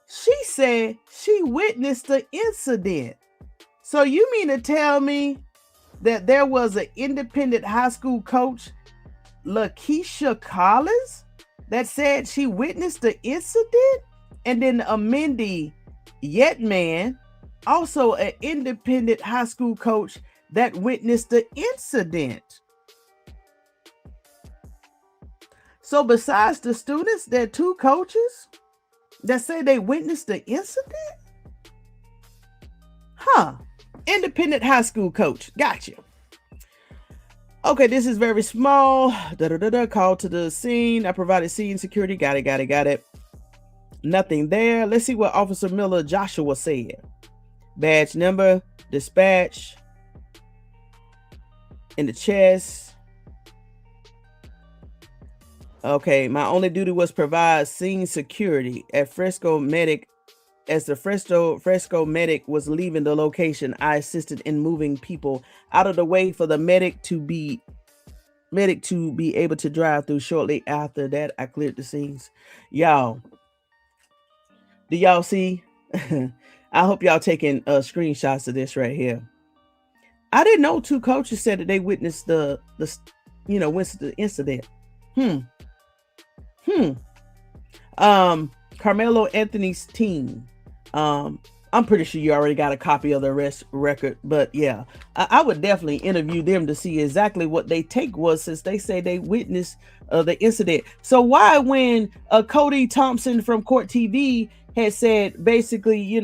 A: She said she witnessed the incident. So you mean to tell me that there was an independent high school coach, Lakeisha Collins, that said she witnessed the incident? And then Amendi Yetman, also an independent high school coach that witnessed the incident. So besides the students, there are two coaches that say they witnessed the incident? Independent high school coach. Gotcha. Okay, this is very small. Call to the scene. I provided scene security. Got it. Nothing there. Let's see what Officer Miller Joshua said. Badge number, dispatch, in the chest. Okay, my only duty was provide scene security at Fresco Medic. As the Fresco Medic was leaving the location, I assisted in moving people out of the way for the medic to be able to drive through. Shortly after that, I cleared the scenes. Y'all, do y'all see? I hope y'all taking screenshots of this right here. I didn't know two coaches said that they witnessed the incident. Karmelo Anthony's team. I'm pretty sure you already got a copy of the arrest record, but yeah, I would definitely interview them to see exactly what they take was, since they say they witnessed the incident. So why, when Cody Thompson from Court TV had said basically,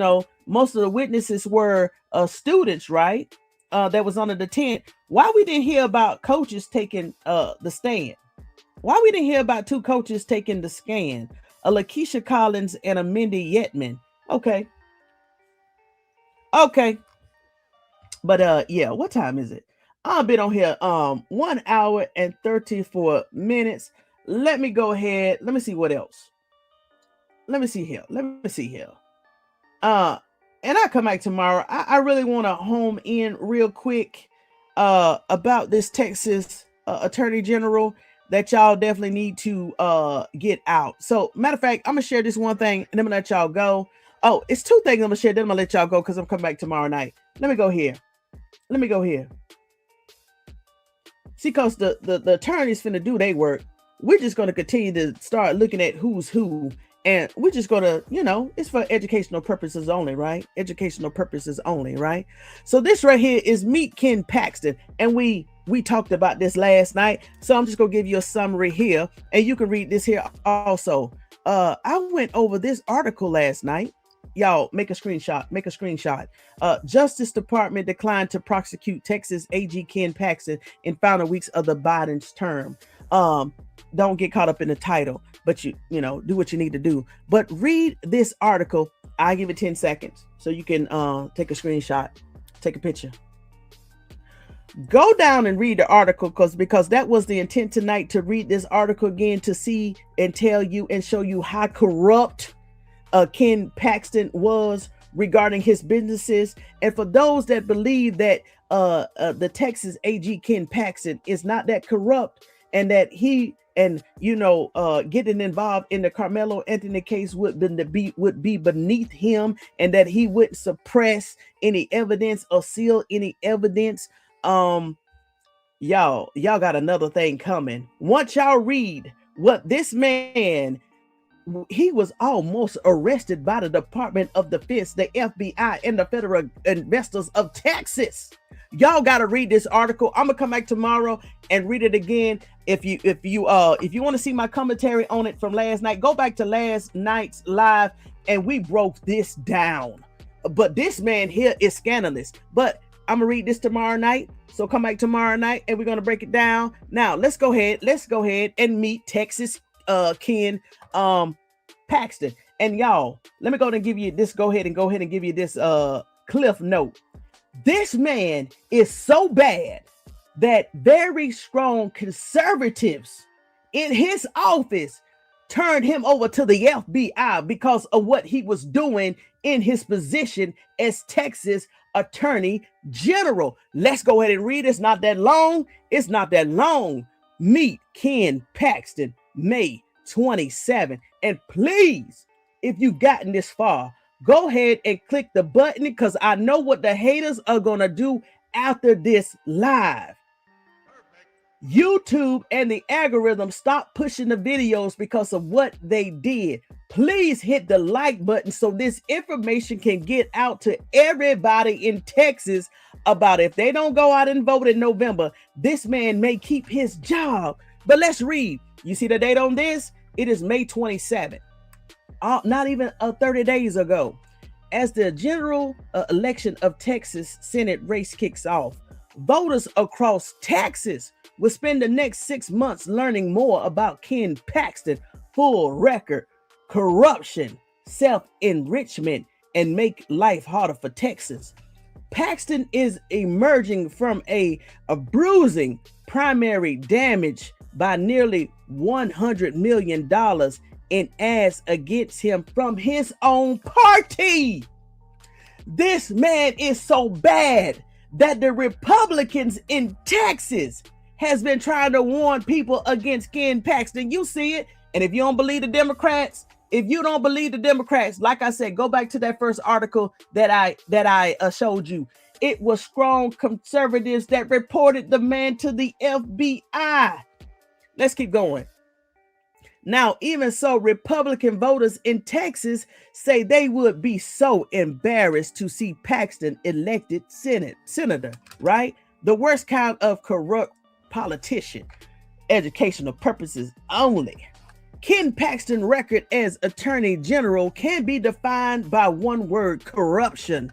A: most of the witnesses were students, right? That was under the tent. Why we didn't hear about coaches taking the stand? Why we didn't hear about two coaches taking the stand? Lakeisha Collins and Amendi Yetman. Okay. But yeah, what time is it? I've been on here 1 hour and 34 minutes. Let me go ahead. Let me see what else. Let me see here. And I'll come back tomorrow. I really want to home in real quick about this Texas Attorney General that y'all definitely need to get out. So matter of fact, I'm gonna share this one thing and I'm gonna let y'all go. Oh, it's two things I'm gonna share, then I'm gonna let y'all go because I'm coming back tomorrow night. Let me go here. See, because the attorneys finna do their work. We're just gonna continue to start looking at who's who, and we're just gonna, it's for educational purposes only, right? So this right here is Meet Ken Paxton, and we talked about this last night, so I'm just gonna give you a summary here, and you can read this here also. I went over this article last night. y'all make a screenshot. Justice Department declined to prosecute Texas AG Ken Paxton in final weeks of the Biden's term. Don't get caught up in the title, but you know, do what you need to do. But read this article. I give it 10 seconds so you can take a screenshot, take a picture. Go down and read the article because that was the intent tonight, to read this article again, to see and tell you and show you how corrupt Ken Paxton was regarding his businesses. And for those that believe that the Texas AG Ken Paxton is not that corrupt, and that he and getting involved in the Karmelo Anthony case would be beneath him, and that he wouldn't suppress any evidence or seal any evidence, y'all got another thing coming. Once y'all read what this man, he was almost arrested by the Department of Defense, the FBI, and the federal investors of Texas. Y'all got to read this article. I'm gonna come back tomorrow and read it again. If you want to see my commentary on it from last night, go back to last night's live and we broke this down. But this man here is scandalous. But I'm gonna read this tomorrow night. So come back tomorrow night and we're gonna break it down. Now let's go ahead and meet Texas Ken Paxton. And y'all, let me go and give you this. Go ahead and give you this cliff note. This man is so bad that very strong conservatives in his office turned him over to the FBI because of what he was doing in his position as Texas Attorney General. Let's go ahead and read. It's not that long. Meet Ken Paxton, May 27. And please, if you've gotten this far, go ahead and click the button, because I know what the haters are going to do after this live. YouTube and the algorithm stopped pushing the videos because of what they did. Please hit the like button so this information can get out to everybody in Texas about, if they don't go out and vote in November, this man may keep his job. But let's read. You see the date on this? It is May 27th. Not even 30 days ago. As the general election of Texas Senate race kicks off, voters across Texas will spend the next 6 months learning more about Ken Paxton, full record, corruption, self-enrichment, and make life harder for Texans. Paxton is emerging from a bruising primary damage by nearly $100 million in ads against him from his own party. This man is so bad that the Republicans in Texas has been trying to warn people against Ken Paxton. You see it. And if you don't believe the Democrats, like I said, go back to that first article that I showed you. It was strong conservatives that reported the man to the FBI. Let's keep going. Now, even so, Republican voters in Texas say they would be so embarrassed to see Paxton elected senator, right? The worst kind of corrupt politician, educational purposes only. Ken Paxton's record as Attorney General can be defined by one word: corruption.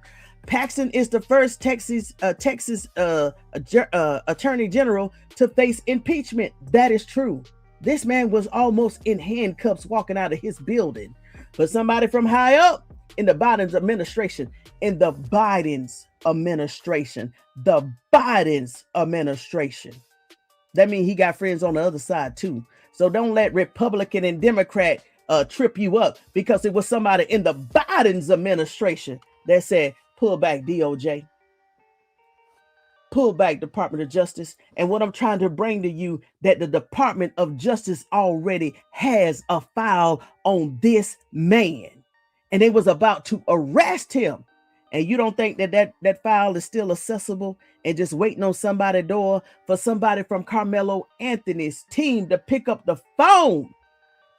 A: Paxton is the first Texas Attorney General to face impeachment. That is true. This man was almost in handcuffs walking out of his building. But somebody from high up in the Biden's administration, that means he got friends on the other side too. So don't let Republican and Democrat trip you up, because it was somebody in the Biden's administration that said, pull back DOJ, pull back Department of Justice. And what I'm trying to bring to you, that the Department of Justice already has a file on this man, and they was about to arrest him. And you don't think that file is still accessible and just waiting on somebody's door for somebody from Karmelo Anthony's team to pick up the phone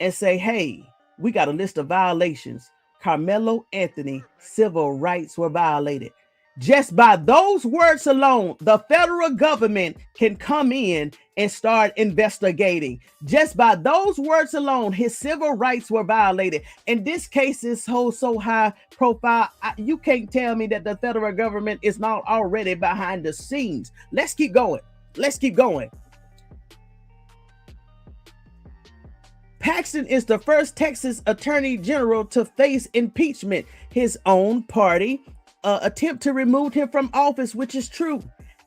A: and say, hey, we got a list of violations. Karmelo Anthony civil rights were violated. Just by those words alone, the federal government can come in and start investigating. Just by those words alone, his civil rights were violated. And this case is so high profile. You can't tell me that the federal government is not already behind the scenes. Let's keep going. Let's keep going. Paxton is the first Texas Attorney General to face impeachment. His own party attempt to remove him from office, which is true,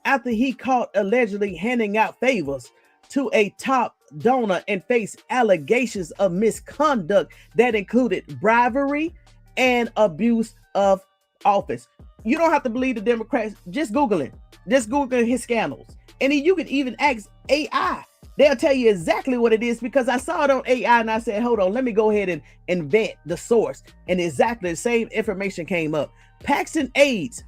A: after he caught allegedly handing out favors to a top donor and faced allegations of misconduct that included bribery and abuse of office. You don't have to believe the Democrats. Just Google it. Just Google his scandals. And you can even ask AI. They'll tell you exactly what it is, because I saw it on AI and I said, hold on, let me go ahead and invent the source. And exactly the same information came up. Paxton AIDS.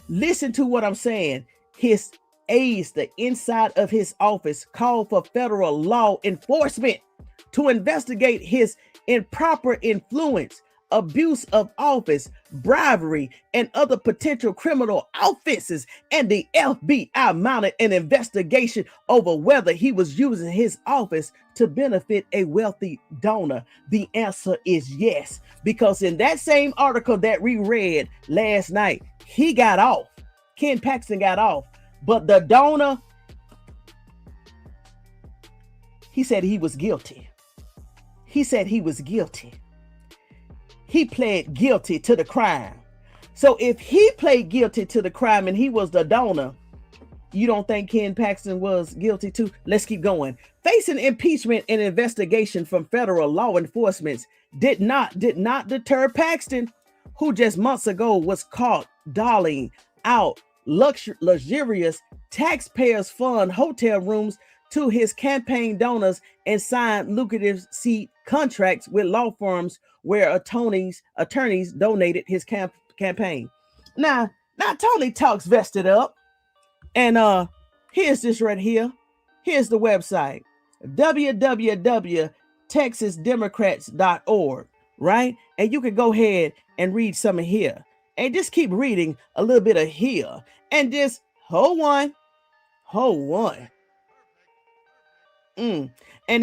A: Listen to what I'm saying. His aides, the inside of his office, called for federal law enforcement to investigate his improper influence, abuse of office, bribery, and other potential criminal offenses. And the FBI mounted an investigation over whether he was using his office to benefit a wealthy donor. The answer is yes, because in that same article that we read last night, he got off. Ken Paxton got off, but the donor, he said he was guilty. He said he was guilty. He pled guilty to the crime. So if he pled guilty to the crime and he was the donor, you don't think Ken Paxton was guilty too? Let's keep going. Facing impeachment and investigation from federal law enforcement did not deter Paxton, who just months ago was caught doling out luxurious taxpayers fund hotel rooms to his campaign donors and signed lucrative seat contracts with law firms where attorneys donated his campaign. Now Tony Talks vested up, and here's this right here. Here's the website, www.texasdemocrats.org, right? And you can go ahead and read some of here, and just keep reading a little bit of here, and just hold on. And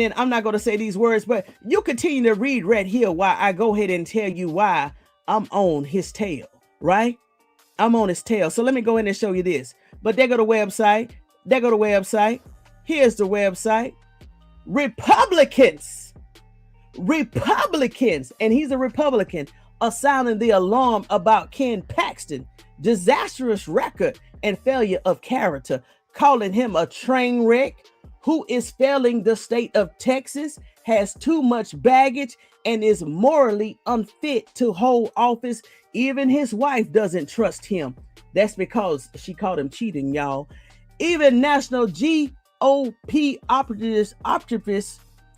A: then I'm not going to say these words, but you continue to read right here while I go ahead and tell you why I'm on his tail, right? I'm on his tail. So let me go in and show you this. But there go the website. Here's the website. Republicans, and he's a Republican, are sounding the alarm about Ken Paxton, disastrous record and failure of character, calling him a train wreck who is failing the state of Texas, has too much baggage, and is morally unfit to hold office. Even his wife doesn't trust him. That's because she caught him cheating, y'all. Even national GOP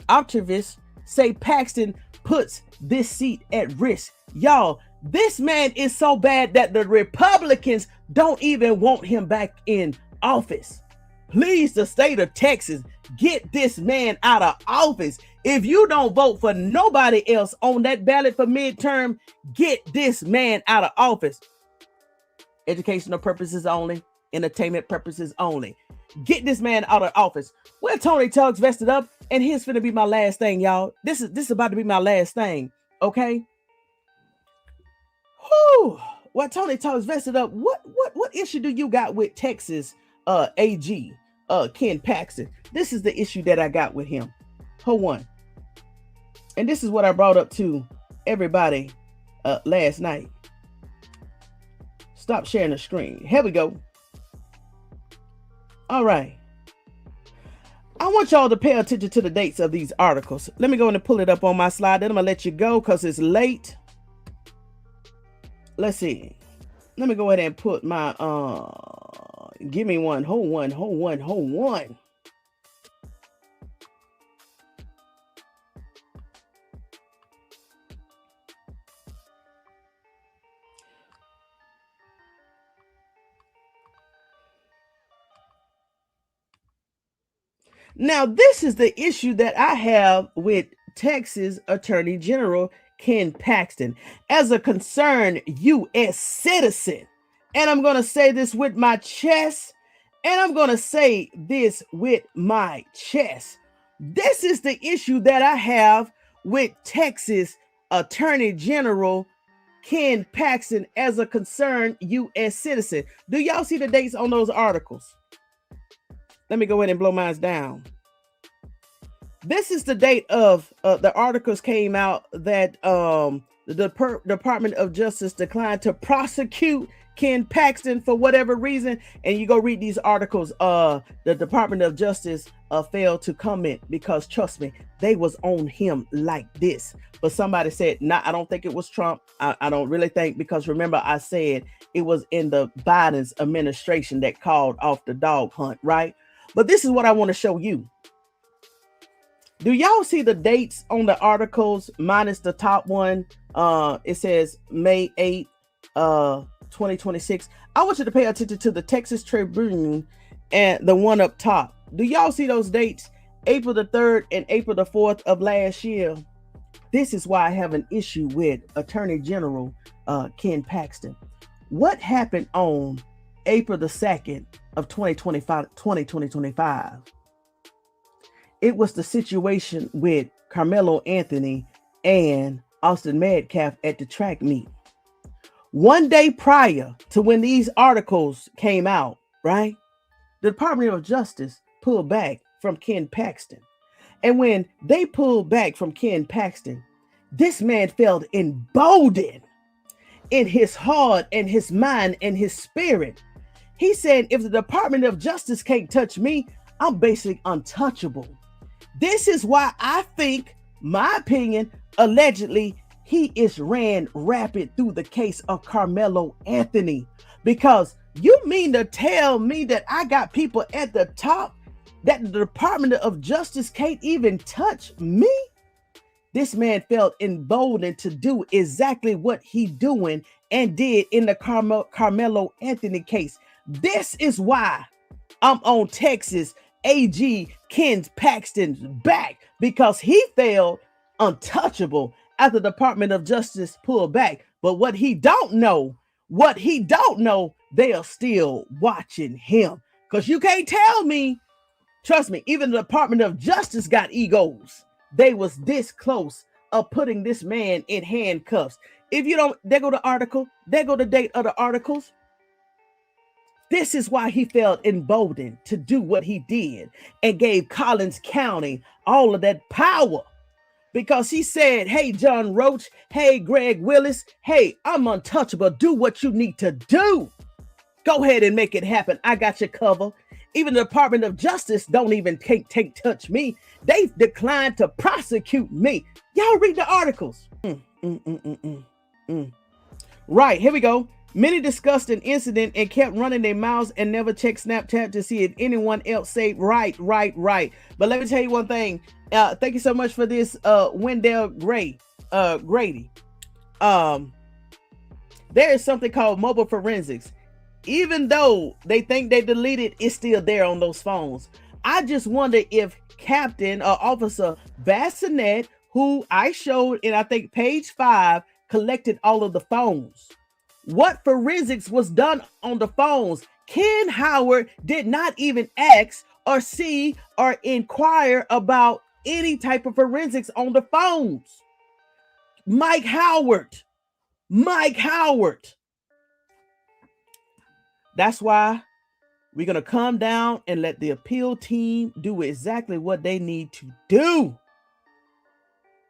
A: optimists say Paxton puts this seat at risk. Y'all, this man is so bad that the Republicans don't even want him back in office. Please, the state of Texas, get this man out of office. If you don't vote for nobody else on that ballot for midterm, get this man out of office. Educational purposes only, entertainment purposes only. Get this man out of office. Well, Tony Talks vested up, and here's gonna be my last thing, y'all. This is about to be my last thing, okay? Whew. Well, Tony Talks vested up. What issue do you got with Texas AG Ken Paxton? This is the issue that I got with him. Hold on. And this is what I brought up to everybody last night. Stop sharing the screen. Here we go. All right. I want y'all to pay attention to the dates of these articles. Let me go in and pull it up on my slide. Then I'm gonna let you go because it's late. Let's see. Let me go ahead and put my give me one. Hold on. Now, this is the issue that I have with Texas Attorney General Ken Paxton as a concerned U.S. citizen. And I'm going to say this with my chest. And I'm going to say this with my chest. This is the issue that I have with Texas Attorney General Ken Paxton as a concerned U.S. citizen. Do y'all see the dates on those articles? Let me go ahead and blow mine down. This is the date of the articles came out that the Department of Justice declined to prosecute Ken Paxton for whatever reason. And you go read these articles. The Department of Justice failed to comment because, trust me, they was on him like this. But somebody said, nah, I don't think it was Trump. I don't really think, because remember I said it was in the Biden's administration that called off the dog hunt, right? But this is what I want to show you. Do y'all see the dates on the articles minus the top one? It says May 8th, 2026. I want you to pay attention to the Texas Tribune and the one up top. Do y'all see those dates? April the 3rd and April the 4th of last year. This is why I have an issue with Attorney General Ken Paxton. What happened on April the 2nd of 2025? It was the situation with Karmelo Anthony and Austin Metcalf at the track meet. One day prior to when these articles came out, right? The Department of Justice pulled back from Ken Paxton. And when they pulled back from Ken Paxton, this man felt emboldened in his heart and his mind and his spirit. He said, if the Department of Justice can't touch me, I'm basically untouchable. This is why I think, my opinion, allegedly, he is ran rapid through the case of Karmelo Anthony. Because you mean to tell me that I got people at the top that the Department of Justice can't even touch me? This man felt emboldened to do exactly what he doing and did in the Karmelo Anthony case. This is why I'm on Texas AG Ken Paxton's back, because he felt untouchable after the Department of Justice pulled back. But what he don't know, they are still watching him. Because you can't tell me, trust me, even the Department of Justice got egos. They was this close of putting this man in handcuffs. If you don't, there go the article, there go the date of the articles. This is why he felt emboldened to do what he did and gave Collins County all of that power, because he said, hey, John Roach, hey, Greg Willis, hey, I'm untouchable. Do what you need to do. Go ahead and make it happen. I got your cover. Even the Department of Justice don't even touch me. They declined to prosecute me. Y'all read the articles. Right, here we go. Many discussed an incident and kept running their mouths and never checked Snapchat to see if anyone else said right. But let me tell you one thing. Thank you so much for this, Wendell Grady. There is something called mobile forensics. Even though they think they deleted, it's still there on those phones. I just wonder if Captain or Officer Bassline, who I showed in, I think, page 5, collected all of the phones. What forensics was done on the phones? Ken Howard did not even ask or see or inquire about any type of forensics on the phones. Mike Howard. That's why we're going to come down and let the appeal team do exactly what they need to do.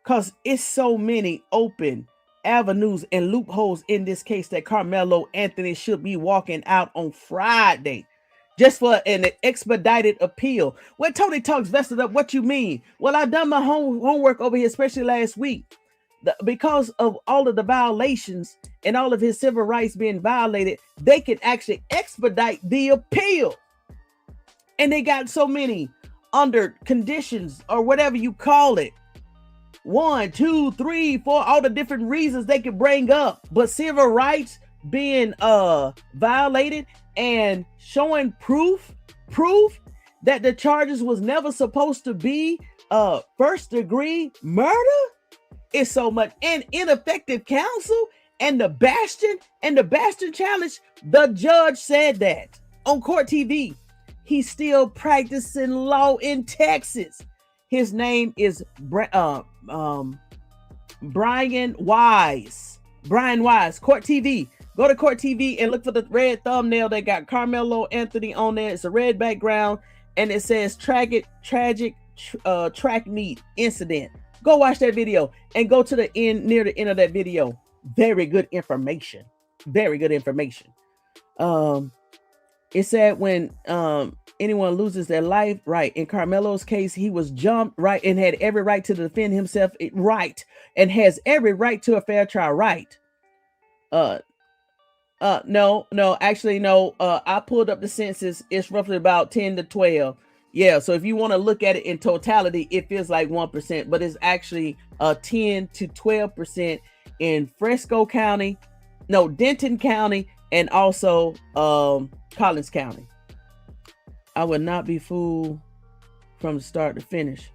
A: Because it's so many open avenues and loopholes in this case that Karmelo Anthony should be walking out on Friday just for an expedited appeal. When Tony Talks vested up, what you mean? Well, I've done my homework over here, especially last week. Because of all of the violations and all of his civil rights being violated, they can actually expedite the appeal. And they got so many under conditions or whatever you call it. 1, 2, 3, 4, all the different reasons they could bring up, but civil rights being violated and showing proof that the charges was never supposed to be first degree murder. It's so much. And ineffective counsel and the Bastion challenge, the judge said that on Court TV. He's still practicing law in Texas. His name is Brian Wise. Brian Wise, Court TV. Go to Court TV and look for the red thumbnail that got Karmelo Anthony on there. It's a red background and it says tragic track meet incident. Go watch that video and go to the end, near the end of that video. Very good information. Very good information. It said when anyone loses their life, right? In Karmelo's case, he was jumped, right, and had every right to defend himself, right, and has every right to a fair trial, right? No, actually, no. I pulled up the census. It's roughly about 10 to 12. Yeah, so if you want to look at it in totality, it feels like 1%, but it's actually 10 to 12% in Fresco County, no, Denton County, and also Collins County. I would not be fooled from the start to finish.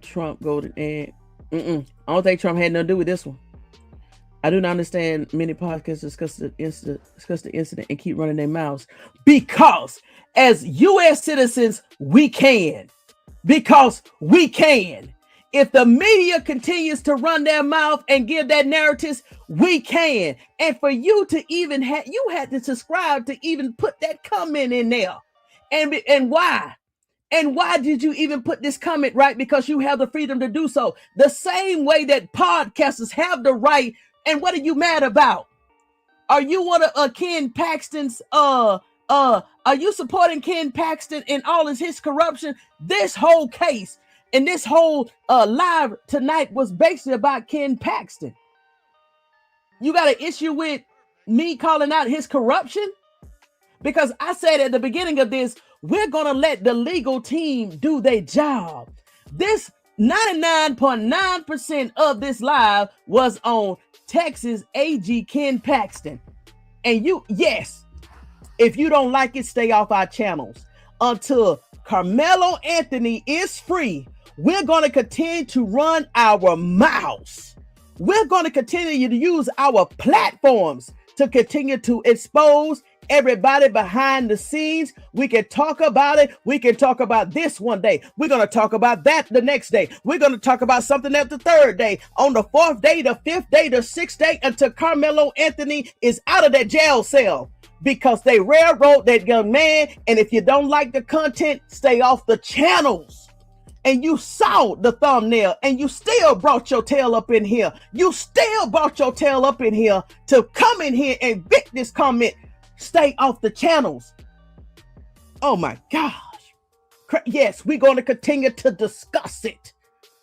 A: Trump go to and I don't think Trump had nothing to do with this one. I do not understand many podcasts discuss the incident and keep running their mouths because as U.S. citizens, we can. Because we can. If the media continues to run their mouth and give that narratives, we can. And for you to even you had to subscribe to even put that comment in there. And why? And why did you even put this comment, right? Because you have the freedom to do so. The same way that podcasters have the right. And what are you mad about? Are you one of Ken Paxton's are you supporting Ken Paxton and all of his corruption? This whole case and this whole live tonight was basically about Ken Paxton. You got an issue with me calling out his corruption? Because I said at the beginning of this, we're going to let the legal team do their job. This 99.9% of this live was on Texas AG Ken Paxton. And yes, if you don't like it, stay off our channels. Until Karmelo Anthony is free, we're going to continue to run our mouths. We're going to continue to use our platforms to continue to expose everybody behind the scenes. We can talk about it. We can talk about this one day. We're going to talk about that the next day. We're going to talk about something else the third day. On the fourth day, the fifth day, the sixth day, until Karmelo Anthony is out of that jail cell. Because they railroad that young man. And if you don't like the content, stay off the channels. And you saw the thumbnail and you still brought your tail up in here. You still brought your tail up in here to come in here and get this comment. Stay off the channels. Oh my gosh. Yes, we're going to continue to discuss it.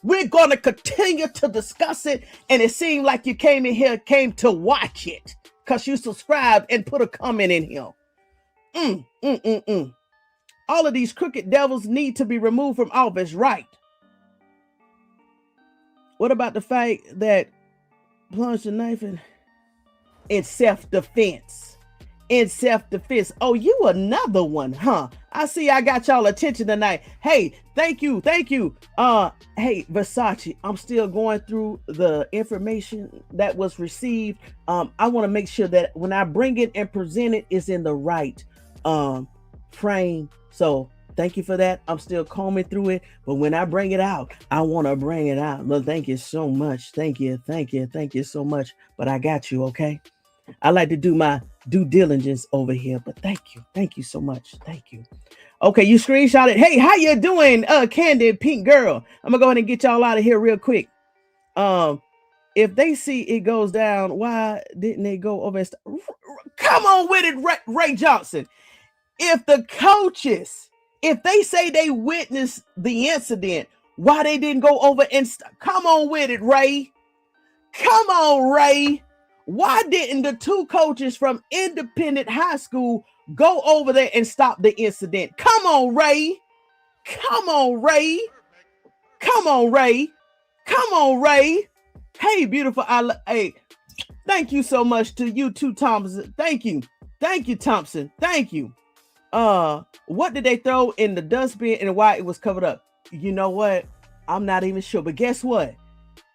A: We're going to continue to discuss it. And it seemed like you came to watch it because you subscribed and put a comment in here. All of these crooked devils need to be removed from office, right? What about the fact that plunged the knife in self-defense? In self-defense. Oh, you another one, huh? I see I got y'all attention tonight. Hey, thank you. Hey, Versace, I'm still going through the information that was received. I want to make sure that when I bring it and present it, it's in the right frame. So thank you for that. I'm still combing through it, but when I bring it out, I want to bring it out. Well, thank you so much. Thank you so much. But I got you, okay? I like to do my due diligence over here, but thank you so much. Thank you. Okay, you screenshot it. Hey, how you doing, Candy Pink Girl? I'm gonna go ahead and get y'all out of here real quick. If they see it goes down, why didn't they go over and come on with it, Ray Johnson? If the coaches, if they say they witnessed the incident, why they didn't go over and come on with it, Ray? Come on, Ray. Why didn't the two coaches from Independent High School go over there and stop the incident? Come on, Ray. Come on, Ray. Come on, Ray. Come on, Ray. Hey, beautiful. Hey, thank you so much to you too, Thompson. Thank you. Thank you, Thompson. Thank you. What did they throw in the dustbin and why it was covered up? You know what? I'm not even sure. But guess what?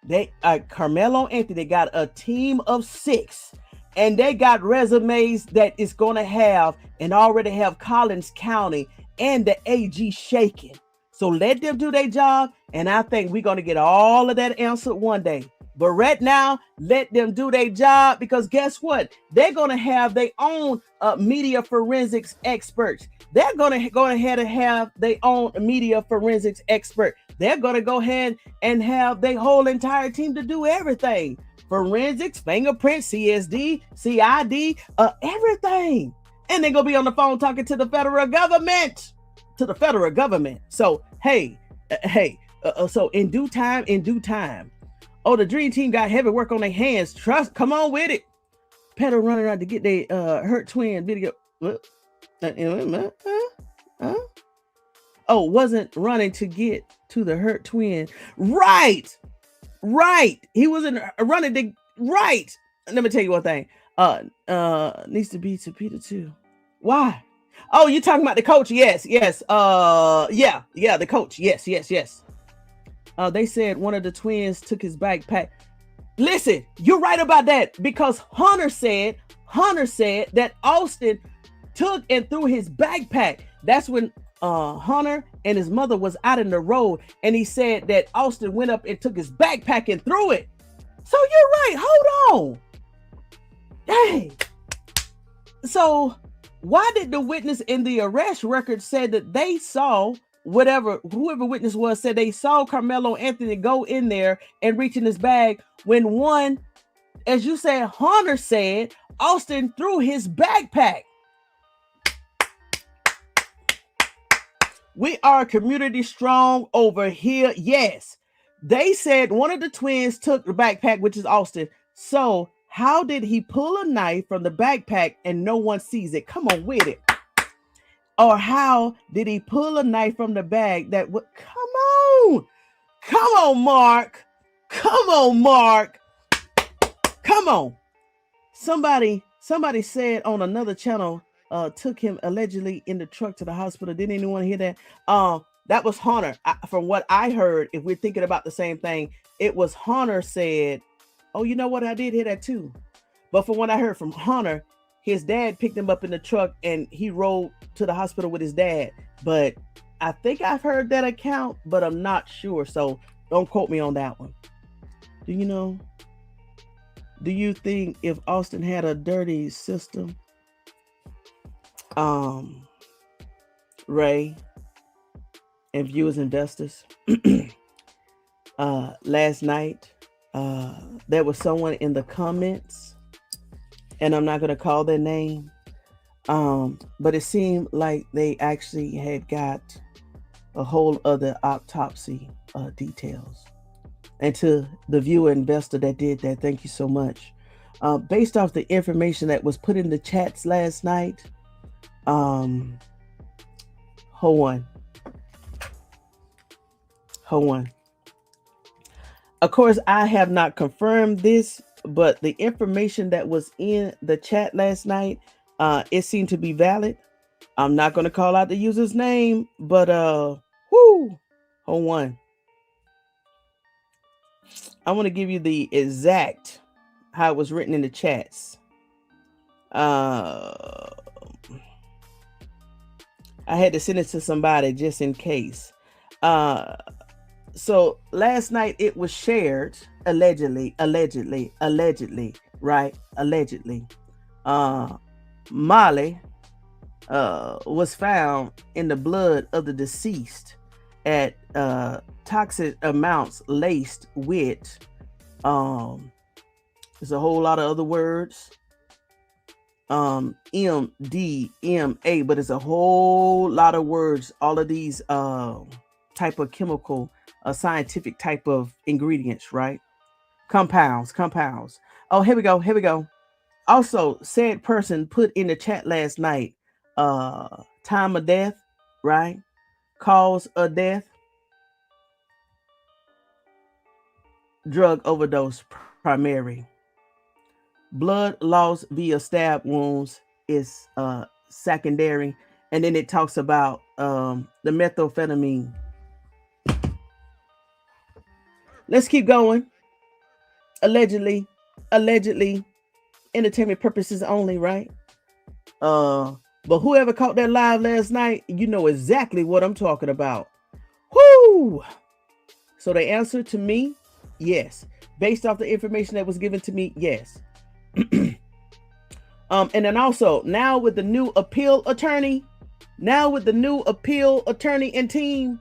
A: They Karmelo Anthony got a team of 6, and they got resumes that is going to have and already have Collins County and the AG shaking. So let them do their job, and I think we're going to get all of that answered one day. But right now, let them do their job, because guess what? They're going to have their own media forensics experts. They're going to go ahead and have their own media forensics expert. They're going to go ahead and have their whole entire team to do everything. Forensics, fingerprint, CSD, CID, everything. And they're going to be on the phone talking to the federal government. So, hey, so in due time. Oh, the dream team got heavy work on their hands. Come on with it. Pedal running around to get their hurt twin video. Oh, wasn't running to get to the hurt twin. Right. He wasn't running to, right. Let me tell you one thing. Needs to be to Peter too. Why? Oh, you talking about the coach? Yes. Yeah, the coach. Yes. They said one of the twins took his backpack. Listen, you're right about that, because Hunter said that Austin took and threw his backpack. That's when Hunter and his mother was out in the road, and he said that Austin went up and took his backpack and threw it. So you're right. Hold on. Dang. So why did the witness in the arrest record say that they saw whoever witness was said they saw Karmelo Anthony go in there and reach in his bag, when one, as you said, Hunter said Austin threw his backpack? We are community strong over here. Yes, they said one of the twins took the backpack, which is Austin. So how did he pull a knife from the backpack and no one sees it? Come on with it. Or how did he pull a knife from the bag that would, come on, Mark. Come on. Somebody said on another channel, took him allegedly in the truck to the hospital. Didn't anyone hear that? That was Hunter. From what I heard, if we're thinking about the same thing, it was Hunter said, oh, you know what? I did hear that too. But from what I heard from Hunter, his dad picked him up in the truck and he rode to the hospital with his dad. But I think I've heard that account, but I'm not sure. So don't quote me on that one. Do you think if Austin had a dirty system, Ray and viewers, investors, last night, there was someone in the comments, and I'm not going to call their name, but it seemed like they actually had got a whole other autopsy details. And to the viewer investor that did that, thank you so much. Based off the information that was put in the chats last night, hold on. Of course, I have not confirmed this, but the information that was in the chat last night, it seemed to be valid. I'm not going to call out the user's name, but hold on. I want to give you the exact how it was written in the chats. I had to send it to somebody just in case. So last night it was shared, allegedly, right? Allegedly. Molly was found in the blood of the deceased at toxic amounts laced with there's a whole lot of other words, MDMA, but it's a whole lot of words, all of these type of chemical scientific type of ingredients, right? Compounds. Oh, here we go. Also, said person put in the chat last night, time of death, right? Cause of death, drug overdose primary. Blood loss via stab wounds is secondary. And then it talks about the methamphetamine. Let's keep going. Allegedly, entertainment purposes only, right? But whoever caught that live last night, you know exactly what I'm talking about. Whoo! So the answer to me, yes. Based off the information that was given to me, yes. And then also, now with the new appeal attorney and team,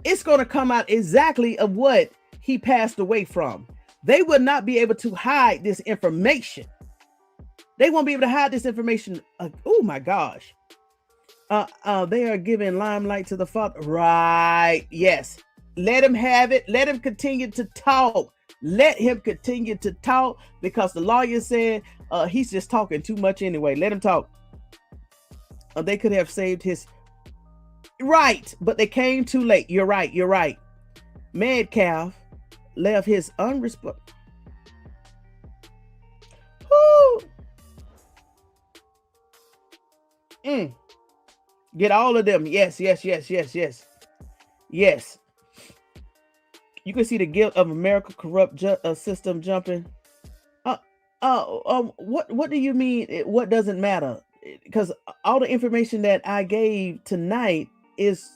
A: it's going to come out exactly of what he passed away from. They will not be able to hide this information. They won't be able to hide this information. Oh my gosh. They are giving limelight to the father. Right. Yes. Let him have it. Let him continue to talk. Let him continue to talk, because the lawyer said he's just talking too much anyway. Let him talk. They could have saved his right, but they came too late. You're right. Metcalf left his unresponsible. Get all of them. Yes. You can see the guilt of America corrupt system jumping. What do you mean? What doesn't matter? Because all the information that I gave tonight is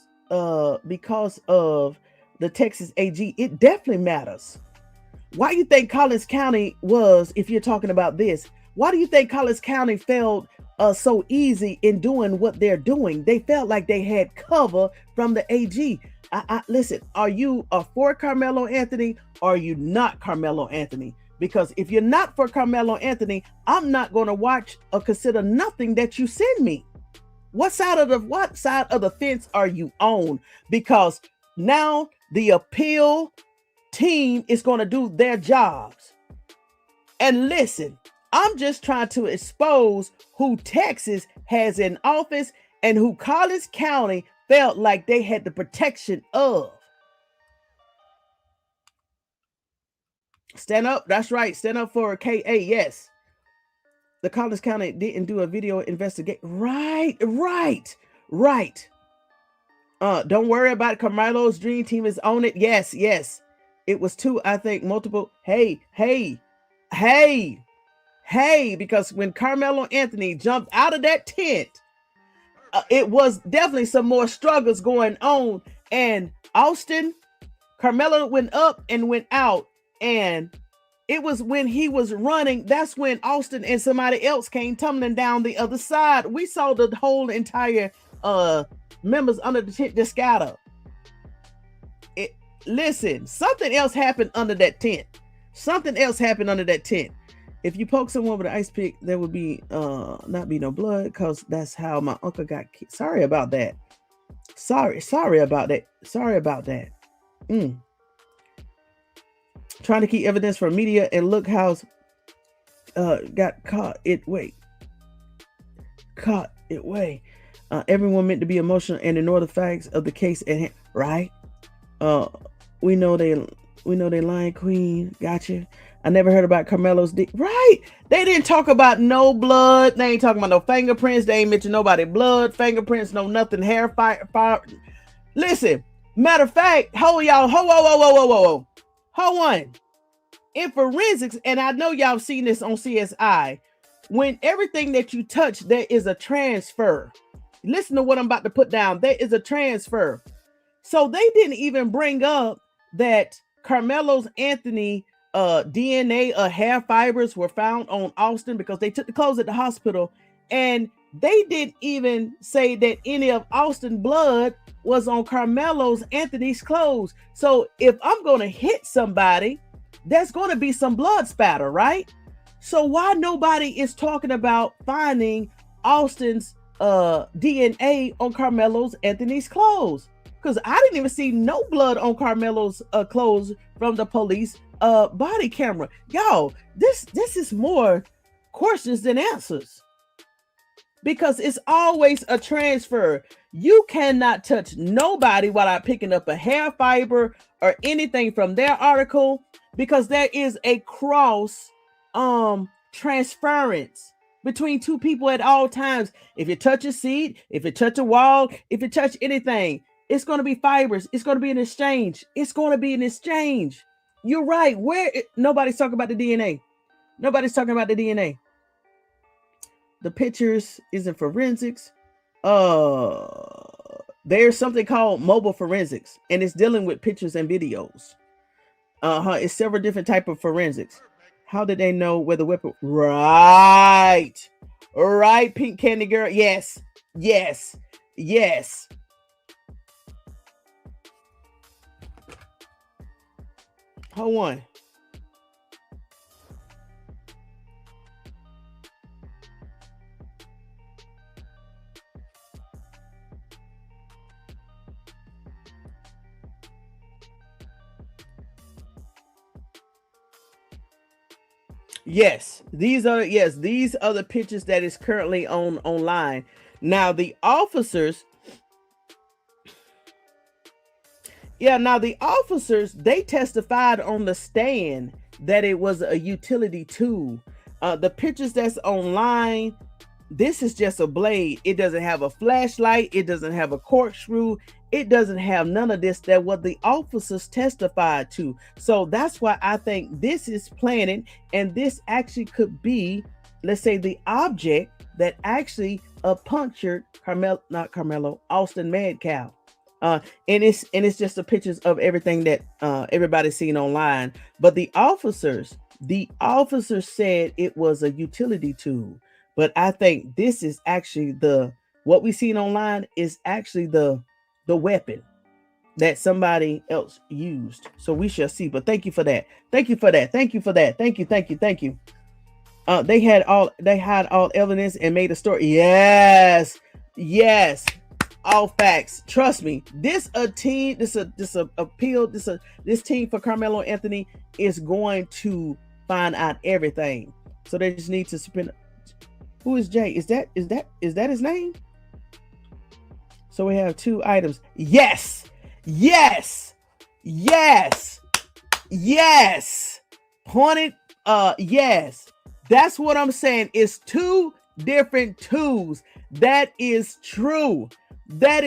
A: because of the Texas AG. It definitely matters. Why do you think Collins County was, if you're talking about this, why do you think Collins County felt so easy in doing what they're doing? They felt like they had cover from the AG. Listen, are you for Karmelo Anthony, or are you not Karmelo Anthony? Because if you're not for Karmelo Anthony, I'm not going to watch or consider nothing that you send me. What side of the fence are you on? Because now the appeal team is going to do their jobs. And listen, I'm just trying to expose who Texas has in office and who Collins County felt like they had the protection of. Stand up. That's right. Stand up for KA. Yes. The Collins County didn't do a video investigation. Right. Don't worry about it. Karmelo's dream team is on it. Yes. It was two, I think, multiple. Hey. Because when Karmelo Anthony jumped out of that tent, it was definitely some more struggles going on. And Austin, Karmelo went up and went out. And it was when he was running, that's when Austin and somebody else came tumbling down the other side. We saw the whole entire members under the tent just scatter. Listen, something else happened under that tent. If you poke someone with an ice pick, there would be not be no blood, because that's how my uncle got killed. Sorry about that. Trying to keep evidence for media, and look how's got caught it way. Everyone meant to be emotional and ignore the facts of the case at hand, right? We know they lying, queen. Gotcha. I never heard about Karmelo's dick. Right. They didn't talk about no blood. They ain't talking about no fingerprints. They ain't mention nobody blood, fingerprints, no nothing, hair, fire. Listen, matter of fact, hold on. In forensics, and I know y'all seen this on CSI, when everything that you touch, there is a transfer. Listen to what I'm about to put down. There is a transfer. So they didn't even bring up that Karmelo Anthony DNA hair fibers were found on Austin, because they took the clothes at the hospital, and they didn't even say that any of Austin blood was on Karmelo Anthony's clothes. So if I'm going to hit somebody, there's going to be some blood spatter, right? So why nobody is talking about finding Austin's DNA on Karmelo Anthony's clothes? Because I didn't even see no blood on Karmelo's clothes from the police body camera. Y'all, this is more questions than answers, because it's always a transfer. You cannot touch nobody without picking up a hair fiber or anything from their article, because there is a cross transference between two people at all times. If you touch a seat, if you touch a wall, if you touch anything, it's going to be fibers. It's going to be an exchange. You're right. Nobody's talking about the DNA. Nobody's talking about the DNA. The pictures isn't forensics. There's something called mobile forensics, and it's dealing with pictures and videos. It's several different type of forensics. How did they know where the weapon? Right, Pink Candy Girl. Yes. Hold on. Yes, these are the pictures that is currently online. Now the officers, they testified on the stand that it was a utility tool. The pictures that's online, this is just a blade. It doesn't have a flashlight. It doesn't have a corkscrew. It doesn't have none of this that what the officers testified to. So that's why I think this is planted, and this actually could be, let's say, the object that actually punctured Austin Metcalf. And it's just the pictures of everything that everybody's seen online. But the officers said it was a utility tool. But I think this is actually what we seen online is actually the weapon that somebody else used. So we shall see. But thank you for that. Thank you. They had all evidence and made a story. Yes. All facts. Trust me. This team for Karmelo Anthony is going to find out everything. So they just need to spend. Who is Jay? Is that his name? So we have two items. Yes. Pointed. Yes. That's what I'm saying. It's two different tools. That is true. And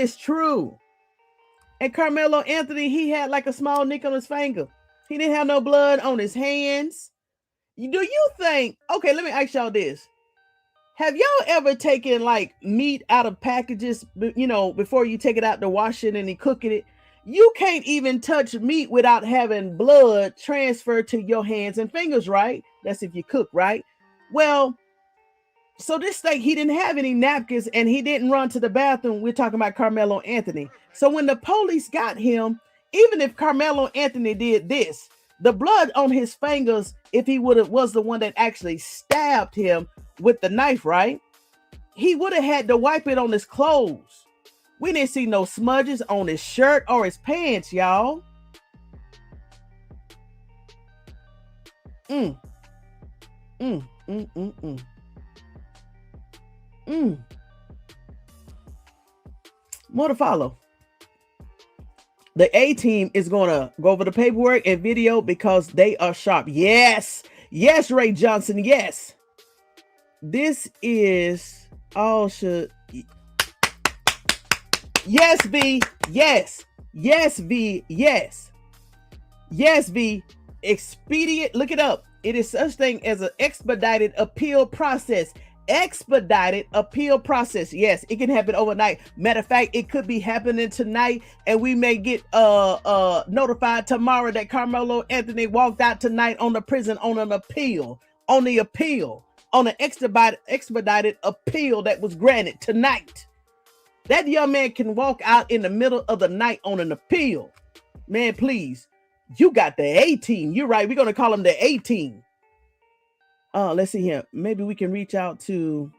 A: Karmelo Anthony, he had like a small nick on his finger. He didn't have no blood on his hands. Do you think? Okay, let me ask y'all this. Have y'all ever taken like meat out of packages, before you take it out to wash it and you cooking it? You can't even touch meat without having blood transferred to your hands and fingers, right? That's if you cook, right? Well, so this thing, he didn't have any napkins and he didn't run to the bathroom. We're talking about Karmelo Anthony. So when the police got him, even if Karmelo Anthony did this, the blood on his fingers, if he was the one that actually stabbed him with the knife, right? He would have had to wipe it on his clothes. We didn't see no smudges on his shirt or his pants, y'all. More to follow. The A team is going to go over the paperwork and video because they are sharp. Yes, Ray Johnson. Yes. This is all should. Yes, V. Yes, V. Yes, V. Expedient. Look it up. It is such thing as an expedited appeal process. Yes, it can happen overnight. Matter of fact, it could be happening tonight, and we may get notified tomorrow that Karmelo Anthony walked out tonight on the prison on an appeal. On an expedited appeal that was granted tonight. That young man can walk out in the middle of the night on an appeal. Man, please. You got the A team. You're right. We're going to call him the A team. Let's see here. Maybe we can reach out to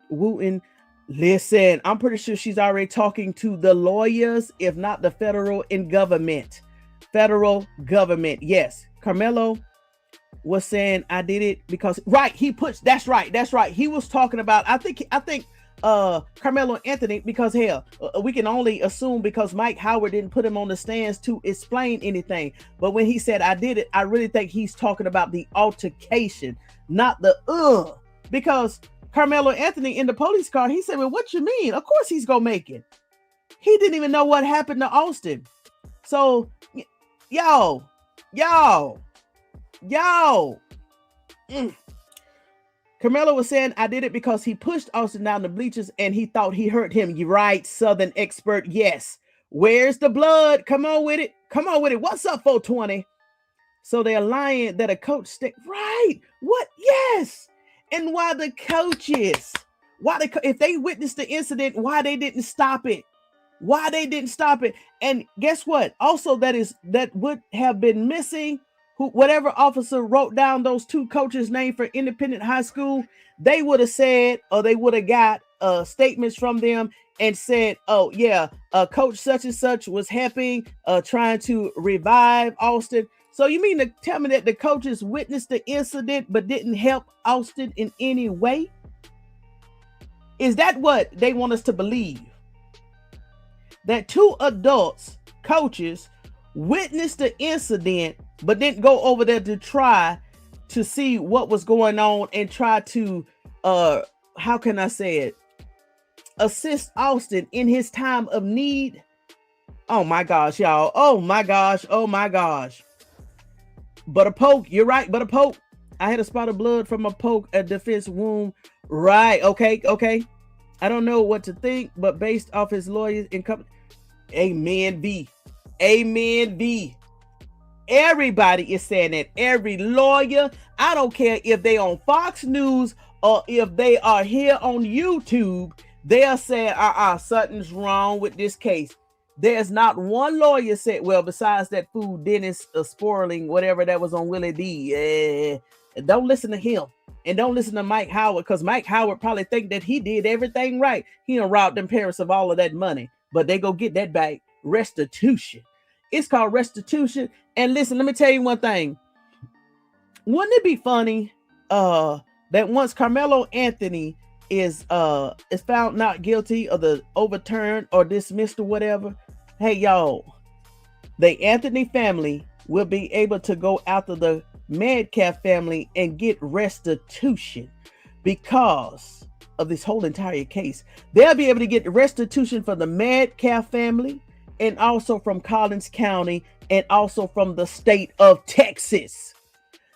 A: Wooten. Listen, I'm pretty sure she's already talking to the lawyers, if not the federal government. Yes. Karmelo was saying I did it because that's right. He was talking about, I think Karmelo Anthony, because hell, we can only assume because Mike Howard didn't put him on the stands to explain anything. But when he said I did it, I really think he's talking about the altercation, not the because Karmelo Anthony in the police car, he said, well, what you mean? Of course he's gonna make it. He didn't even know what happened to Austin. So y'all, Yo. Karmelo was saying, I did it because he pushed Austin down the bleachers and he thought he hurt him. You right, Southern expert. Yes. Where's the blood? Come on with it. Come on with it. What's up, 420? So they're lying that a coach right. What? Yes. And why the coaches? If they witnessed the incident, why they didn't stop it? Why they didn't stop it? And guess what? Also, that would have been missing. Whatever officer wrote down those two coaches' name for Independent High School, they would have said, or they would have got statements from them and said, oh yeah, coach such and such was helping, trying to revive Austin. So you mean to tell me that the coaches witnessed the incident but didn't help Austin in any way? Is that what they want us to believe? That two adults, coaches, witnessed the incident but didn't go over there to try to see what was going on and try to, how can I say it, assist Austin in his time of need? Oh my gosh, y'all. Oh my gosh. Oh my gosh. But a poke, you're right, but a poke. I had a spot of blood from a poke at defense wound. Right, okay. I don't know what to think, but based off his lawyers in company. Amen, V. Amen, V. Everybody is saying that. Every lawyer, I don't care if they on Fox News or if they are here on YouTube, they are saying, something's wrong with this case. There's not one lawyer said, well, besides that fool Dennis spoiling whatever that was on WillieD. Don't listen to him. And don't listen to Mike Howard, because Mike Howard probably think that he did everything right. He done robbed them parents of all of that money. But they go get that back. Restitution. It's called restitution. And listen, let me tell you one thing. Wouldn't it be funny that once Karmelo Anthony is found not guilty of the overturned or dismissed or whatever, hey y'all, the Anthony family will be able to go after the Metcalf family and get restitution because of this whole entire case. They'll be able to get restitution for the Metcalf family and also from Collins County and also from the state of Texas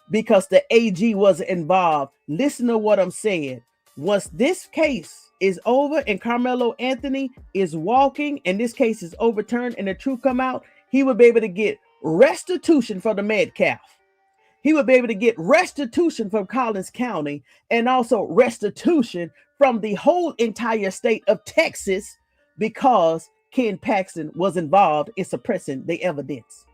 A: because the AG was involved. Listen to what I'm saying. Once this case is over and Karmelo Anthony is walking and this case is overturned and the truth come out, he will be able to get restitution for the Metcalf. He would be able to get restitution from Collins County and also restitution from the whole entire state of Texas because Ken Paxton was involved in suppressing the evidence.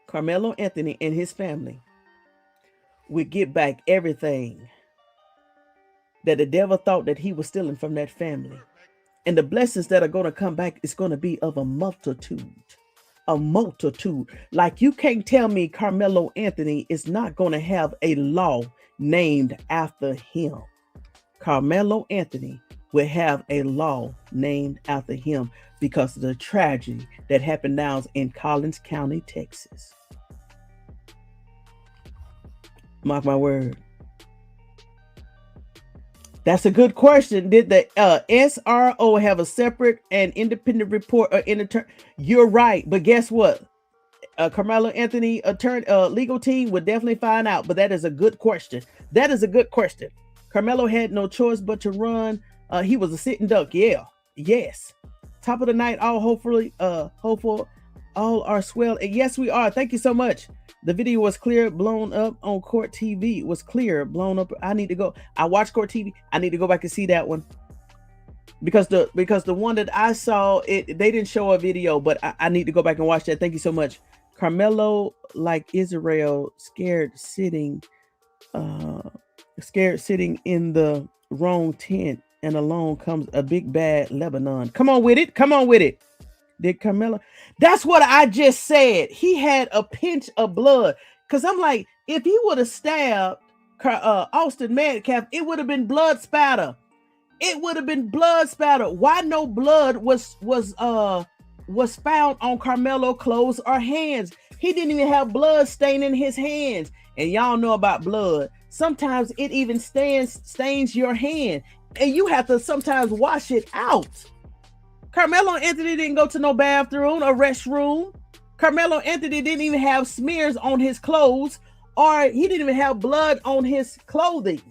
A: Karmelo Anthony and his family would get back everything that the devil thought that he was stealing from that family. And the blessings that are going to come back is going to be of a multitude. A multitude. Like you can't tell me Karmelo Anthony is not going to have a law named after him. Karmelo Anthony will have a law named after him because of the tragedy that happened down in Collins County, Texas. Mark my word. That's a good question. Did the SRO have a separate and independent report or You're right, but guess what? Karmelo Anthony legal team would definitely find out, but that is a good question. That is a good question. Karmelo had no choice but to run. He was a sitting duck. Yeah. Yes. Top of the night. Hopeful all are swell. And yes, we are. Thank you so much. The video was clear, blown up on Court TV. It was clear, blown up. I need to go. I watch Court TV. I need to go back and see that one. Because the one that I saw, they didn't show a video, but I need to go back and watch that. Thank you so much. Karmelo, like Israel, scared sitting in the wrong tent, and along comes a big bad Lebanon. Come on with it. Come on with it. Did Karmelo? That's what I just said. He had a pinch of blood. Because I'm like, if he would have stabbed Austin Metcalf, it would have been blood spatter. It would have been blood spatter. Why no blood was found on Karmelo clothes or hands? He didn't even have blood stain in his hands. And y'all know about blood. Sometimes it even stains your hand. And you have to sometimes wash it out. Karmelo Anthony didn't go to no bathroom or restroom. Karmelo Anthony didn't even have smears on his clothes, or he didn't even have blood on his clothing,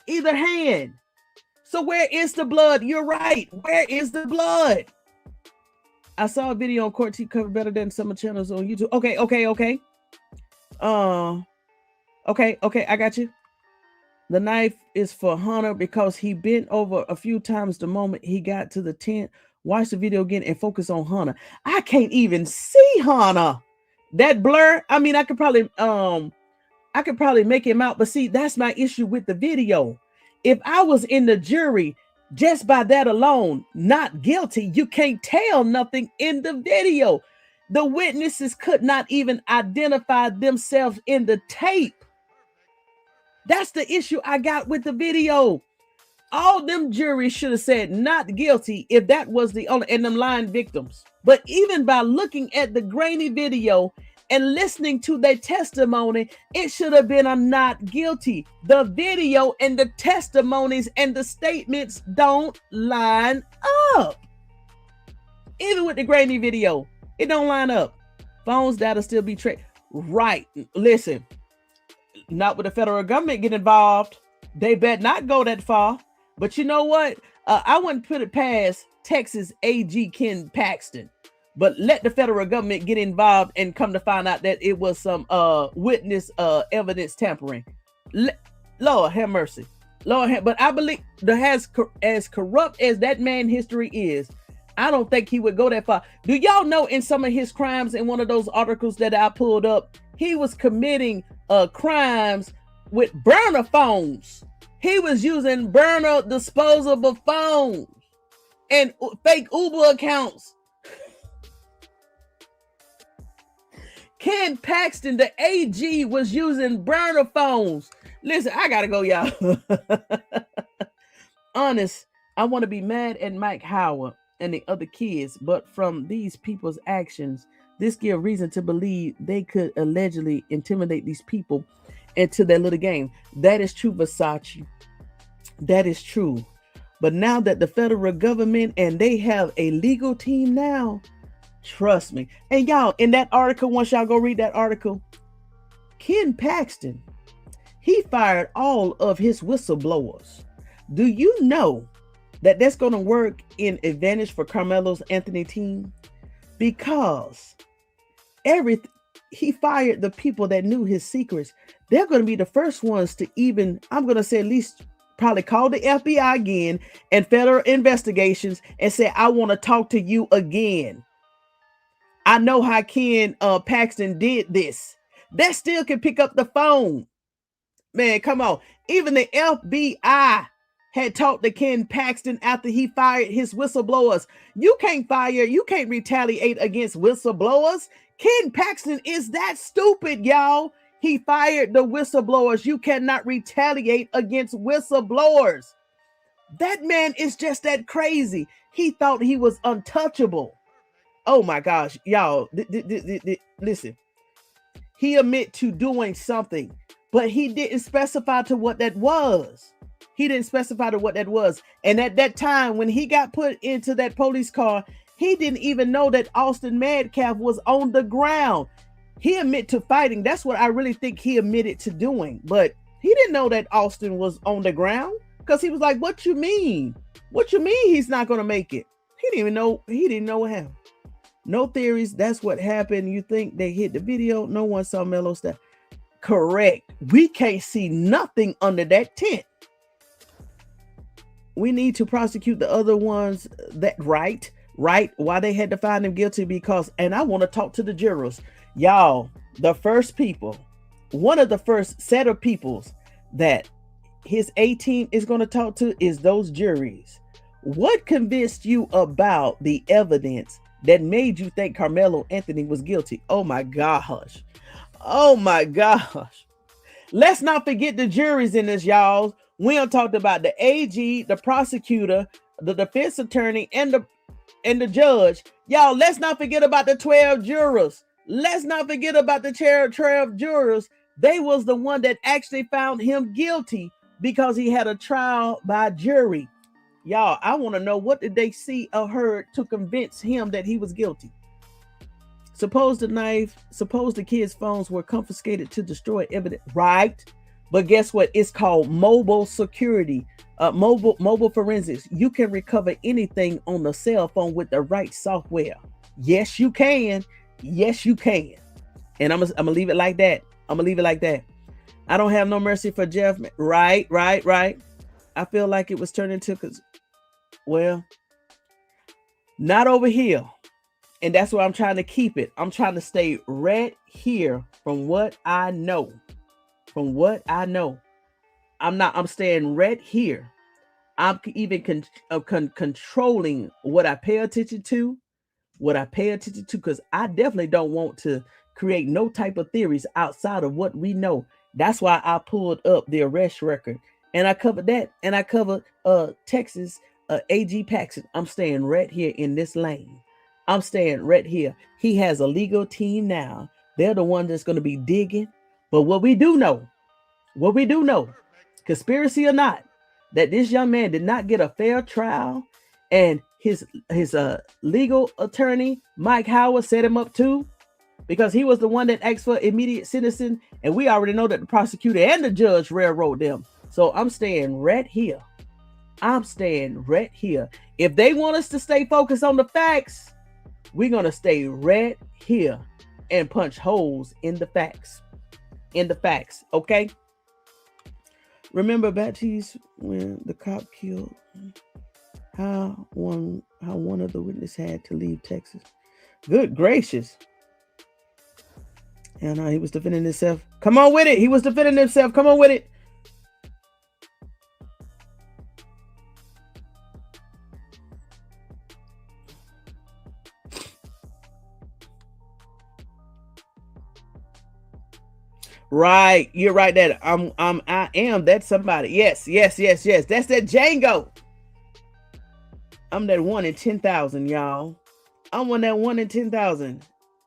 A: either hand. So where is the blood? You're right. Where is the blood? I saw a video on Court T cover better than some channels on YouTube. Okay. Okay, I got you. The knife is for Hunter because he bent over a few times the moment he got to the tent. Watch the video again and focus on Hunter. I can't even see Hunter. That blur, I mean, I could probably make him out, but see, that's my issue with the video. If I was in the jury, just by that alone, not guilty, you can't tell nothing in the video. The witnesses could not even identify themselves in the tape. That's the issue I got with the video. All them juries should have said not guilty if that was the only, and them lying victims. But even by looking at the grainy video and listening to their testimony, it should have been a not guilty. The video and the testimonies and the statements don't line up. Even with the grainy video, it don't line up. Phones data still be tracked. Right. Listen, not with the federal government get involved. They better not go that far. But you know what? I wouldn't put it past Texas AG Ken Paxton. But let the federal government get involved and come to find out that it was some witness evidence tampering. Lord have mercy. But I believe as corrupt as that man history is, I don't think he would go that far. Do y'all know in some of his crimes, in one of those articles that I pulled up, he was committing crimes with burner phones. He was using burner disposable phones and fake Uber accounts. Ken Paxton, the AG, was using burner phones. Listen, I gotta go, y'all. Honest, I want to be mad at Mike Howard and the other kids, but from these people's actions, this gives reason to believe they could allegedly intimidate these people into their little game. That is true, Versace. That is true. But now that the federal government and they have a legal team now, trust me. And y'all, in that article, once y'all go read that article, Ken Paxton, he fired all of his whistleblowers. Do you know that that's going to work in advantage for Karmelo Anthony team? Because he fired the people that knew his secrets. They're going to be the first ones to even, I'm going to say at least probably call the FBI again and federal investigations and say, I want to talk to you again. I know how Ken Paxton did this. That still can pick up the phone. Man, come on. Even the FBI had talked to Ken Paxton after he fired his whistleblowers. You can't retaliate against whistleblowers. Ken Paxton is that stupid, y'all. He fired the whistleblowers. You cannot retaliate against whistleblowers. That man is just that crazy. He thought he was untouchable. Oh my gosh, y'all, listen. He admit to doing something, but he didn't specify to what that was. He didn't specify to what that was. And at that time, when he got put into that police car, he didn't even know that Austin Metcalf was on the ground. He admitted to fighting. That's what I really think he admitted to doing. But he didn't know that Austin was on the ground, because he was like, what you mean? What you mean he's not going to make it? He didn't even know. He didn't know what happened. No theories. That's what happened. You think they hit the video? No one saw Melo stuff. Correct. We can't see nothing under that tent. We need to prosecute the other ones that right? Why they had to find him guilty, because, and I want to talk to the jurors. Y'all, the first people, one of the first set of peoples that his A team is going to talk to is those juries. What convinced you about the evidence that made you think Karmelo Anthony was guilty? Oh my gosh. Oh my gosh. Let's not forget the juries in this, y'all. We done talked about the AG, the prosecutor, the defense attorney, and the judge. Y'all, let's not forget about the 12 jurors. Let's not forget about the 12 jurors. They was the one that actually found him guilty because he had a trial by jury. Y'all, I want to know, what did they see or heard to convince him that he was guilty? Suppose the kids' phones were confiscated to destroy evidence, right? But guess what? It's called mobile security, mobile forensics. You can recover anything on the cell phone with the right software. Yes, you can. Yes, you can. And I'm gonna leave it like that. I'm gonna leave it like that. I don't have no mercy for Jeff. Right. I feel like it was turned into, well, not over here. And that's where I'm trying to keep it. I'm trying to stay right here from what I know. From what I know. I'm staying right here. I'm even controlling what I pay attention to. Because I definitely don't want to create no type of theories outside of what we know. That's why I pulled up the arrest record. And I covered that. And I covered Texas AG Paxton. I'm staying right here in this lane. I'm staying right here. He has a legal team now. They're the one that's going to be digging. But what we do know, conspiracy or not, that this young man did not get a fair trial, and his legal attorney, Mike Howard, set him up too, because he was the one that asked for immediate sentencing, and we already know that the prosecutor and the judge railroaded them. So I'm staying right here. If they want us to stay focused on the facts, we're going to stay right here and punch holes in the facts. Okay? Remember Baptiste when the cop killed, how one of the witnesses had to leave Texas. Good gracious. And he was defending himself. Come on with it. He was defending himself. Come on with it. Right, you're right. That I am. That's somebody. Yes. That's that Django. I'm that 1 in 10,000, y'all. I'm on that 1 in 10,000.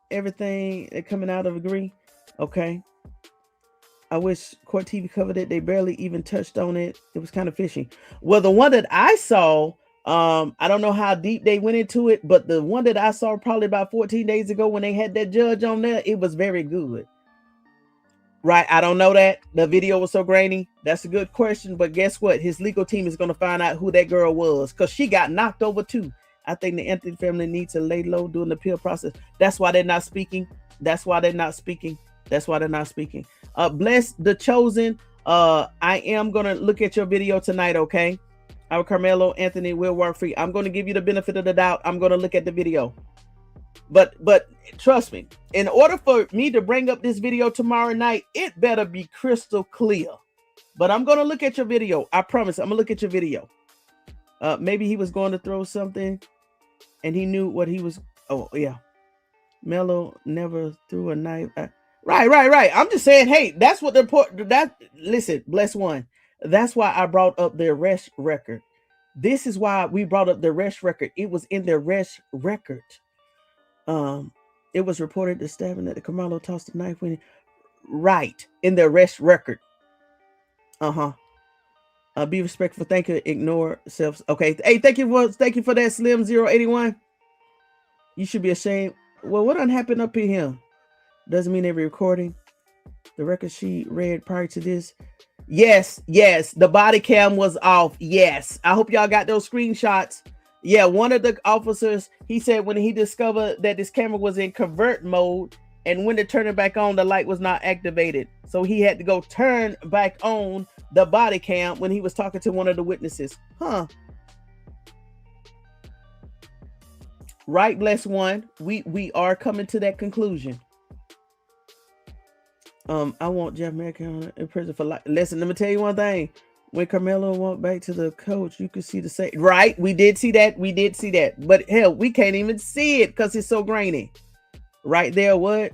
A: Everything coming out of agree. Okay. I wish Court TV covered it. They barely even touched on it. It was kind of fishy. Well, the one that I saw, I don't know how deep they went into it, but the one that I saw probably about 14 days ago when they had that judge on there, it was very good. Right, I don't know that. The video was so grainy. That's a good question, but guess what? His legal team is going to find out who that girl was, because she got knocked over too. I think the Anthony family needs to lay low during the appeal process. That's why they're not speaking. Bless the chosen. I am going to look at your video tonight, okay? Our Karmelo Anthony will work free. I'm going to give you the benefit of the doubt. I'm going to look at the video. But trust me, in order for me to bring up this video tomorrow night, it better be crystal clear. But I'm going to look at your video. I promise I'm going to look at your video. Maybe he was going to throw something and he knew what he was. Oh, yeah. Mello never threw a knife. Right. I'm just saying, hey, that's what the important. Listen, bless one. That's why I brought up the arrest record. This is why we brought up the arrest record. It was in the arrest record. It was reported the stabbing that the Karmelo tossed the knife when right in the arrest record. Be respectful. Thank you. Ignore self. Okay. Hey, thank you for that, Slim 081. You should be ashamed. Well, what done happened up in here? Doesn't mean every recording. The record she read prior to this. Yes. The body cam was off. Yes. I hope y'all got those screenshots. Yeah, one of the officers, he said when he discovered that this camera was in convert mode, and when to turn it back on, the light was not activated. So he had to go turn back on the body cam when he was talking to one of the witnesses. Right, bless one. We are coming to that conclusion. I want Jeff Metcalf in prison for life. Listen, let me tell you one thing. When Karmelo went back to the coach, you could see the same. Right, we did see that. But hell, we can't even see it because it's so grainy. Right there, what?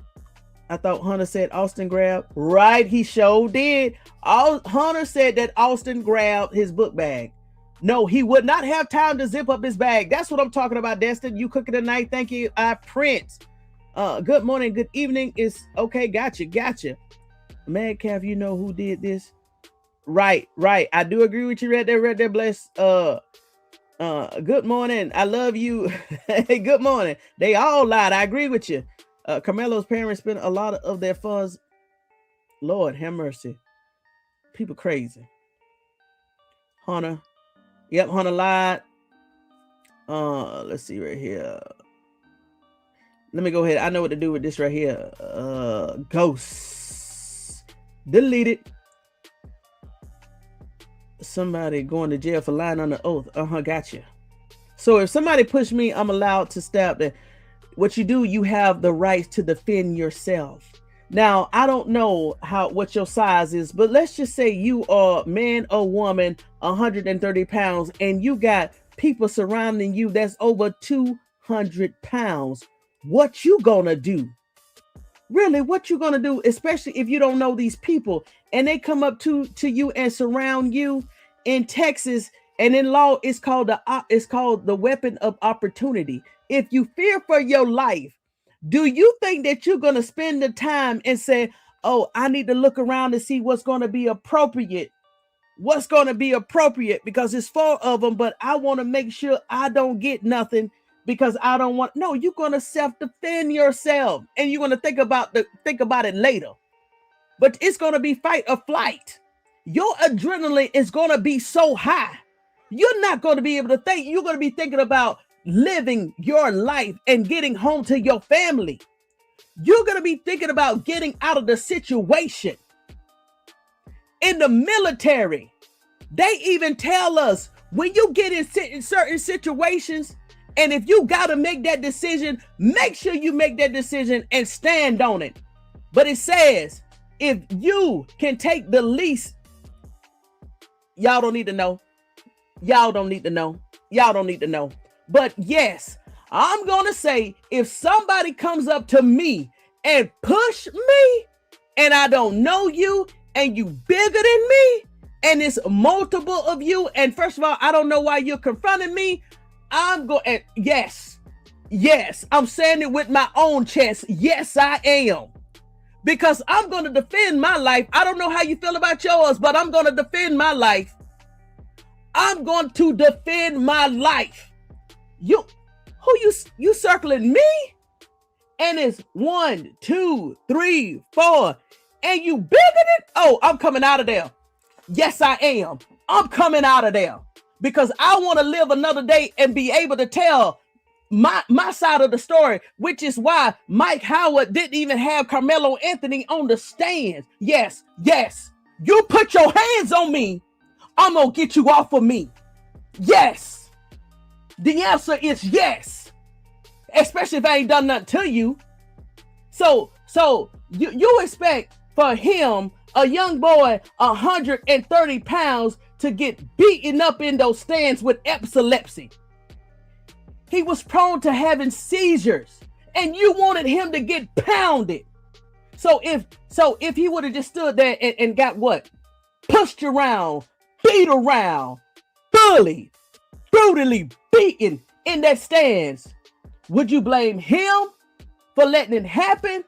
A: I thought Hunter said Austin grabbed. Right, he sure did. Hunter said that Austin grabbed his book bag. No, he would not have time to zip up his bag. That's what I'm talking about, Destin. You cooking tonight? Thank you, Prince. Good morning, good evening. It's okay. Gotcha. Metcalf, you know who did this? Right. I do agree with you right there, bless. Good morning. I love you. Hey, good morning. They all lied. I agree with you. Carmelo's parents spent a lot of their funds. Lord have mercy. People crazy. Hunter. Yep, Hunter lied. Let's see right here. Let me go ahead. I know what to do with this right here. Ghosts. Delete it. Somebody going to jail for lying on the oath. Gotcha. So if somebody pushed me, I'm allowed to stab them. What you do, you have the right to defend yourself. Now, I don't know what your size is, but let's just say you are man or woman, 130 pounds, and you got people surrounding you that's over 200 pounds. What you gonna do? Really, what you gonna do, especially if you don't know these people and they come up to you and surround you? In Texas and in law, it's called the weapon of opportunity. If you fear for your life, do you think that you're gonna spend the time and say, oh, I need to look around to see what's gonna be appropriate? What's gonna be appropriate, because it's 4 of them, but I want to make sure I don't get nothing because I don't want. No, you're gonna self-defend yourself, and you're gonna think about it later. But it's gonna be fight or flight. Your adrenaline is gonna be so high, you're not gonna be able to think. You're gonna be thinking about living your life and getting home to your family. You're gonna be thinking about getting out of the situation. In the military, they even tell us when you get in certain situations, and if you gotta make that decision, make sure you make that decision and stand on it. But it says, if you can take the least, y'all don't need to know. Y'all don't need to know. Y'all don't need to know. But yes, I'm going to say, if somebody comes up to me and push me, and I don't know you, and you bigger than me, and it's multiple of you, and first of all, I don't know why you're confronting me, I'm going, yes, I'm saying it with my own chest. Yes, I am. Because I'm going to defend my life. I don't know how you feel about yours, but I'm going to defend my life. I'm going to defend my life. You circling me? And it's 1, 2, 3, 4, and you bigger than, oh, I'm coming out of there. Yes, I am. I'm coming out of there because I want to live another day and be able to tell my side of the story, which is why Mike Howard didn't even have Karmelo Anthony on the stands. Yes, you put your hands on me, I'm gonna get you off of me. Yes, the answer is yes, especially if I ain't done nothing to you. So you expect for him, a young boy, 130 pounds, to get beaten up in those stands with epilepsy. He was prone to having seizures, and you wanted him to get pounded. So if he would have just stood there and got what? Pushed around, beat around, bullied, brutally beaten in that stance, would you blame him for letting it happen?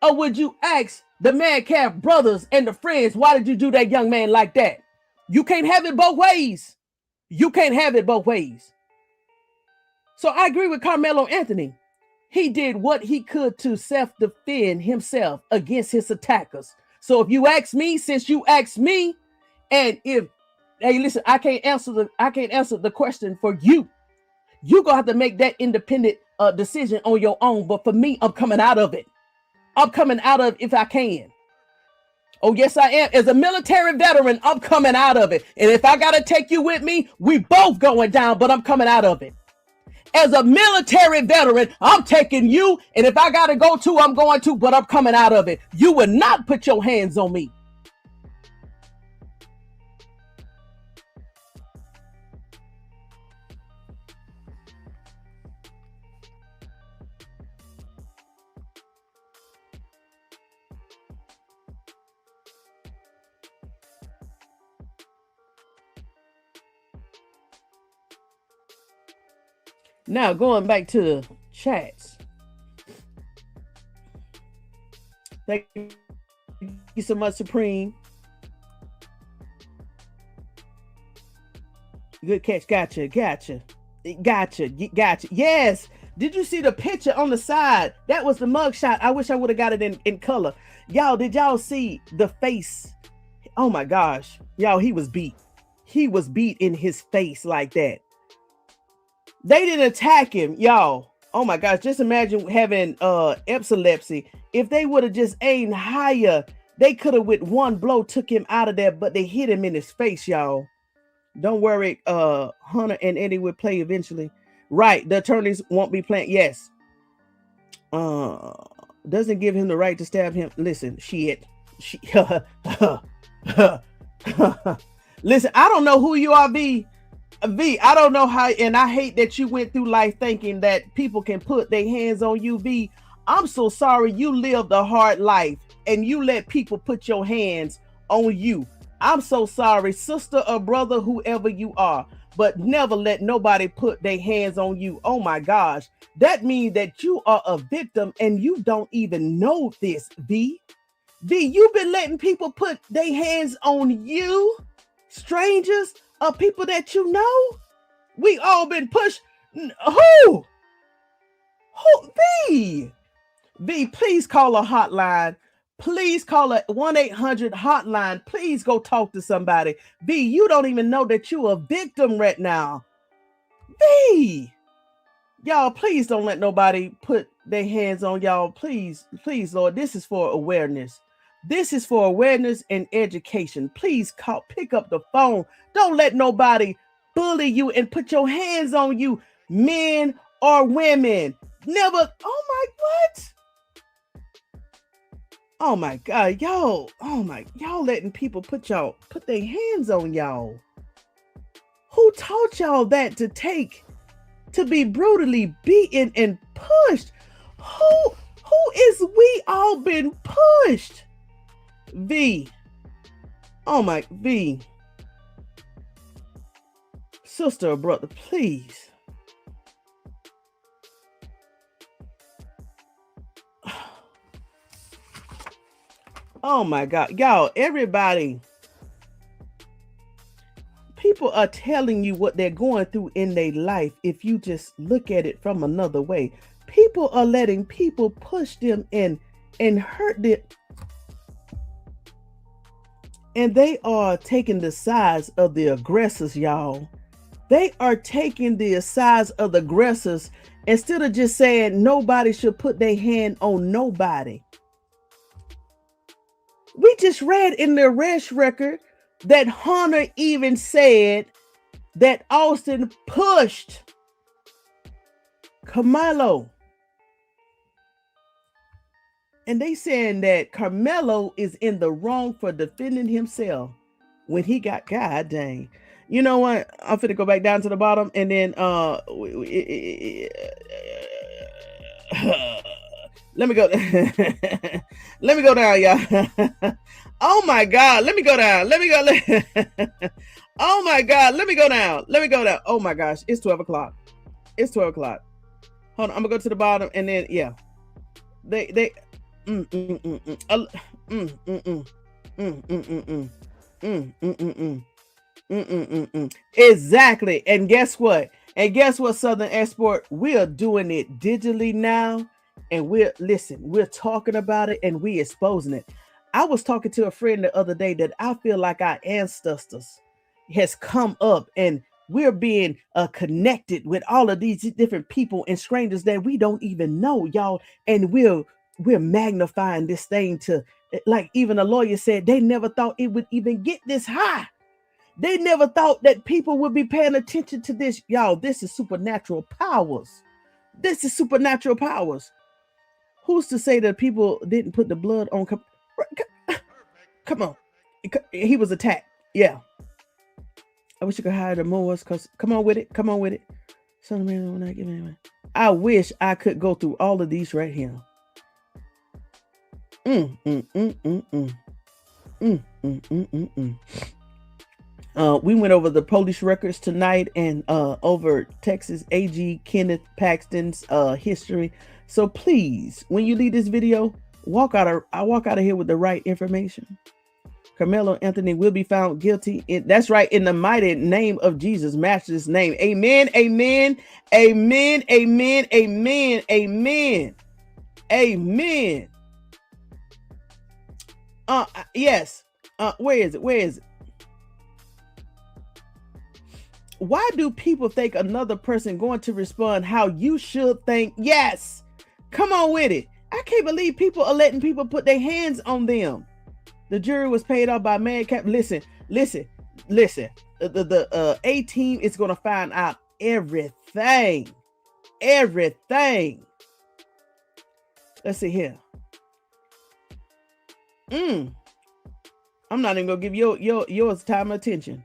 A: Or would you ask the Metcalf brothers and the friends, why did you do that young man like that? You can't have it both ways. You can't have it both ways. So I agree with Karmelo Anthony. He did what he could to self-defend himself against his attackers. So if you ask me, since you asked me, and if, hey, listen, I can't answer the question for you. You're gonna have to make that independent decision on your own. But for me, I'm coming out of it. I'm coming out of it if I can. Oh, yes, I am. As a military veteran, I'm coming out of it. And if I got to take you with me, we both going down, but I'm coming out of it. As a military veteran, I'm taking you. And if I got to go to, I'm going to, but I'm coming out of it. You will not put your hands on me. Now, going back to the chats. Thank you so much, Supreme. Good catch. Gotcha. Yes. Did you see the picture on the side? That was the mugshot. I wish I would have got it in color. Y'all, did y'all see the face? Oh my gosh. Y'all, he was beat. He was beat in his face like that. They didn't attack him, y'all. Oh my gosh. Just imagine having epilepsy. If they would have just aimed higher, they could have with one blow took him out of there, but they hit him in his face, y'all. Don't worry, Hunter and Eddie will play eventually. Right, the attorneys won't be playing. Yes. Doesn't give him the right to stab him. Listen, shit. Listen, I don't know who you are, V. I don't know how, and I hate that you went through life thinking that people can put their hands on you, V. I'm so sorry you lived a hard life and you let people put your hands on you. I'm so sorry, sister or brother, whoever you are, but never let nobody put their hands on you. Oh my gosh. That means that you are a victim and you don't even know this, V. V, you've been letting people put their hands on you, strangers or people that you know. We all been pushed. Who? V? V, please call a hotline. Please call a 1-800 hotline. Please go talk to somebody. V, you don't even know that you're a victim right now. V, y'all, please don't let nobody put their hands on y'all. Please, Lord, this is for awareness. This is for awareness and education. Please pick up the phone. Don't let nobody bully you and put your hands on you, men or women. Never. Oh my, what? Oh my God, y'all. Y'all letting people put their hands on y'all. Who taught y'all that to be brutally beaten and pushed? Who is we all been pushed? V. Oh my, V. Sister or brother, please. Oh my God, y'all, everybody, people are telling you what they're going through in their life. If you just look at it from another way, people are letting people push them and hurt them. And they are taking the sides of the aggressors, y'all. They are taking the sides of the aggressors instead of just saying nobody should put their hand on nobody. We just read in the arrest record that Hunter even said that Austin pushed Karmelo. And they saying that Karmelo is in the wrong for defending himself when he got, God dang. You know what? I'm finna go back down to the bottom and then let me go. Let me go down, y'all. Oh my God. Let me go down. Oh my God. Let me go down. Oh my gosh. It's 12 o'clock. Hold on. I'm gonna go to the bottom and then, yeah. Exactly. And guess what? Southern Export? We're doing it digitally now. And we're talking about it and we're exposing it. I was talking to a friend the other day that I feel like our ancestors has come up and we're being connected with all of these different people and strangers that we don't even know, y'all. And we're magnifying this thing to, like even a lawyer said, they never thought it would even get this high. They never thought that people would be paying attention to this. Y'all, this is supernatural powers. Who's to say that people didn't put the blood on? Come on. He was attacked. Yeah. I wish you could hire the Moors because come on with it. I wish I could go through all of these right here. We went over the police records tonight and over Texas AG Kenneth Paxton's history. So please, when you leave this video, walk out of here with the right information. Karmelo Anthony will be found guilty. That's right, in the mighty name of Jesus, Master's name. Amen, amen, amen, amen, amen, amen, amen. Yes. Where is it? Where is it? Why do people think another person going to respond how you should think? Yes. Come on with it. I can't believe people are letting people put their hands on them. The jury was paid off by Metcalf. Listen. The A team is going to find out everything. Everything. Let's see here. I'm not even gonna give yours time and attention.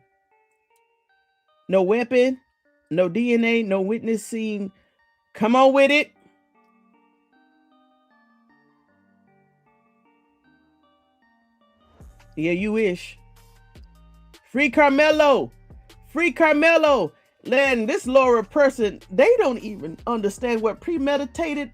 A: No weapon, no DNA, no witness seen. Come on with it. Yeah, you wish. Free Karmelo. Free Karmelo. Then this Laura person, they don't even understand what premeditated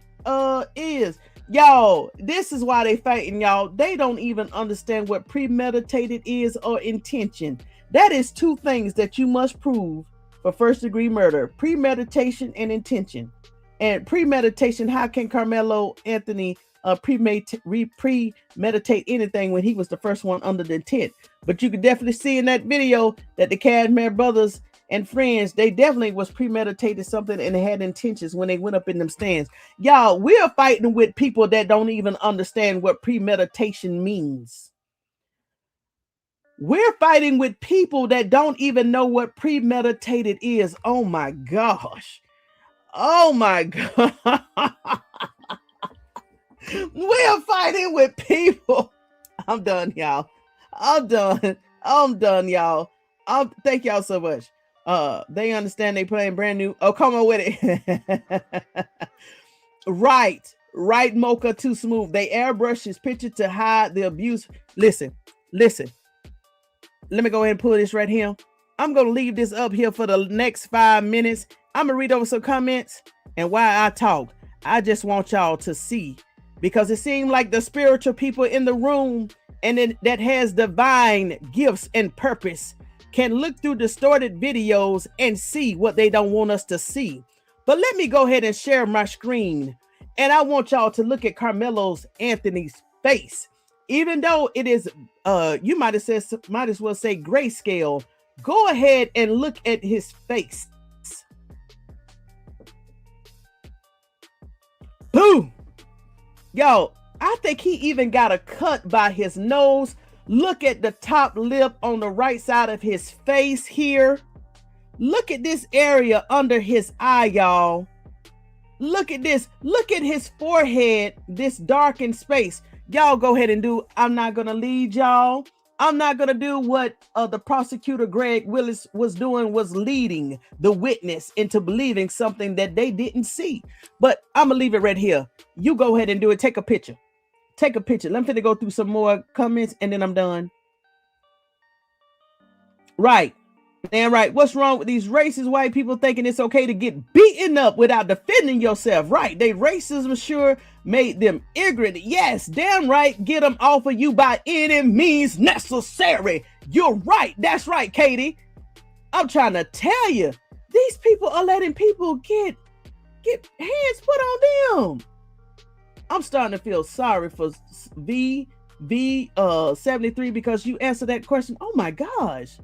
A: is. Y'all, this is why they fighting, y'all. They don't even understand what premeditated is or intention. That is two things that you must prove for first-degree murder: premeditation and intention. And premeditation, how can Karmelo Anthony premeditate anything when he was the first one under the intent? But you could definitely see in that video that the Cashmere brothers and friends, they definitely was premeditated something and they had intentions when they went up in them stands. Y'all, we're fighting with people that don't even understand what premeditation means. We're fighting with people that don't even know what premeditated is. Oh my gosh. Oh my God. We're fighting with people. I'm done, y'all. I'm done, y'all. Thank y'all so much. They understand they playing brand new. Oh, come on with it. Right, Mocha Too Smooth. They airbrush his picture to hide the abuse. Listen. Let me go ahead and pull this right here. I'm going to leave this up here for the next 5 minutes. I'm going to read over some comments. And while I talk, I just want y'all to see, because it seemed like the spiritual people in the room and that has divine gifts and purpose can look through distorted videos and see what they don't want us to see. But let me go ahead and share my screen. And I want y'all to look at Karmelo Anthony's face. Even though it is, you might as well say grayscale, go ahead and look at his face. Boom. Yo, I think he even got a cut by his nose. Look at the top lip on the right side of his face here. Look at this area under his eye, y'all. Look at this. Look at his forehead, this darkened space. Y'all go ahead and do. I'm not going to lead y'all. I'm not going to do what the prosecutor Greg Willis was doing, was leading the witness into believing something that they didn't see. But I'm going to leave it right here. You go ahead and do it. Take a picture. Take a picture. Let me go through some more comments and then I'm done. Right. Damn right. What's wrong with these racist white people thinking it's okay to get beaten up without defending yourself? Right. They racism sure made them ignorant. Yes, damn right. Get them off of you by any means necessary. You're right. That's right, Katie. I'm trying to tell you, these people are letting people get hands put on them. I'm starting to feel sorry for V73 because you answered that question. Oh my gosh.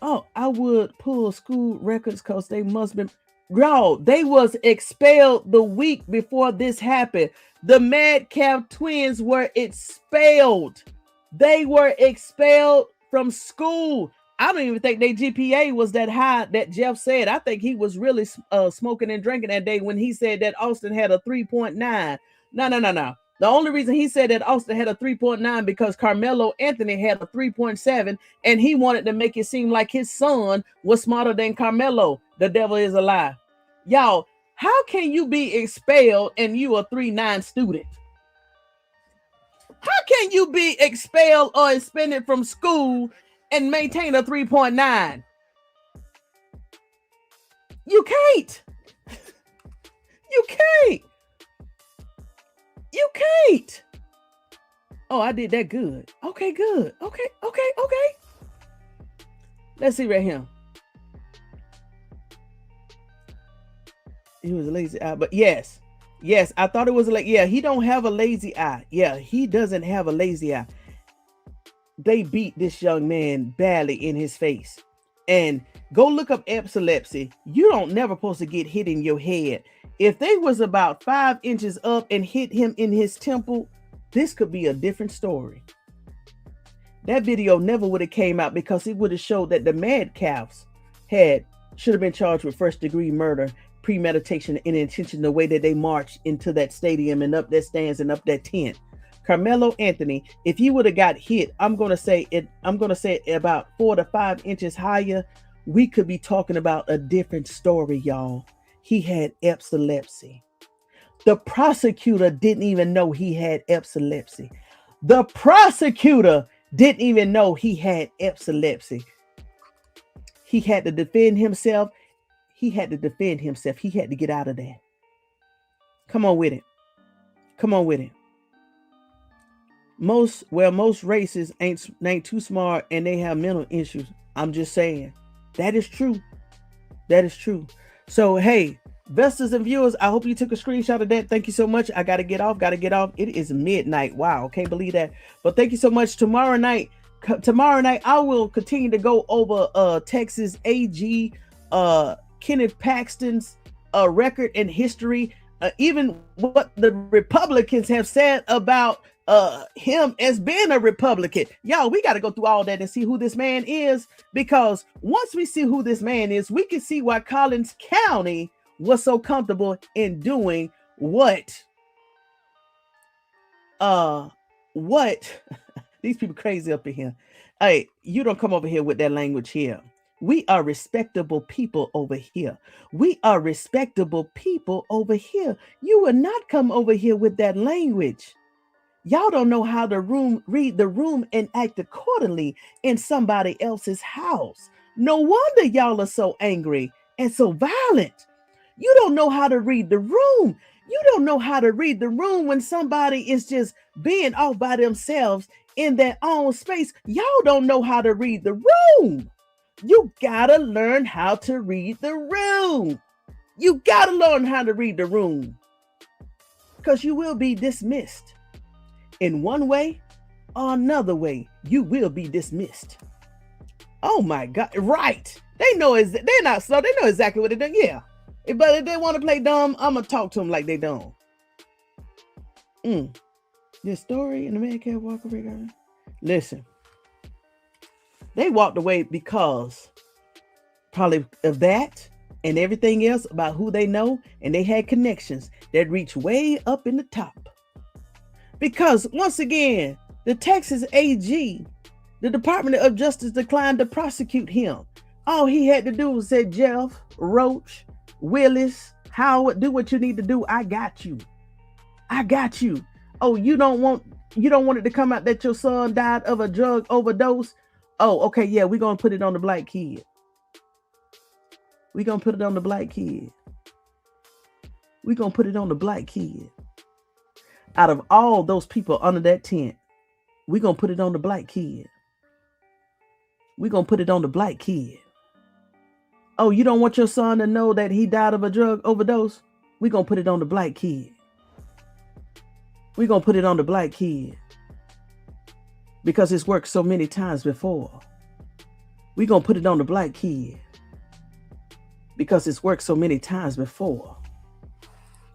A: Oh, I would pull school records because they must have been. Y'all, they was expelled the week before this happened. The Metcalf twins were expelled. They were expelled from school. I don't even think their GPA was that high that Jeff said. I think he was really smoking and drinking that day when he said that Austin had a 3.9. No. The only reason he said that Austin had a 3.9 because Karmelo Anthony had a 3.7 and he wanted to make it seem like his son was smarter than Karmelo. The devil is a lie. Y'all, how can you be expelled and you a 3.9 student? How can you be expelled or suspended from school and maintain a 3.9? You can't. You can't. Oh, I did that good. Okay, good. Okay. Let's see right here. He was a lazy eye, but yes, I thought it was like, yeah, he don't have a lazy eye. Yeah, he doesn't have a lazy eye. They beat this young man badly in his face. And go look up epilepsy. You don't never supposed to get hit in your head. If they was about 5 inches up and hit him in his temple, this could be a different story. That video never would have came out because it would have showed that the Metcalfs should have been charged with first-degree murder, premeditation, and intention, the way that they marched into that stadium and up that stands and up that tent. Karmelo Anthony, if he would have got hit, I'm gonna say about 4 to 5 inches higher, we could be talking about a different story, y'all. He had epilepsy. The prosecutor didn't even know he had epilepsy. The prosecutor didn't even know he had epilepsy. He had to defend himself. He had to get out of that. Come on with it. Most racists ain't too smart and they have mental issues. I'm just saying. That is true. So, hey, investors and viewers, I hope you took a screenshot of that. Thank you so much. I got to get off. It is midnight. Wow. Can't believe that. But thank you so much. Tomorrow night, I will continue to go over Texas AG, Kenneth Paxton's record and history, even what the Republicans have said about him as being a Republican. Y'all, we got to go through all that and see who this man is, because once we see who this man is, we can see why Collins County was so comfortable in doing what these people crazy up in here. Hey, you don't come over here with that language here. We are respectable people over here. You will not come over here with that language. Y'all don't know how to read the room and act accordingly in somebody else's house. No wonder y'all are so angry and so violent. You don't know how to read the room. You don't know how to read the room when somebody is just being off by themselves in their own space. Y'all don't know how to read the room. You gotta learn how to read the room. Because you will be dismissed. In one way or another way, you will be dismissed. Oh my God, right. They're not slow. They know exactly what they're doing. Yeah. But if they want to play dumb, I'm going to talk to them like they don't. This story in the Metcalf walk away. Listen, they walked away because probably of that and everything else about who they know, and they had connections that reach way up in the top. Because once again, the Texas AG, the Department of Justice, declined to prosecute him. All he had to do was say, Jeff, Roach, Willis, Howard, do what you need to do. I got you. Oh, you don't want it to come out that your son died of a drug overdose? Oh, okay, yeah, we're gonna put it on the black kid. Out of all those people under that tent, we're gonna put it on the black kid. Oh, you don't want your son to know that he died of a drug overdose? We're gonna put it on the black kid. Because it's worked so many times before. We're gonna put it on the black kid. Because it's worked so many times before.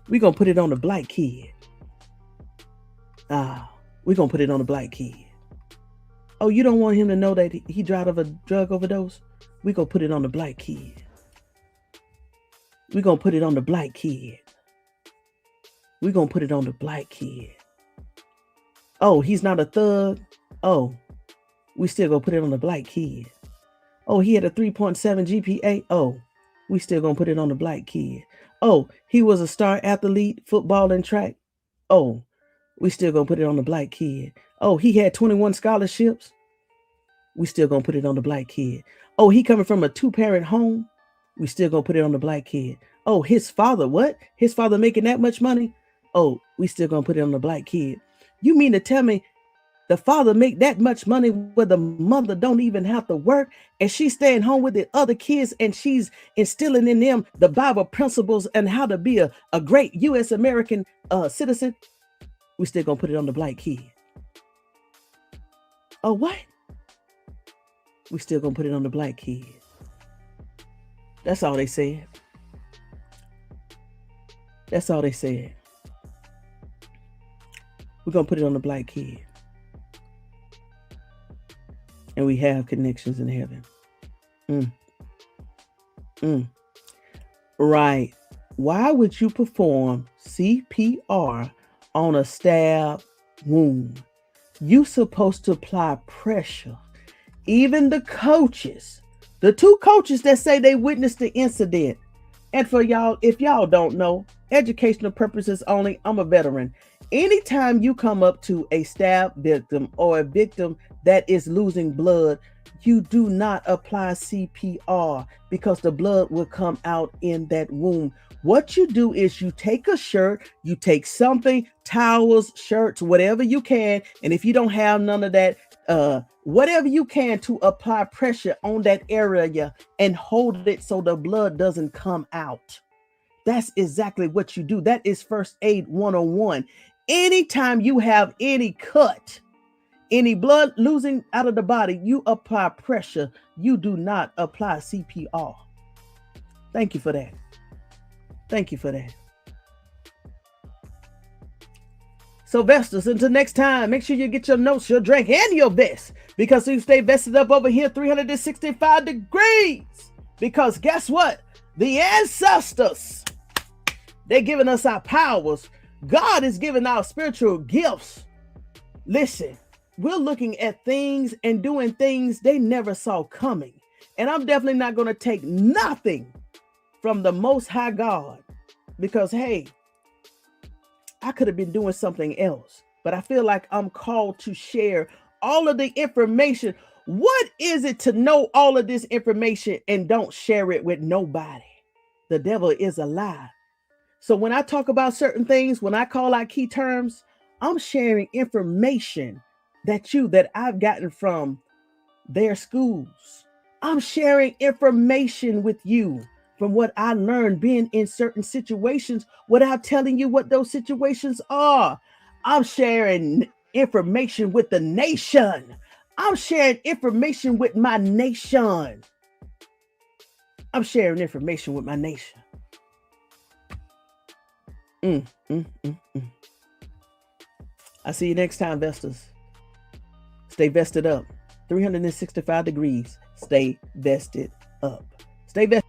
A: We're gonna put it on the black kid. We're gonna put it on the black kid. Oh, you don't want him to know that he died of a drug overdose? We're gonna put it on the black kid. Oh, he's not a thug? Oh, we still gonna put it on the black kid. Oh, he had a 3.7 GPA? Oh, we still gonna put it on the black kid. Oh, he was a star athlete, football and track? Oh, we still gonna put it on the black kid. Oh, he had 21 scholarships? We still gonna put it on the black kid. Oh, he coming from a 2-parent home? We still gonna put it on the black kid. Oh, his father, what? His father making that much money? Oh, we still gonna put it on the black kid. You mean to tell me the father make that much money where the mother don't even have to work, and she's staying home with the other kids, and she's instilling in them the Bible principles and how to be a great U.S. American citizen, we still gonna put it on the black kid. Oh, what? We still gonna put it on the black kid. That's all they said. That's all they said. We're gonna put it on the black kid. And we have connections in heaven. Right. Why would you perform CPR on a stab wound? You supposed to apply pressure. Even the coaches, the two coaches that say they witnessed the incident. And for y'all, if y'all don't know, educational purposes only, I'm a veteran. Anytime you come up to a stab victim or a victim that is losing blood, you do not apply CPR because the blood will come out in that wound. What you do is you take a shirt, you take something, towels, shirts, whatever you can. And if you don't have none of that, whatever you can to apply pressure on that area and hold it so the blood doesn't come out. That's exactly what you do. That is first aid 101. Anytime you have any cut, any blood losing out of the body, you apply pressure. You do not apply CPR. Thank you for that. Thank you for that. So Vestas, until next time, make sure you get your notes, your drink, and your vest, because you stay vested up over here 365 degrees. Because guess what? The ancestors, they're giving us our powers. God is giving our spiritual gifts. Listen, we're looking at things and doing things they never saw coming. And I'm definitely not going to take nothing from the Most High God, because, hey, I could have been doing something else, but I feel like I'm called to share all of the information. What is it to know all of this information and don't share it with nobody? The devil is a lie. So when I talk about certain things, when I call out key terms, I'm sharing information that I've gotten from their schools. I'm sharing information with you from what I learned being in certain situations without telling you what those situations are. I'm sharing information with the nation. I'm sharing information with my nation. I'm sharing information with my nation. I see you next time, Vestas. Stay vested up. 365 degrees. Stay vested up. Stay vested.